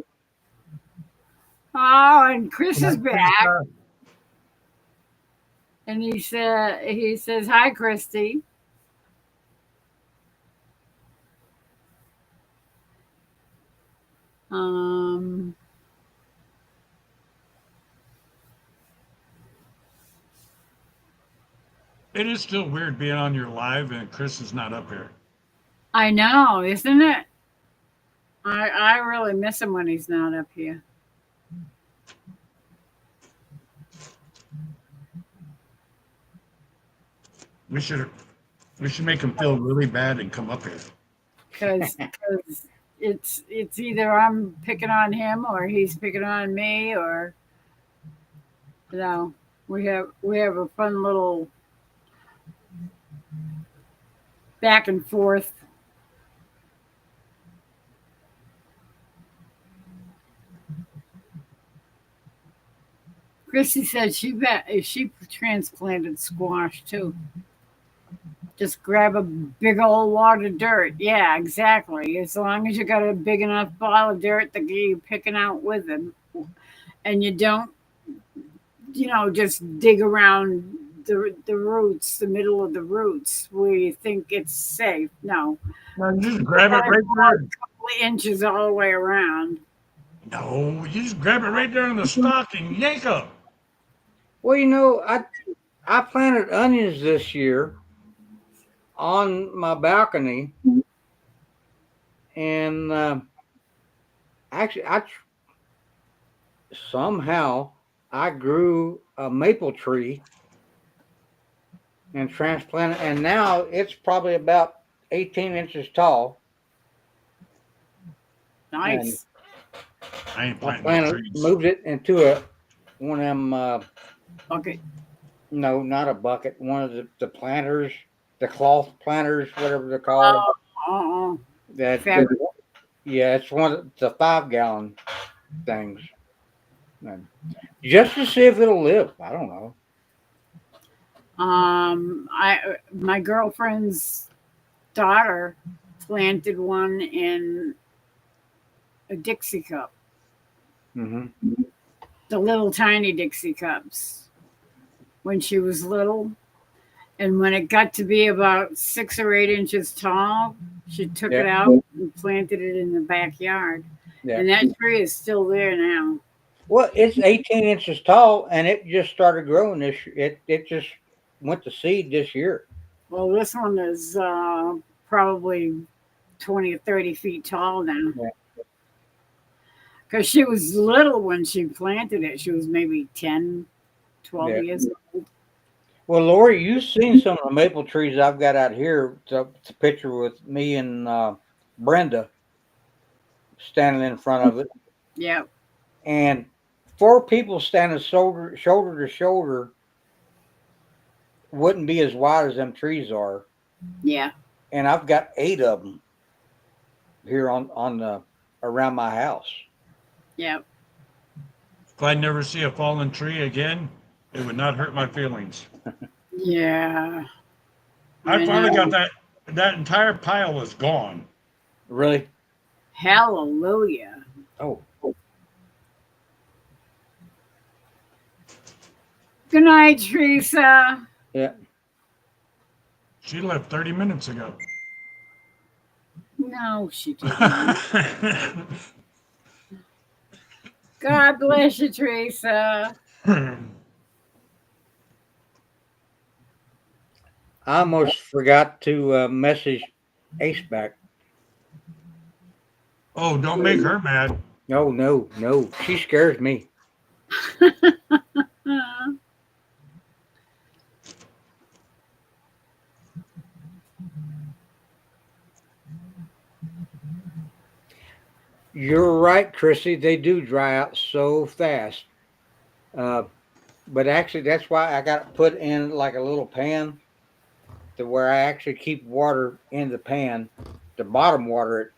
Oh, and Chris Good is night, back, Krista. and he says hi, Christy. Um, It is still weird being on your live and Chris is not up here. I know, isn't it? I really miss him when he's not up here. We should make him feel really bad and come up here. Because it's either I'm picking on him or he's picking on me, or we have a fun little back and forth. Chrissy said she transplanted squash too. Just grab a big old wad of dirt. Yeah, exactly. As long as you got a big enough ball of dirt that you're picking out with them, and you don't, just dig around the roots, the middle of the roots, where you think it's safe. No, No, you just grab it right there. a couple of inches all the way around. No, you just grab it right there on the stalk and yank up. Well, I planted onions this year on my balcony, and actually, somehow I grew a maple tree and transplanted, and now it's probably about 18 inches tall. Nice. I ain't I planting no trees. moved it into one of them. Okay. No, not a bucket. One of the planters, the cloth planters, whatever they're called. Fabric. Yeah, it's one of the 5-gallon things. And just to see if it'll live. I don't know. My girlfriend's daughter planted one in a Dixie cup. Mm-hmm. The little tiny Dixie cups when she was little. And when it got to be about 6 or 8 inches tall, she took it out and planted it in the backyard. Yeah. And that tree is still there now. Well, it's 18 inches tall, and it just started growing this year. It just went to seed this year. Well, this one is probably 20 or 30 feet tall now. Because she was little when she planted it. She was maybe 10, 12 years old. Well, Lori, you've seen some of the maple trees I've got out here. It's a picture with me and Brenda standing in front of it. Yeah. And 4 people standing shoulder to shoulder wouldn't be as wide as them trees are. Yeah. And I've got 8 of them here on the around my house. Yeah. If I never see a fallen tree again, it would not hurt my feelings. Yeah. I finally got that entire pile was gone. Really? Hallelujah. Oh. Good night, Teresa. Yeah. She left 30 minutes ago. No, she didn't. God bless you, Teresa. I almost forgot to message Ace back. Oh, don't make her mad. No. She scares me. You're right, Chrissy. They do dry out so fast. But actually, that's why I got it put in like a little pan to where I actually keep water in the pan to bottom water it.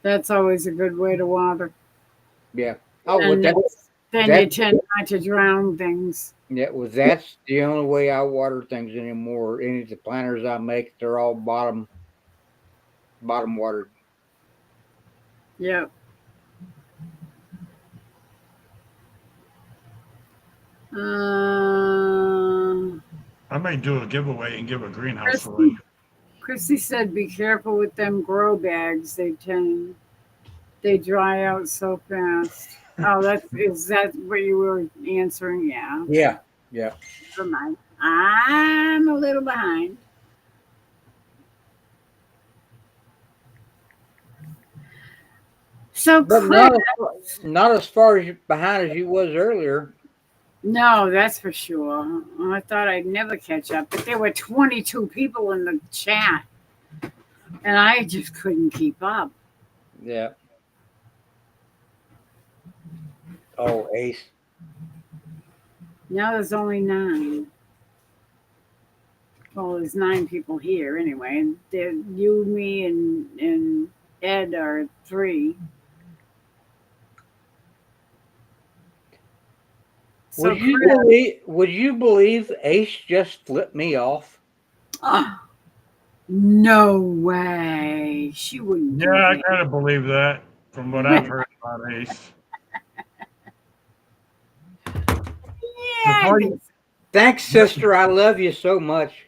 That's always a good way to water. Yeah. Oh, And well, then you tend not to drown things. that's the only way I water things anymore. Any of the planters I make, they're all bottom watered. Yep. I may do a giveaway and give a greenhouse away. Chrissy said, "Be careful with them grow bags. They dry out so fast." Oh, is that what you were answering? Yeah. Yeah. Never mind. I'm a little behind. So, But Chris, not as far as behind as you was earlier. no, that's for sure. I thought I'd never catch up, but there were 22 people in the chat, and I just couldn't keep up. Yeah. Oh, Ace. Now there's only 9. Well, there's 9 people here anyway, and you, me, and Ed are 3. So, Would you believe Ace just flipped me off? oh, no way. She wouldn't do Yeah, I that. kind of believe that from what I've heard about Ace. Yeah, I think Thanks, sister. I love you so much.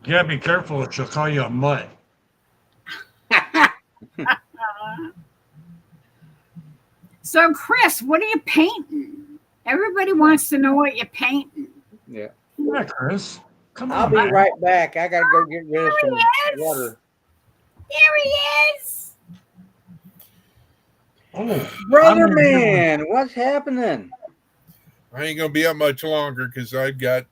You gotta be careful or she'll call you a mutt. so. So, Chris, what are you painting? Everybody wants to know what you're painting. Yeah. Yeah, Chris. Come I'll on. be man. right back. I gotta go get rid of some There he is. water. There he is. Oh, Brother I'm man, what's happening? I ain't gonna be up much longer because I got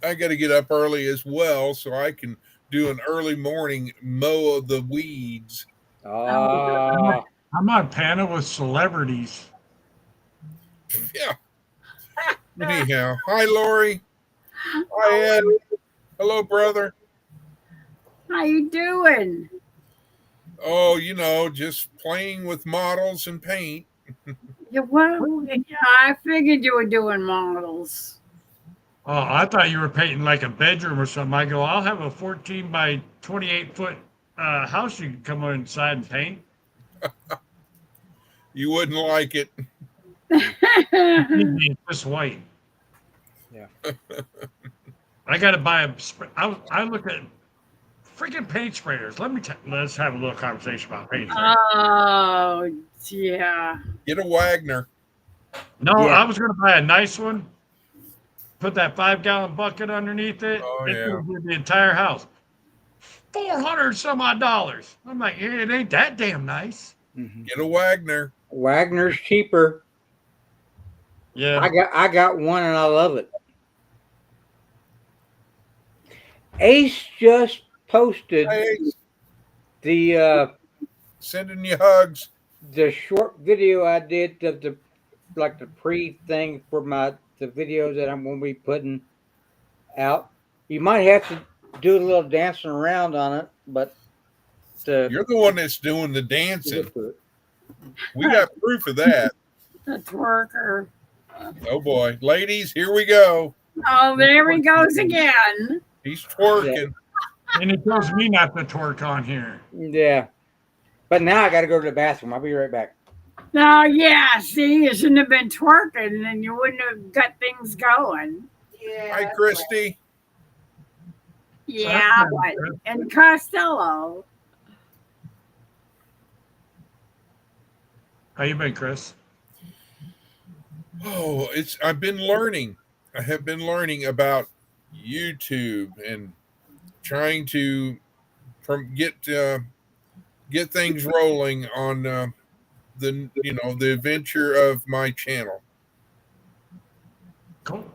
to get up early as well, so I can do an early morning mow of the weeds. Ah, I'm on panel with celebrities. Yeah. Anyhow, hi Lori. Hi Ed. Hello, brother. How you doing? Oh, you know, just playing with models and paint. Yeah, well, I figured you were doing models. Oh, I thought you were painting like a bedroom or something. I go, I'll have a 14 by 28 foot house you can come inside and paint. You wouldn't like it. It's just white. Yeah. I got to buy a. I look at freaking paint sprayers. Let's have a little conversation about paint sprayers. Oh, yeah. Get a Wagner. No, Yeah. I was going to buy a nice one. Put that 5-gallon bucket underneath it. Oh, It's yeah. gonna do the entire house. $400 some odd dollars. I'm like, yeah, it ain't that damn nice. Mhm. Get a Wagner. Wagner's cheaper. Yeah. I got one and I love it. Ace just posted Hey, the sending you hugs. short video I did of the pre thing for the videos that I'm going to be putting out. You might have to do a little dancing around on it, but You're the one that's doing the dancing. We got proof of that. The twerker. Oh boy. Ladies, here we go. Oh, there he goes again. He's twerking. And it tells me not to twerk on here. Yeah. But now I got to go to the bathroom. I'll be right back. Oh, yeah. See, you shouldn't have been twerking, and you wouldn't have got things going. Hi, Christy. Yeah, but and Costello. How you been, Chris? Oh, I've been learning. I have been learning about YouTube and trying to get things rolling on the adventure of my channel. Cool.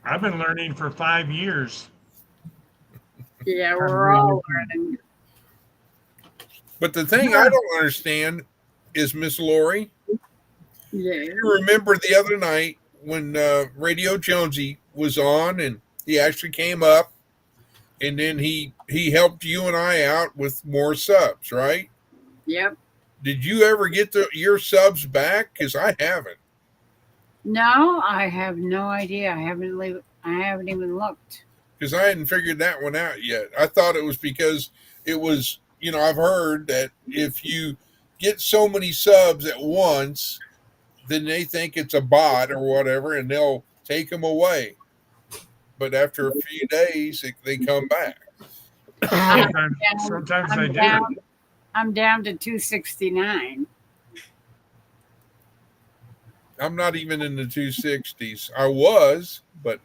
I've been learning for 5 years. Yeah, we're all learning. But the thing I don't understand is Miss Lori. Yeah. You remember the other night when Radio Jonesy was on and he actually came up and then he helped you and I out with more subs, right? Yep. Did you ever get your subs back? Because I haven't. No, I have no idea. I haven't even looked. Because I hadn't figured that one out yet. I thought it was because it was, I've heard that if you get so many subs at once, then they think it's a bot or whatever, and they'll take them away. But after a few days, they come back. Sometimes they do. I'm down to 269. I'm not even in the 260s. I was, but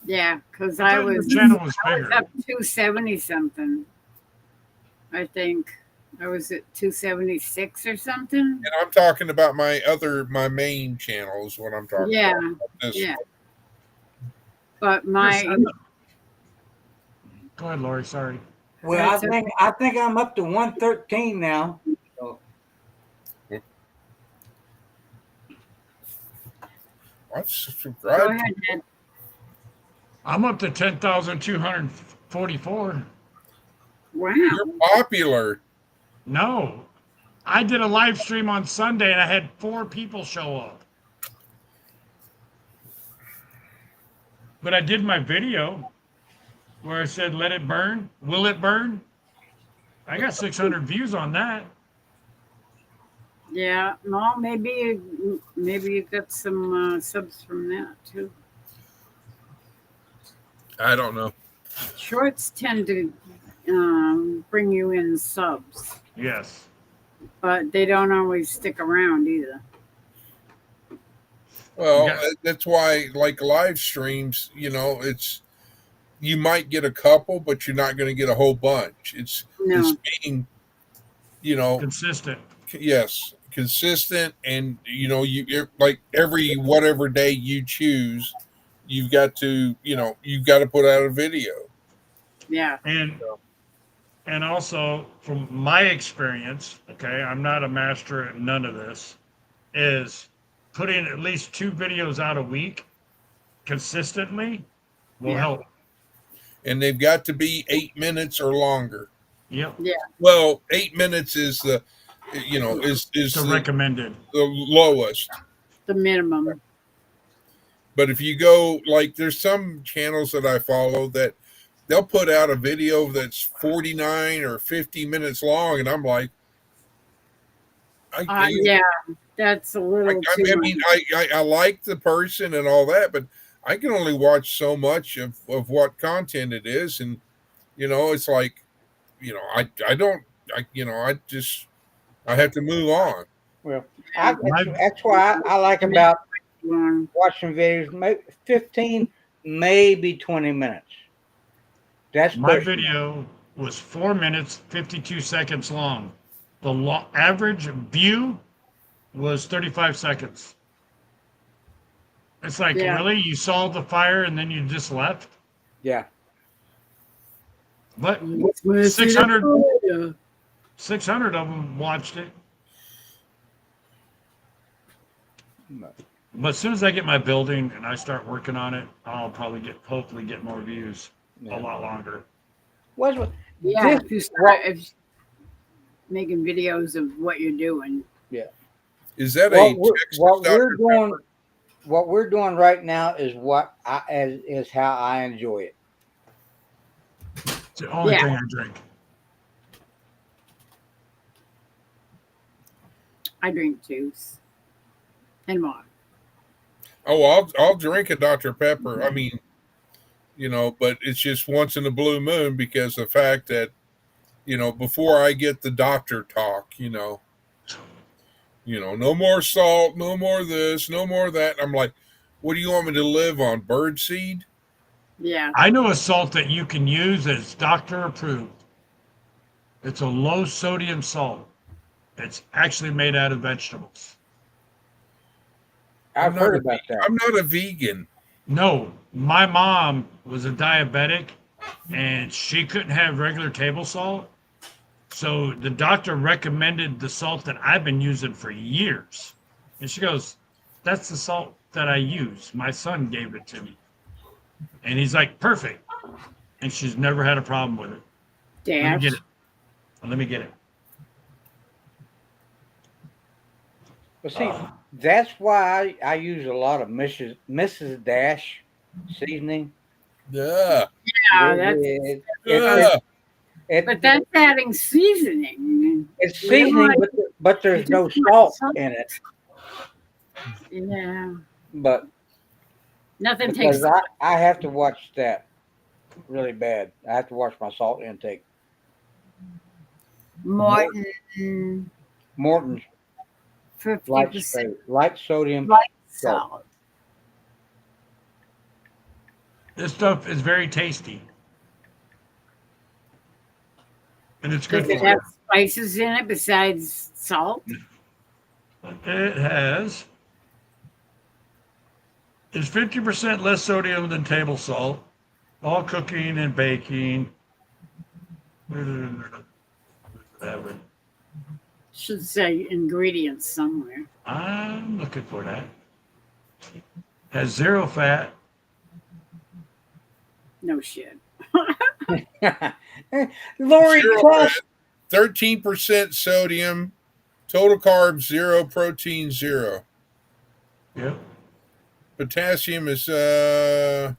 Yeah, because I I thought your was channel was I was bigger. up 270 something. I think I was at 276 or something. And I'm talking about my main channel is what I'm talking Yeah, about. This yeah. one. But Yes, my Go ahead, Lori. Sorry. Well, That's I think I'm up to 113 now. So, Let's go subscribe. ahead, Ed. I'm up to 10,244. Wow. You're popular. No, I did a live stream on Sunday and I had 4 people show up. But I did my video where I said, let it burn. Will it burn? I got 600 views on that. Yeah, no, maybe you got some subs from that too. I don't know. Shorts tend to bring you in subs, Yes. but they don't always stick around either. Well, Yeah. that's why, like live streams, you might get a couple, but you're not going to get a whole bunch. It's No, being, you know, Consistent. yes, consistent, and like every whatever day you choose, you've got to, you've got to put out a video. yeah, And also from my experience, okay, I'm not a master at none of this, is putting at least 2 videos out a week consistently will Yeah. help. And they've got to be 8 minutes or longer. Yep. yeah. Well, 8 minutes is the, is The recommended. the lowest. The minimum. But if you go, like, there's some channels that I follow that they'll put out a video that's 49 or 50 minutes long, and I'm like, Yeah, that's a little too much. mean, I like the person and all that, but I can only watch so much of what content it is, and it's like, I don't, I have to move on. well, Yeah. that's why I like about Long. watching videos, maybe 15, maybe 20 minutes. That's My pushing it. video was 4 minutes, 52 seconds long. The average view was 35 seconds. It's like, Yeah. really? You saw the fire and then you just left? Yeah. But Let's see the 600 photo. 600 of them watched it. But as soon as I get my building and I start working on it, I'll probably hopefully get more views a lot longer. What's Yeah, this- if you start making videos of what you're doing. Is that what a we're, Texas what we're Dr. doing? Pepper? What we're doing right now is is how I enjoy it. It's the only Yeah. thing I drink. I drink juice and water. Oh, I'll drink a Dr. Pepper. I mean, but it's just once in a blue moon because the fact that, before I get the doctor talk, no more salt, no more this, no more that. I'm like, what do you want me to live on? Birdseed? Yeah. I know a salt that you can use that's doctor approved. It's a low sodium salt. It's actually made out of vegetables. I've not heard a about that. I'm not a vegan. No, my mom was a diabetic and she couldn't have regular table salt. So the doctor recommended the salt that I've been using for years. And she goes, that's the salt that I use. My son gave it to me. And he's like, perfect. And she's never had a problem with it. Let me Dash. get it. Let me get it. But see, that's why I use a lot of Mrs. Dash seasoning. Yeah. Yeah, that's, but that's adding seasoning. it's seasoning, but there's no salt in it. Yeah. But Nothing takes because I have to watch that really bad. I have to watch my salt intake. Morton Morton's 50% light sodium light salt. salt. This stuff is very tasty. And it's good Does it for have you. spices in it besides salt? It has. It's 50% less sodium than table salt. All cooking and baking. Should say ingredients somewhere. I'm looking for that. Has 0 fat. No shit. Lori Zero Cross. 13% sodium, total carbs 0, protein 0. Yep. Potassium is 0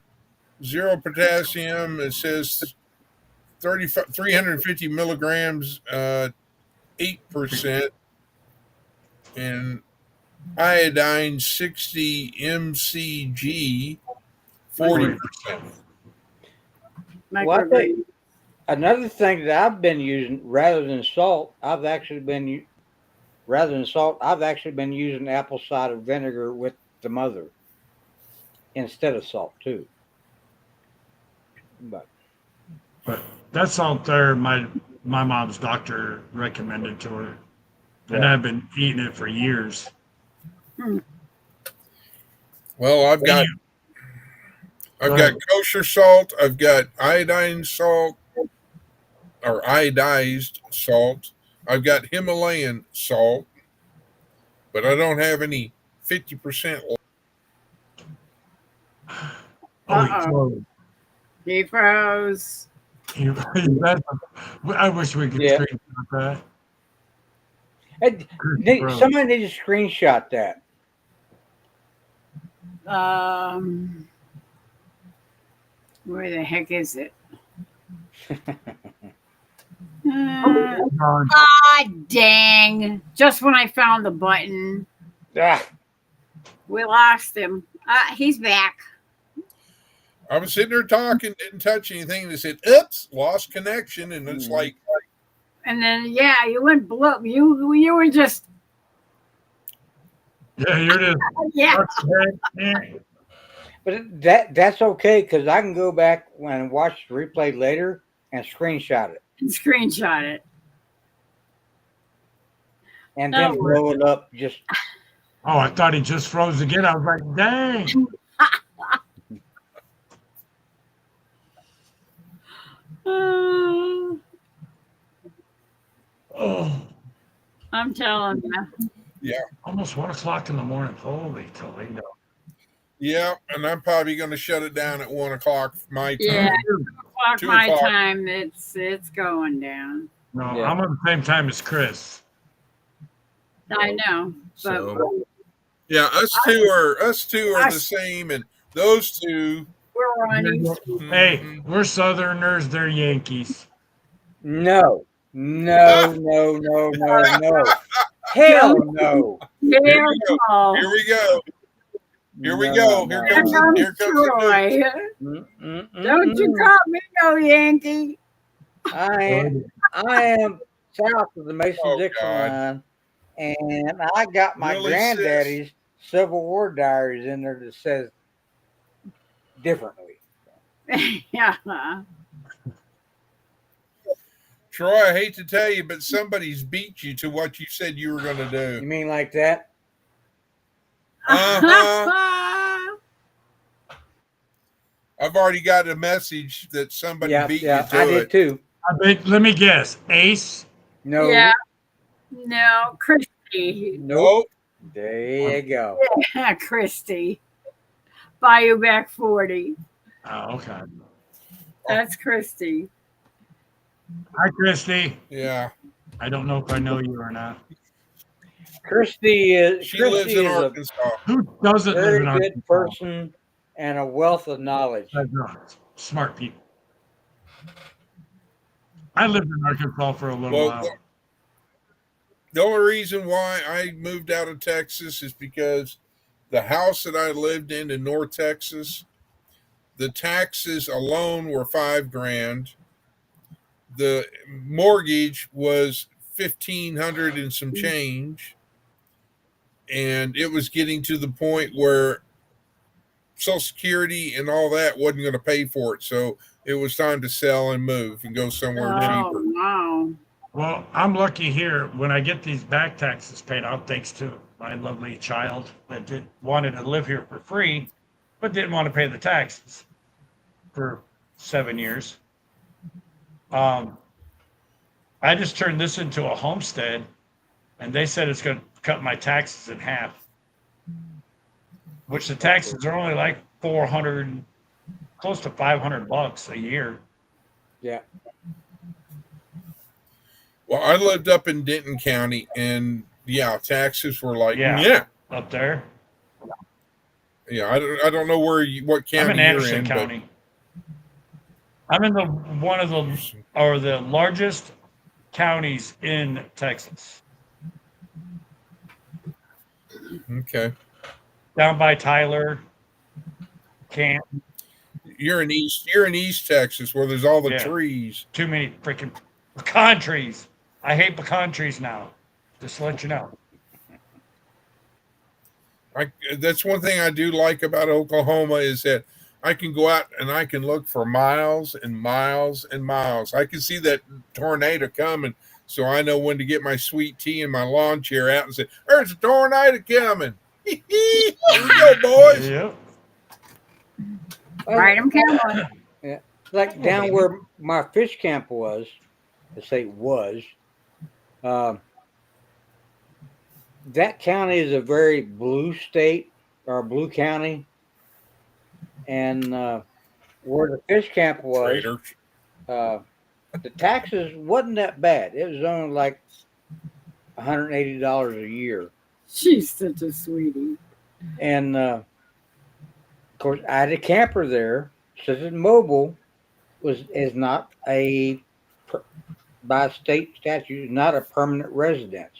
potassium. It says 350 milligrams, 8%, and iodine 60 mcg, 40%. Micrograde. Another thing that I've been using rather than salt, I've actually been using apple cider vinegar with the mother instead of salt too. But But that salt there, my mom's doctor recommended to her. And Yeah. I've been eating it for years. Well, I've got Go ahead. kosher salt. I've got iodine salt or iodized salt. I've got Himalayan salt, but I don't have any 50%. Oh, He froze. I wish we could Yeah. screenshot Hey, that. somebody needs to screenshot that. Where the heck is it? Ron, Dang. Just when I found the button, Ah, we lost him. He's back. I was sitting there talking, didn't touch anything. They said, "Oops, lost connection," and it's like, And then, yeah, you went blue. You were just, yeah, you're just. yeah. but that's okay because I can go back and watch the replay later and screenshot it Screenshot it. and then Oh. blow it up. Just Oh, I thought he just froze again. I was like, dang. Uh, Oh, I'm telling you. almost 1 o'clock in the morning. Holy Toledo. yeah. And I'm probably going to shut it down at 1:00 my time. Yeah. Clock 2 my o'clock. time. It's going down. No, Yeah. I'm on the same time as Chris. I know. But So, yeah, us two are the same, and those two. we're on Hey, mhm. we're Southerners. They're Yankees. no. Hell no. Here Here we go. go. Here we go. Here we No, go. no, Here comes no. it. Here comes it. Troy. Don't you call me no Yankee. I am south of the Mason-Dixon God. line, and I got my Really, granddaddy's Civil War diaries in there that says differently. Yeah. Troy, I hate to tell you, but somebody's beat you to what you said you were going to You do. mean like that? Uh-huh. I've already got a message that somebody beat you I to did it. too. Let me guess. Ace. No, Yeah. No, Christy. nope. There you go. Yeah, Christy. Buy you back 40. Oh, okay. That's Christy. Hi, Christy. Yeah. I don't know if I know you or not. Christy is She lives Christy in is a Arkansas. Who doesn't live very in good Arkansas? person and a wealth of knowledge. Smart people. I lived in Arkansas for a little Well, while. the only reason why I moved out of Texas is because the house that I lived in North Texas, the taxes alone were $5,000. The mortgage was $1,500 and some change, and it was getting to the point where Social Security and all that wasn't going to pay for it. So it was time to sell and move and go somewhere Oh, cheaper. wow. Well, I'm lucky here when I get these back taxes paid out, thanks to my lovely child that wanted to live here for free, but didn't want to pay the taxes for 7 years. I just turned this into a homestead, and they said it's going to cut my taxes in half, which the taxes are only like 400, close to $500 a year. Yeah. Well, I lived up in Denton County, and yeah, taxes were like, Yeah. yeah. Up there. I don't know what county I'm in you're Anderson in, County. I'm in the largest counties in Texas, but okay. down by Tyler, Canton. You're in East Texas where there's all the Yeah. trees. Too many freaking pecan trees. I hate pecan trees now. Just to let you know. That's one thing I do like about Oklahoma is that I can go out and I can look for miles and miles and miles. I can see that tornado coming, so I know when to get my sweet tea and my lawn chair out and say, "There's a tornado coming." Here we go, boys. Yep. Right, I'm counting. Like down where my fish camp was, I say was, that county is a very blue state or blue county. And where the fish camp was, Raiders. the taxes wasn't that bad. It was only like $180 a year. She's such a sweetie. And of course, I had a camper there. Since it's mobile, is not by state statute, not a permanent residence.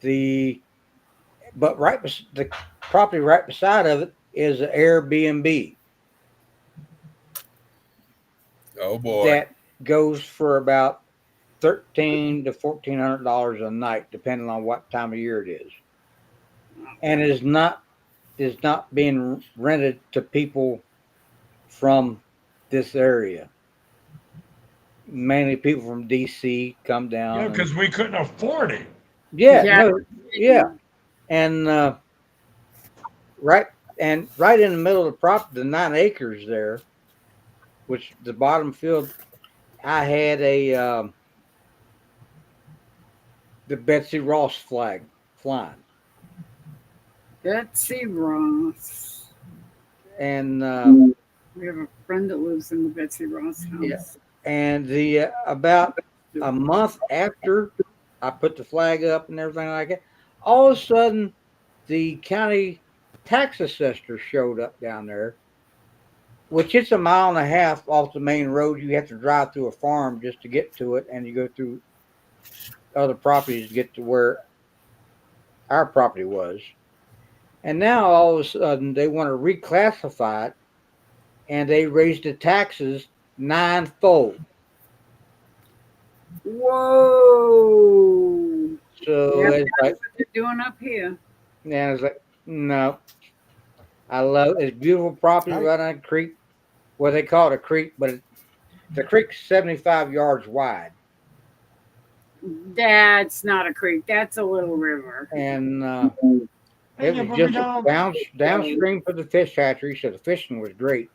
The property right beside of it is an Airbnb Oh boy. that goes for about $1,300 to $1,400 a night, depending on what time of year it is, and is not being rented to people from this area. Mainly people from DC come down. Yeah, because we couldn't afford it. Yeah. And right in the middle of the property, the 9 acres there, which the bottom field, I had the Betsy Ross flag flying, Betsy Ross. and We have a friend that lives in the Betsy Ross house. Yeah. and the about a month after I put the flag up and everything like that, all of a sudden the county tax assessor showed up down there, which it's a mile and a half off the main road. You have to drive through a farm just to get to it, and you go through other properties to get to where our property was. And now all of a sudden they want to reclassify it, and they raised the taxes 9-fold. Whoa. So Yep, it's like, What they're doing up here. yeah, it's like, no. I love it's beautiful property right on the creek. Well, they call it a creek, but the creek's 75 yards wide, That's not a creek. That's a little river. and it was just downstream for the fish hatchery, so the fishing was great.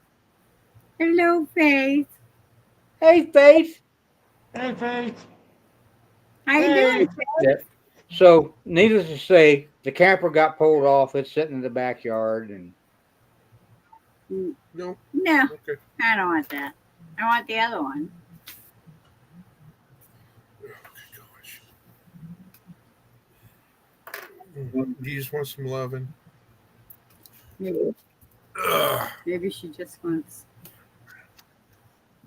Hello, Faith. Hey, Faith. Hey, Faith. How you doing? Yeah. So, needless to say, the camper got pulled off. It's sitting in the backyard, and No. No, Okay. I don't want that. I want the other one. Gosh. He just wants some loving. Maybe, Ugh. maybe she just wants.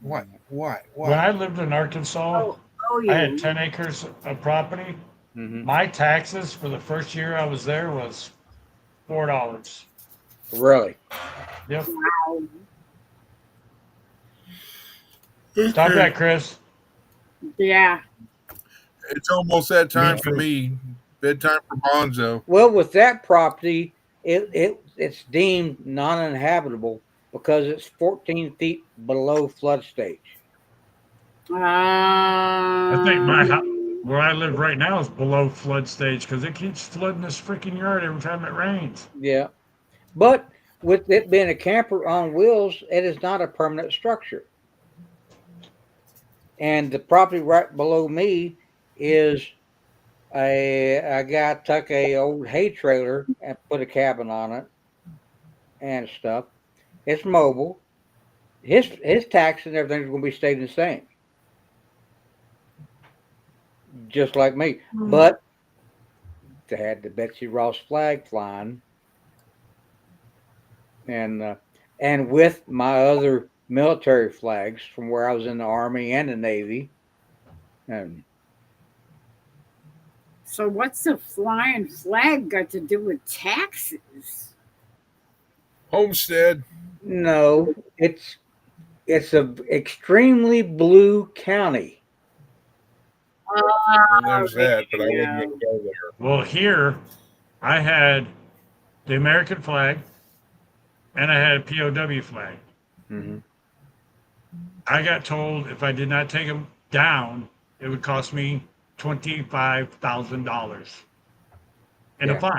What? When I lived in Arkansas, Oh I yeah. had 10 acres of property. mm-hmm. My taxes for the first year I was there was $4. Really, Yep. Wow. Stop that, Chris. Yeah. It's almost that time for me. Bedtime for Bonzo. well, with that property, it it's deemed non-inhabitable because it's 14 feet below flood stage. I think my house, Um, where I live right now, is below flood stage because it keeps flooding this freaking yard every time it rains. Yeah, but with it being a camper on wheels, it is not a permanent structure. And the property right below me is a guy took a old hay trailer and put a cabin on it and stuff. It's mobile. His tax and everything's going to be staying the same, just like me. But they had the Betsy Ross flag flying, and with my other military flags from where I was in the Army and the Navy, and so what's the flying flag got to do with taxes? Homestead. no, it's a extremely blue county. Well, there's that, but I yeah. wouldn't go there. Well, here I had the American flag and I had a POW flag. Mm-hmm. I got told if I did not take them down, it would cost me $25,000 in Yeah. a fine.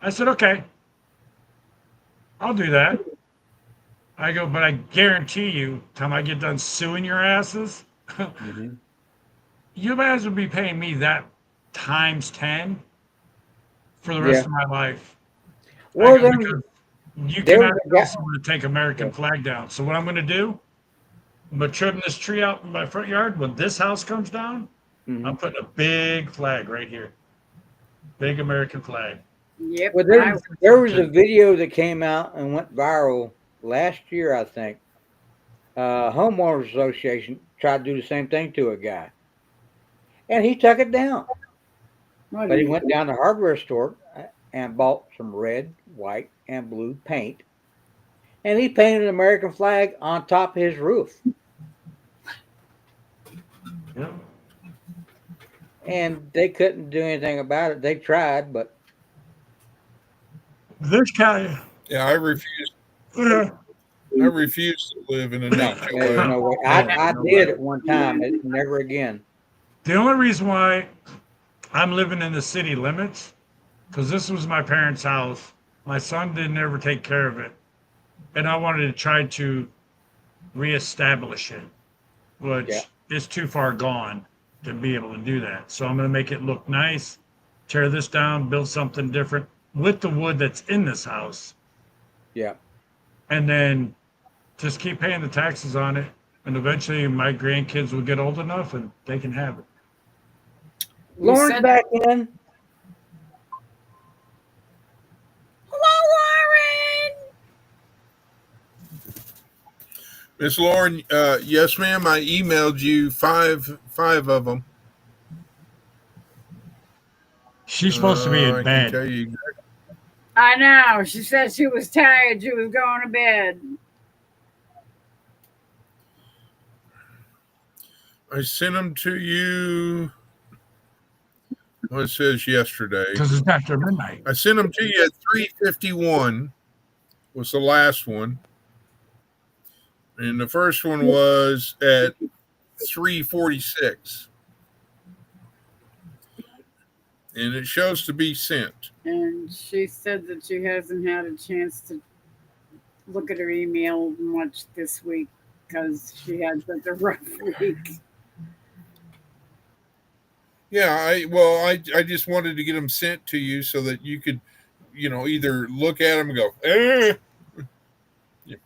I said, okay, I'll do that. I go, but I guarantee you, time I get done suing your asses, Mm-hmm. you guys will be paying me that times 10 for the rest of my life. Well, then Because you there cannot was a tell guy- someone to take American flag down. So what I'm going to do, I'm going to trim this tree out in my front yard. When this house comes down, Mhm. I'm putting a big flag right here. Big American flag. Yep. Well, there was a video that came out and went viral last year, I think. Homeowners Association tried to do the same thing to a guy, and he took it down. But he went down to the hardware store and bought some red, white, and blue paint, and he painted an American flag on top of his roof. Yeah. And they couldn't do anything about it. They tried, but This guy, Yeah, I refuse. uh, I refuse to live in a no, nature there's way. no way. I did at one time, and never again. the only reason why I'm living in the city limits, because this was my parents' house. My son didn't ever take care of it. And I wanted to try to reestablish it, which Yeah. is too far gone to be able to do that. So I'm going to make it look nice, tear this down, build something different with the wood that's in this house, Yeah. and then just keep paying the taxes on it. And eventually my grandkids will get old enough and they can have it. Lauren's said- back in. Hello, Lauren. Miss Lauren, yes, ma'am. I emailed you five of them. She's supposed to be I in can bed. tell you. I know. She said she was tired. She was going to bed. I sent them to you. Well, it says yesterday. Because it's after midnight. I sent them to you at 3:51. Was the last one, and the first one was at 3:46, and it shows to be sent. And she said that she hasn't had a chance to look at her email much this week because she had such a rough week. Yeah, I just wanted to get them sent to you so that you could, either look at them and go,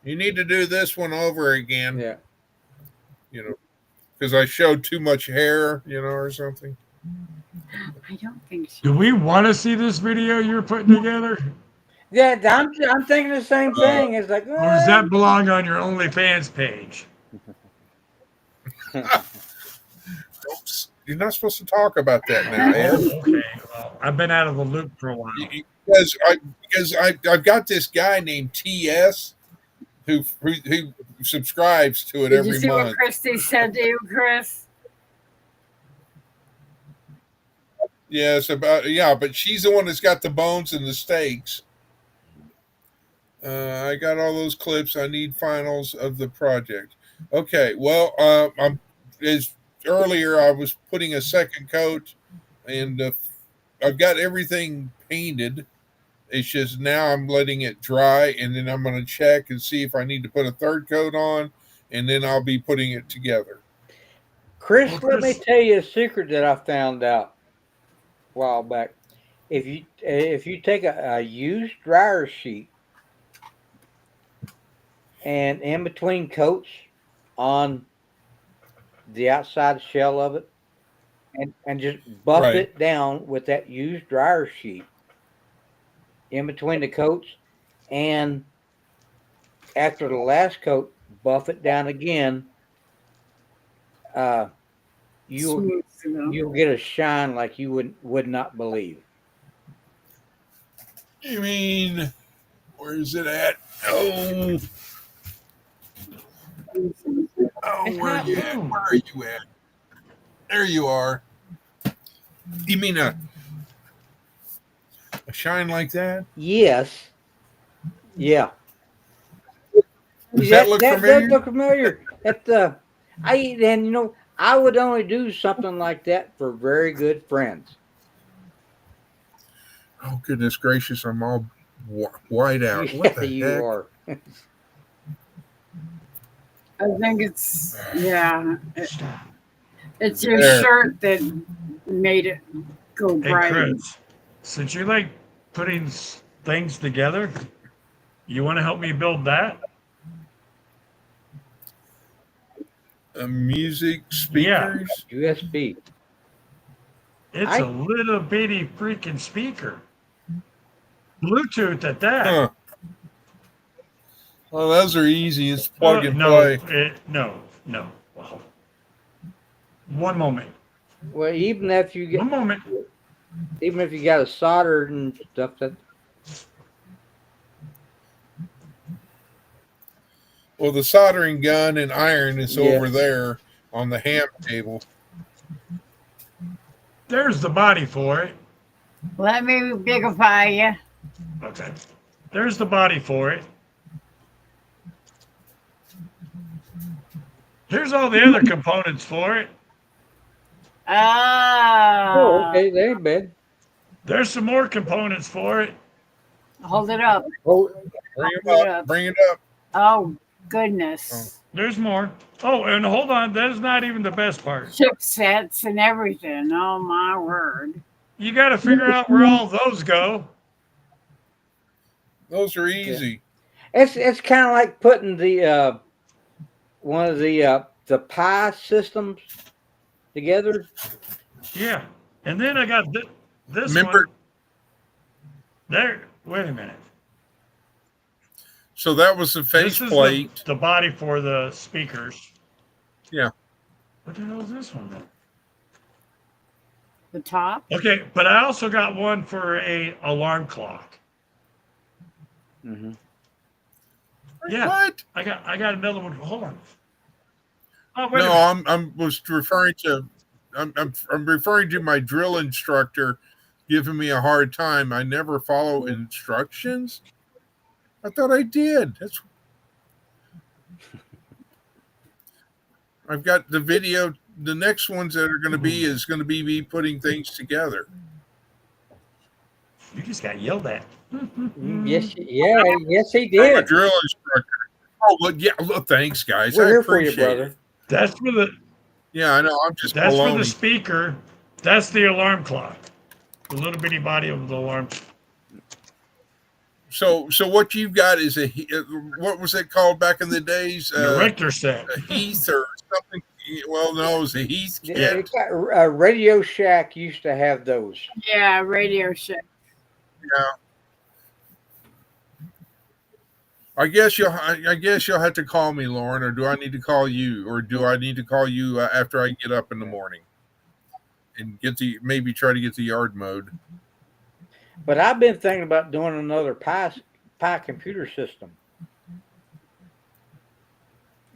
you need to do this one over again, Yeah. Because I showed too much hair, or something. I don't think she. Do we want to see this video you're putting together? Yeah, I'm thinking the same thing. It's like, Or does that belong on your OnlyFans page? You're not supposed to talk about that now, Ed. Okay, well, I've been out of the loop for a while. Because I've got this guy named TS who subscribes to it Did every you see month. what Christy said to you, Chris? Yes, but she's the one that's got the bones and the steaks. I got all those clips. I need finals of the project. Okay. Well, I'm as earlier I was putting a second coat, and I've got everything painted. It's just now I'm letting it dry, and then I'm going to check and see if I need to put a third coat on, and then I'll be putting it together. Chris, Well, let me Chris, tell you a secret that I found out a while back. If you take a used dryer sheet and in between coats on the outside shell of it, and just buff Right. it down with that used dryer sheet in between the coats, and after the last coat, buff it down again. Uh, you'll Smooth enough. you'll get a shine like you would not believe. I mean, where is it at? Oh, it's where are not you at? blue. Where are you at? There you are. You mean a shine like that? Yes, yeah. Does that look That does familiar? look familiar. I would only do something like that for very good friends. Oh, goodness gracious, I'm all white out. What Yeah, the you heck? are. I think it's yeah. Stop. It's your There. shirt that made it go Hey, bright. Chris, since you like putting things together, you want to help me build that? Music Yeah, speakers. USB. it's I a little bitty freaking speaker. Bluetooth at that. Huh. Well, those are easy. It's plug and No, play. no. Well, one moment. Well, One moment. even if you got a solder and stuff, that Well, the soldering gun and iron is yeah. over there on the ham table. There's the body for it. Let me bigify you. Okay. There's the body for it. Here's all the other components for it. Oh, Ah, okay, they ain't bad. There's some more components for it. hold it up. Oh, Bring Hold it it up. up. Bring it up. Oh goodness. There's more. Oh, and hold on. That's not even the best part. Chipsets and everything. Oh my word. You got to figure out where all those go. Those are easy. it's kind of like putting the one of the Pi systems together. Yeah. And then I got this Remember, one. There. Wait a minute. so that was the This is faceplate. the body for the speakers. Yeah. What the hell is this one then? The top. Okay, but I also got one for a alarm clock. Mm-hmm. Yeah, What? I got another one. Hold on. Oh, wait a No, minute. I'm was referring to. I'm referring to my drill instructor giving me a hard time. I never follow instructions. I thought I did. That's. I've got the video. The next ones that are going to be is going to be me putting things together. You just got yelled at. Yes, yes, he From a did. drill instructor. Oh, well, yeah. Well, thanks, guys. We're I here for you, appreciate brother. it. That's for the Yeah, I know. I'm just that's for the baloney. speaker. That's the alarm clock. The little bitty body of the alarm. So what you've got is what was it called back in the days? The Richter set. A Heath or something. Well, no, it was a Heath Yeah. kit. Radio Shack used to have those. Yeah, Radio Shack. Yeah. I guess you'll have to call me, Lauren, or do I need to call you, or do I need to call you after I get up in the morning and maybe try to get the yard mode? But I've been thinking about doing another Pi computer system,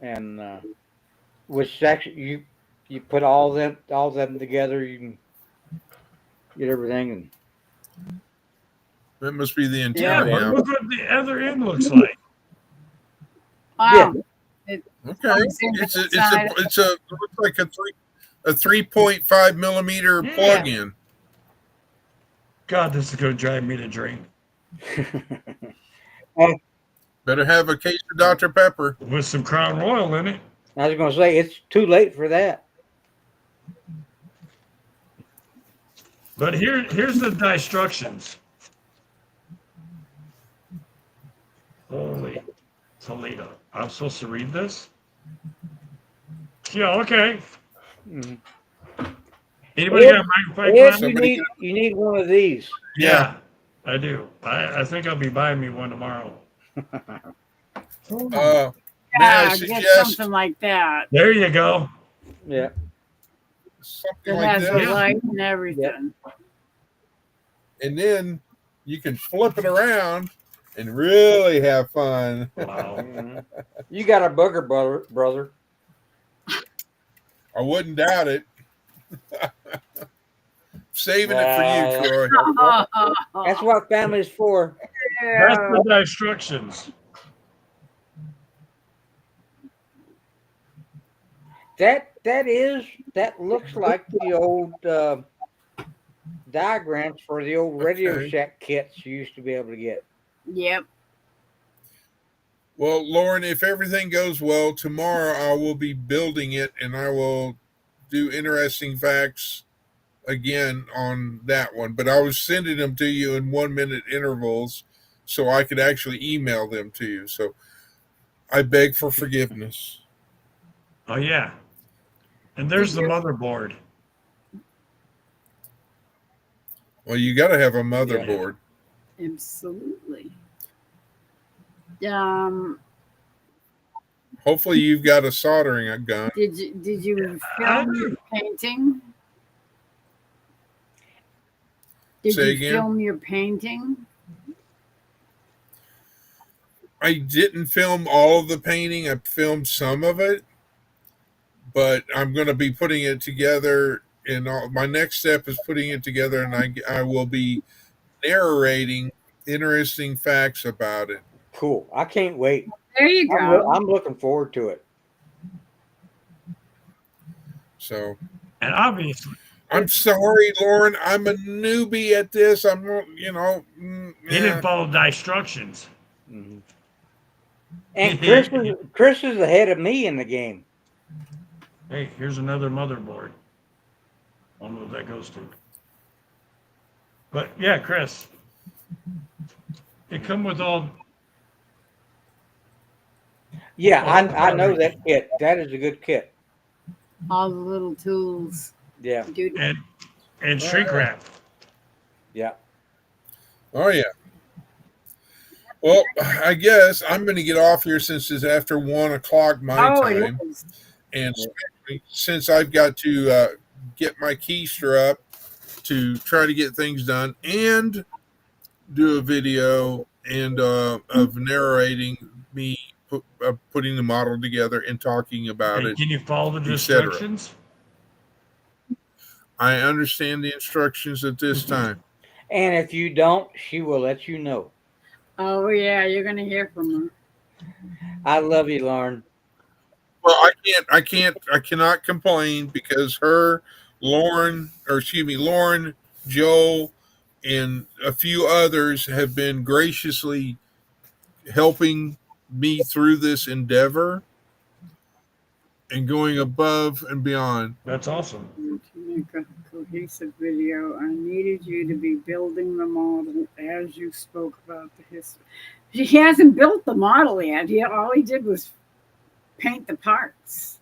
and which actually you put all them together, you can get everything. And That must be the Yeah, antenna. but Yeah. look what the other end looks like. Wow. Okay. Plugs in inside. It looks like a 3.5 millimeter Yeah. plug-in. God, this is going to drive me to drink. Better have a case of Dr. Pepper. With some Crown Royal in it. I was going to say it's too late for that. But here's the instructions. Holy Toledo. I'm supposed to read this? Yeah, okay. Mhm. Anybody got a magnifying Ed, glass? you need one of these. Yeah, I do. I think I'll be buying me one tomorrow. May I Yeah, get suggest something like that. There you go. Yeah. something That like has a this? light and everything. And then you can flip it around and really have fun. Wow. Mhm. You got a booger, brother. I wouldn't doubt it. Saving it for you, Troy. That's what family's for. That's Yeah. the instructions. That looks like the old diagrams for the old Radio Okay. Shack kits you used to be able to get. Yep. Well, Lauren, if everything goes well, tomorrow I will be building it and I will do interesting facts again on that one. But I was sending them to you in 1 minute intervals so I could actually email them to you. So I beg for forgiveness. Oh, yeah. And there's the motherboard. Well, you got to have a motherboard. Absolutely. Hopefully, you've got a soldering gun. Did you film your painting? Did Say you again? film your painting? I didn't film all of the painting. I filmed some of it, but I'm going to be putting it together. And my next step is putting it together, and I will be narrating interesting facts about it. Cool. I can't wait. There you go. I'm looking forward to it. So And obviously, I'm sorry, Lauren. I'm a newbie at this. I'm not, he didn't follow the instructions. Mhm. And Chris is ahead of me in the game. Hey, here's another motherboard. I don't know what that goes to. But yeah, Chris. It come with all. Yeah, I know that kit. That is a good kit. All the little tools. Yeah. Dude, And shrink wrap. Yeah. Oh, yeah. Well, I guess I'm going to get off here since it's after 1 o'clock my time. it is. And since I've got to get my keister up to try to get things done and do a video and of narrating me putting the model together and talking about Hey, it. can you follow the etc. instructions? I understand the instructions at this time. And if you don't, she will let you know. Oh yeah, you're gonna hear from her. I love you, Lauren. Well, I cannot complain because Lauren, Joe, and a few others have been graciously helping me through this endeavor and going above and beyond. That's awesome. To make a cohesive video, I needed you to be building the model as you spoke about the history. He hasn't built the model yet. All he did was paint the parts.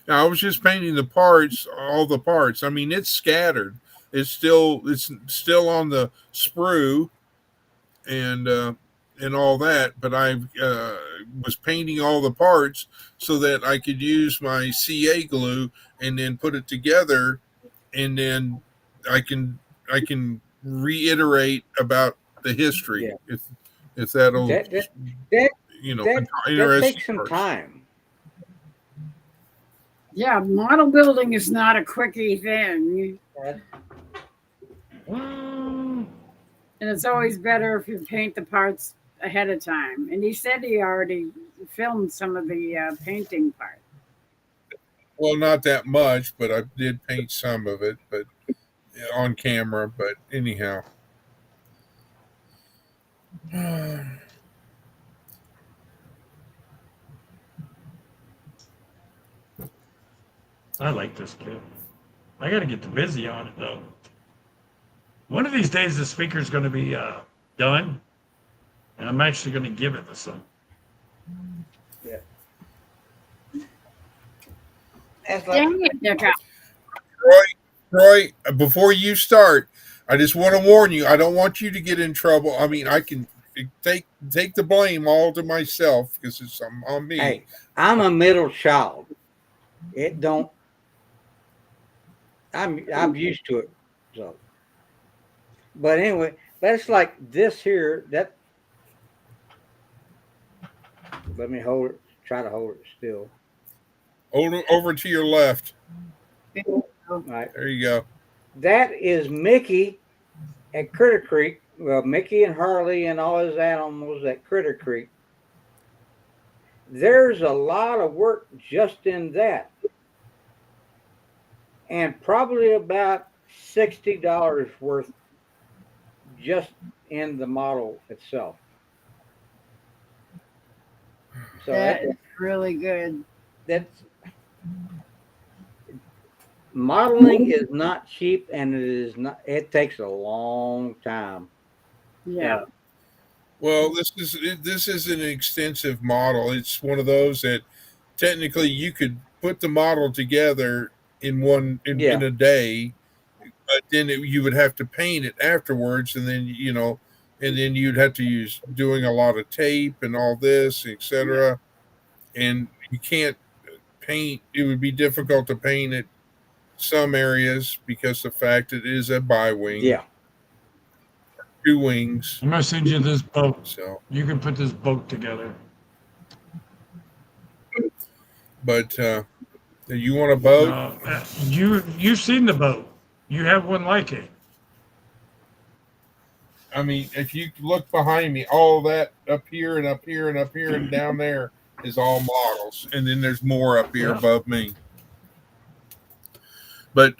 Now, I was just painting the parts, all the parts. I mean, it's scattered. It's still on the sprue and all that, but I was painting all the parts so that I could use my CA glue and then put it together, and then I can reiterate about the history if that'll That interesting takes some parts. time. Yeah, model building is not a quickie thing. Well, And it's always better if you paint the parts ahead of time. And he said he already filmed some of the painting part. Well, not that much, but I did paint some of it, but on camera. But anyhow, I like this kid. I got to get busy on it though. One of these days, the speaker's going to be done, and I'm actually going to give it to some. Yeah. That's like Dang it, Dick. Troy, before you start, I just want to warn you. I don't want you to get in trouble. I mean, I can take the blame all to myself because it's on me. hey, I'm a middle child. It don't. I'm used to it. So, but anyway, that's like this here. That let me hold it. Try to hold it still. Over to your left. All right. There you go. That is Mickey at Critter Creek. Well, Mickey and Harley and all his animals at Critter Creek. There's a lot of work just in that. And probably about $60 worth just in the model itself. So That is really good. that's modeling is not cheap, and it is not. It takes a long time. Yeah. Well, this is an extensive model. It's one of those that technically you could put the model together in in a day, but then you would have to paint it afterwards, and then and then you'd have to use doing a lot of tape and all this, etc. And you can't paint. It would be difficult to paint it some areas because the fact it is a bi-wing. Yeah. 2 wings. I'm going to send you this boat. So, You can put this boat together. but you want a boat? You've seen the boat. You have one like it. I mean, if you look behind me, all that up here and up here and up here and down there is all models, and then there's more up here above me. But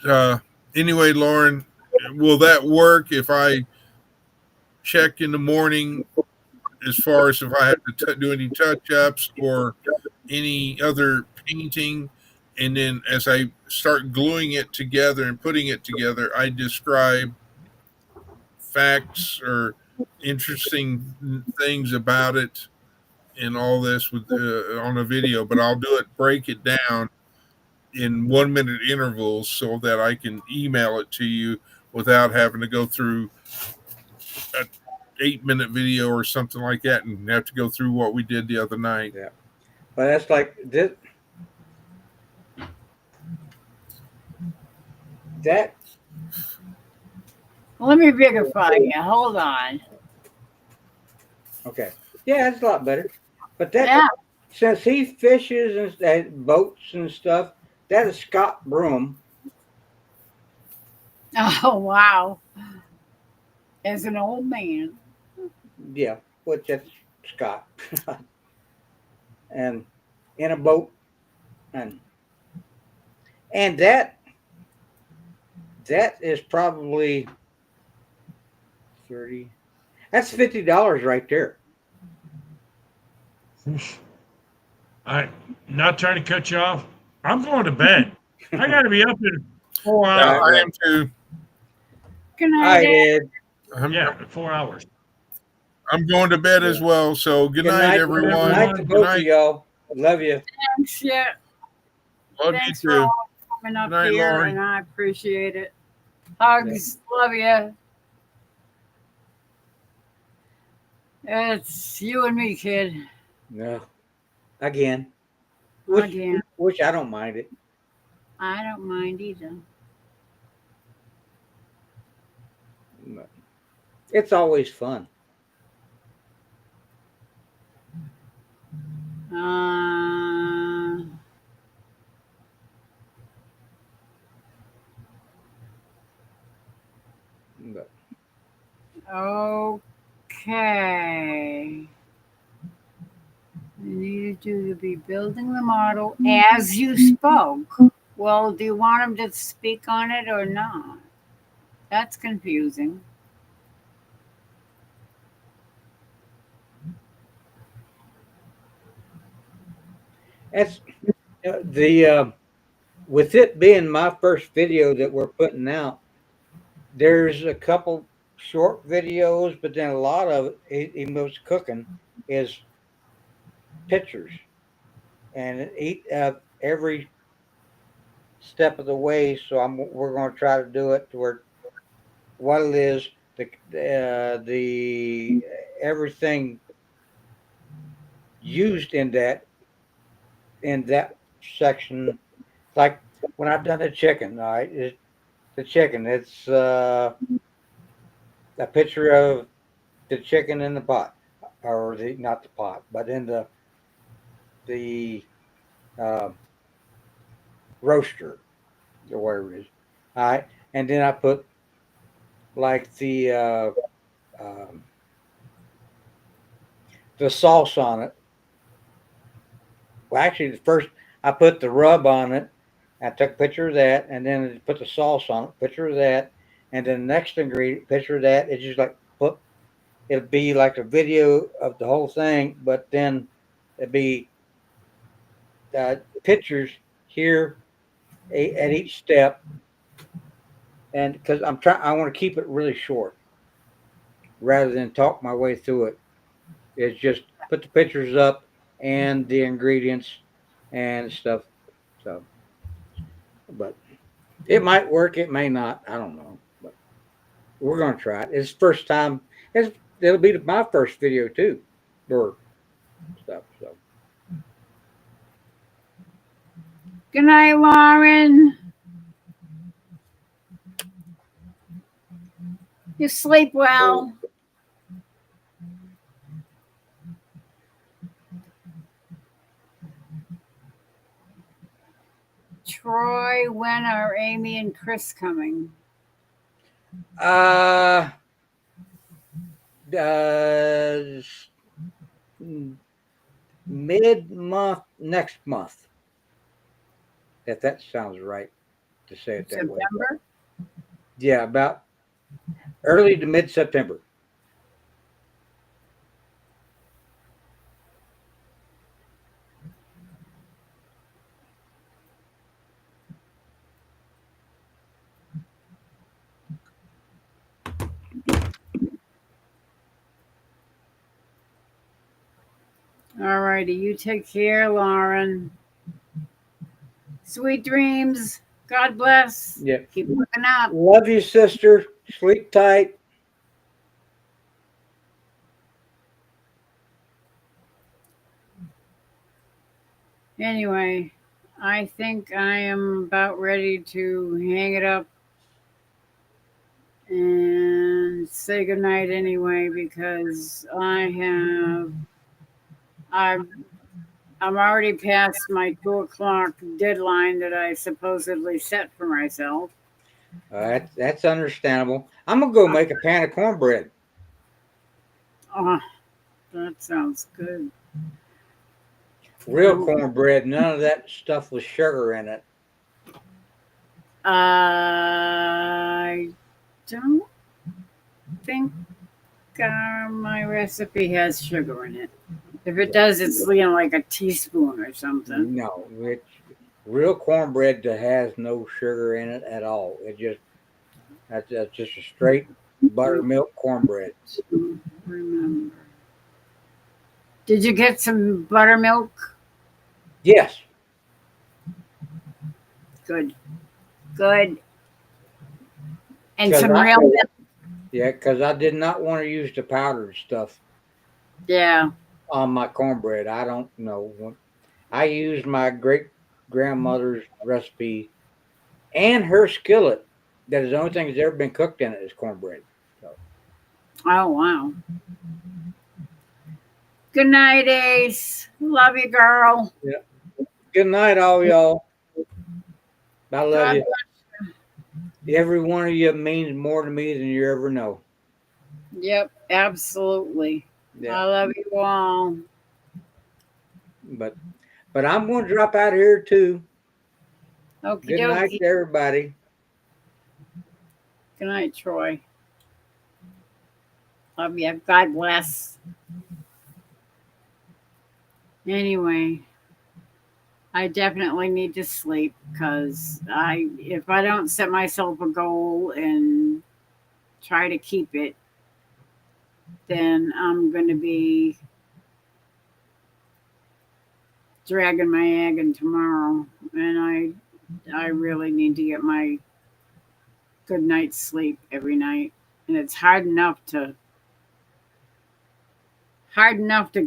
anyway, Lauren, will that work if I check in the morning as far as if I have to do any touch-ups or any other painting, and then as I start gluing it together and putting it together, I describe facts or interesting things about it and all this with on a video, but I'll break it down in 1 minute intervals so that I can email it to you without having to go through a 8-minute video or something like that and have to go through what we did the other night. Yeah. But that's like this. That Let me bigify you. Hold on. okay. Yeah, it's a lot better. But that Yeah. since he fishes and boats and stuff, that is Scott Broom. Oh, wow. As an old man. Yeah, which that's Scott. And in a boat, and that is probably 30. That's $50 right there. Not trying to cut you off. I'm going to bed. I got to be up in 4 Yeah, hours. I am too. Good I night, Ed. did. Yeah, 4 hours. I'm going to bed as well. So good night, everyone. Good night to Good both night. of y'all. Love you. Thanks, yeah. Love Thanks you for too. all coming up Good night, here, Lauren. and I appreciate it. Hugs. Love you. It's you and me, kid. No. Again. Again. Which I don't mind it. I don't mind either. But it's always fun. But Okay. You needed you to be building the model as you spoke. Well, do you want him to speak on it or not? That's confusing. that's the with it being my first video that we're putting out. There's a couple short videos, but then a lot of it, even though it's cooking, is pictures, and every step of the way. So we're going to try to do it to where what it is, the everything used in that section. Like when I've done the chicken, all right, the chicken. It's a picture of the chicken in the pot, or the not the pot, but in the uh, roaster or whatever it is. All right, and then I put like um, the sauce on it. Well, actually, the first I put the rub on it. I took a picture of that, and then I put the sauce on it. Picture of that, and then the next ingredient, picture of that. It's just like put. It'd be like a video of the whole thing, but then it'd be pictures here at each step, and because I want to keep it really short rather than talk my way through it. It's just put the pictures up and the ingredients and stuff. So, but it might work, it may not. I don't know, but we're gonna try it. It's first time. It'll be my first video too, or stuff. So Good night, Lauren. You sleep well. Troy, when are Amy and Chris coming? uh, mid-month next month, if that sounds right to say it that way. September? Yeah, about early to mid-September. All righty. You take care, Lauren. Sweet dreams. God bless. Yeah. Keep looking up. Love you, sister. Sleep tight. Anyway, I think I am about ready to hang it up and say goodnight anyway because I'm already past my 2 o'clock deadline that I supposedly set for myself. That's understandable. I'm gonna go make a pan of cornbread. Oh, that sounds good. Real cornbread. None of that stuff with sugar in it. I don't think my recipe has sugar in it. If it does, it's like a teaspoon or something. No, it's real cornbread that has no sugar in it at all. That's just a straight buttermilk cornbread. Remember. Did you get some buttermilk? Yes. Good. Good. And 'Cause some I- real milk. Yeah, because I did not want to use the powdered stuff Yeah. on my cornbread. I don't know. I used my great grandmother's recipe and her skillet. That is the only thing that's ever been cooked in it is cornbread. So. Oh, wow. Good night, Ace. Love you, girl. Good night, all y'all. I love God you. bless you. Every one of you means more to me than you ever know. Yep, absolutely. I Yeah. love you all. But I'm going to drop out of here too. Okie Good night dokie. to everybody. Good night, Troy. Love you. God bless. Anyway, I definitely need to sleep because if I don't set myself a goal and try to keep it, then I'm going to be dragging my egg in tomorrow, and I really need to get my good night's sleep every night, and it's hard enough to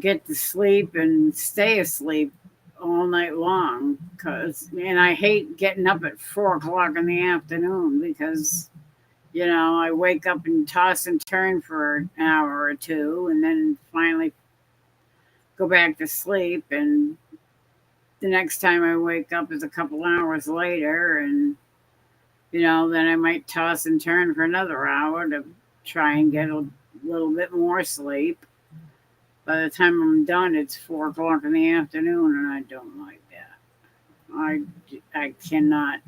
get to sleep and stay asleep all night long and I hate getting up at 4 o'clock in the afternoon because I wake up and toss and turn for an hour or two and then finally go back to sleep, and the next time I wake up is a couple hours later, and then I might toss and turn for another hour to try and get a little bit more sleep. By the time I'm done, it's 4 o'clock in the afternoon, and I don't like that. I cannot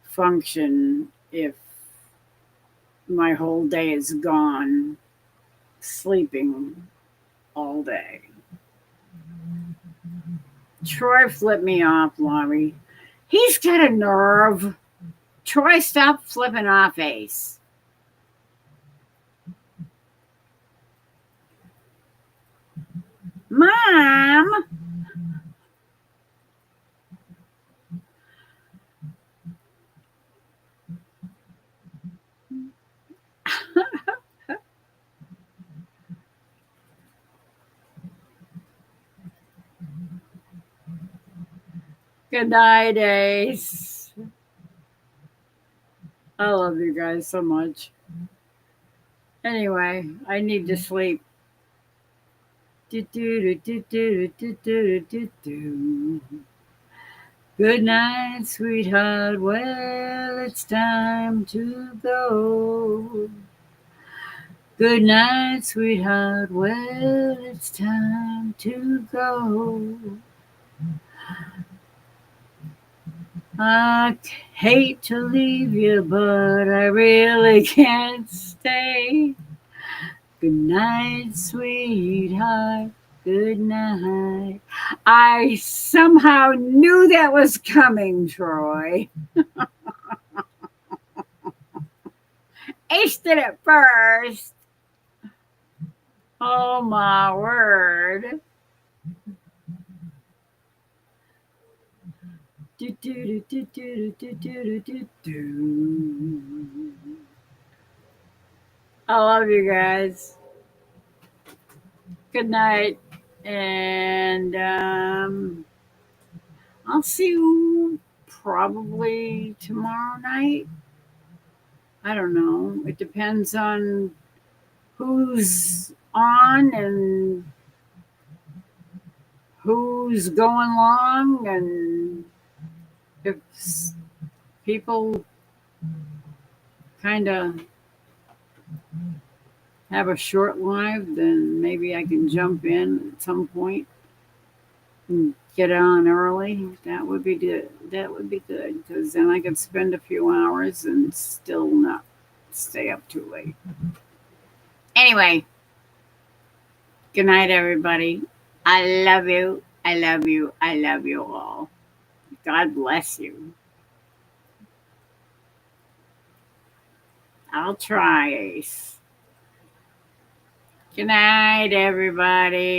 function if my whole day is gone sleeping all day. Troy flipped me off, Laurie. He's got a nerve. Troy, stop flipping off Ace. Mom! Good night, Ace. I love you guys so much. Anyway, I need to sleep. Good night, sweetheart. Well, it's time to go. Good night, sweetheart. Well, it's time to go. I hate to leave you, but I really can't stay. Good night, sweetheart. Good night. I somehow knew that was coming, Troy. Ace did it first. Oh, my word. I love you guys. Good night. And I'll see you probably tomorrow night. I don't know. It depends on who's on and who's going long, and if people kind of have a short life, then maybe I can jump in at some point and get on early. That would be good. That would be good because then I could spend a few hours and still not stay up too late. Anyway, good night, everybody. I love you. I love you. I love you all. God bless you. I'll try, Ace. Good night, everybody.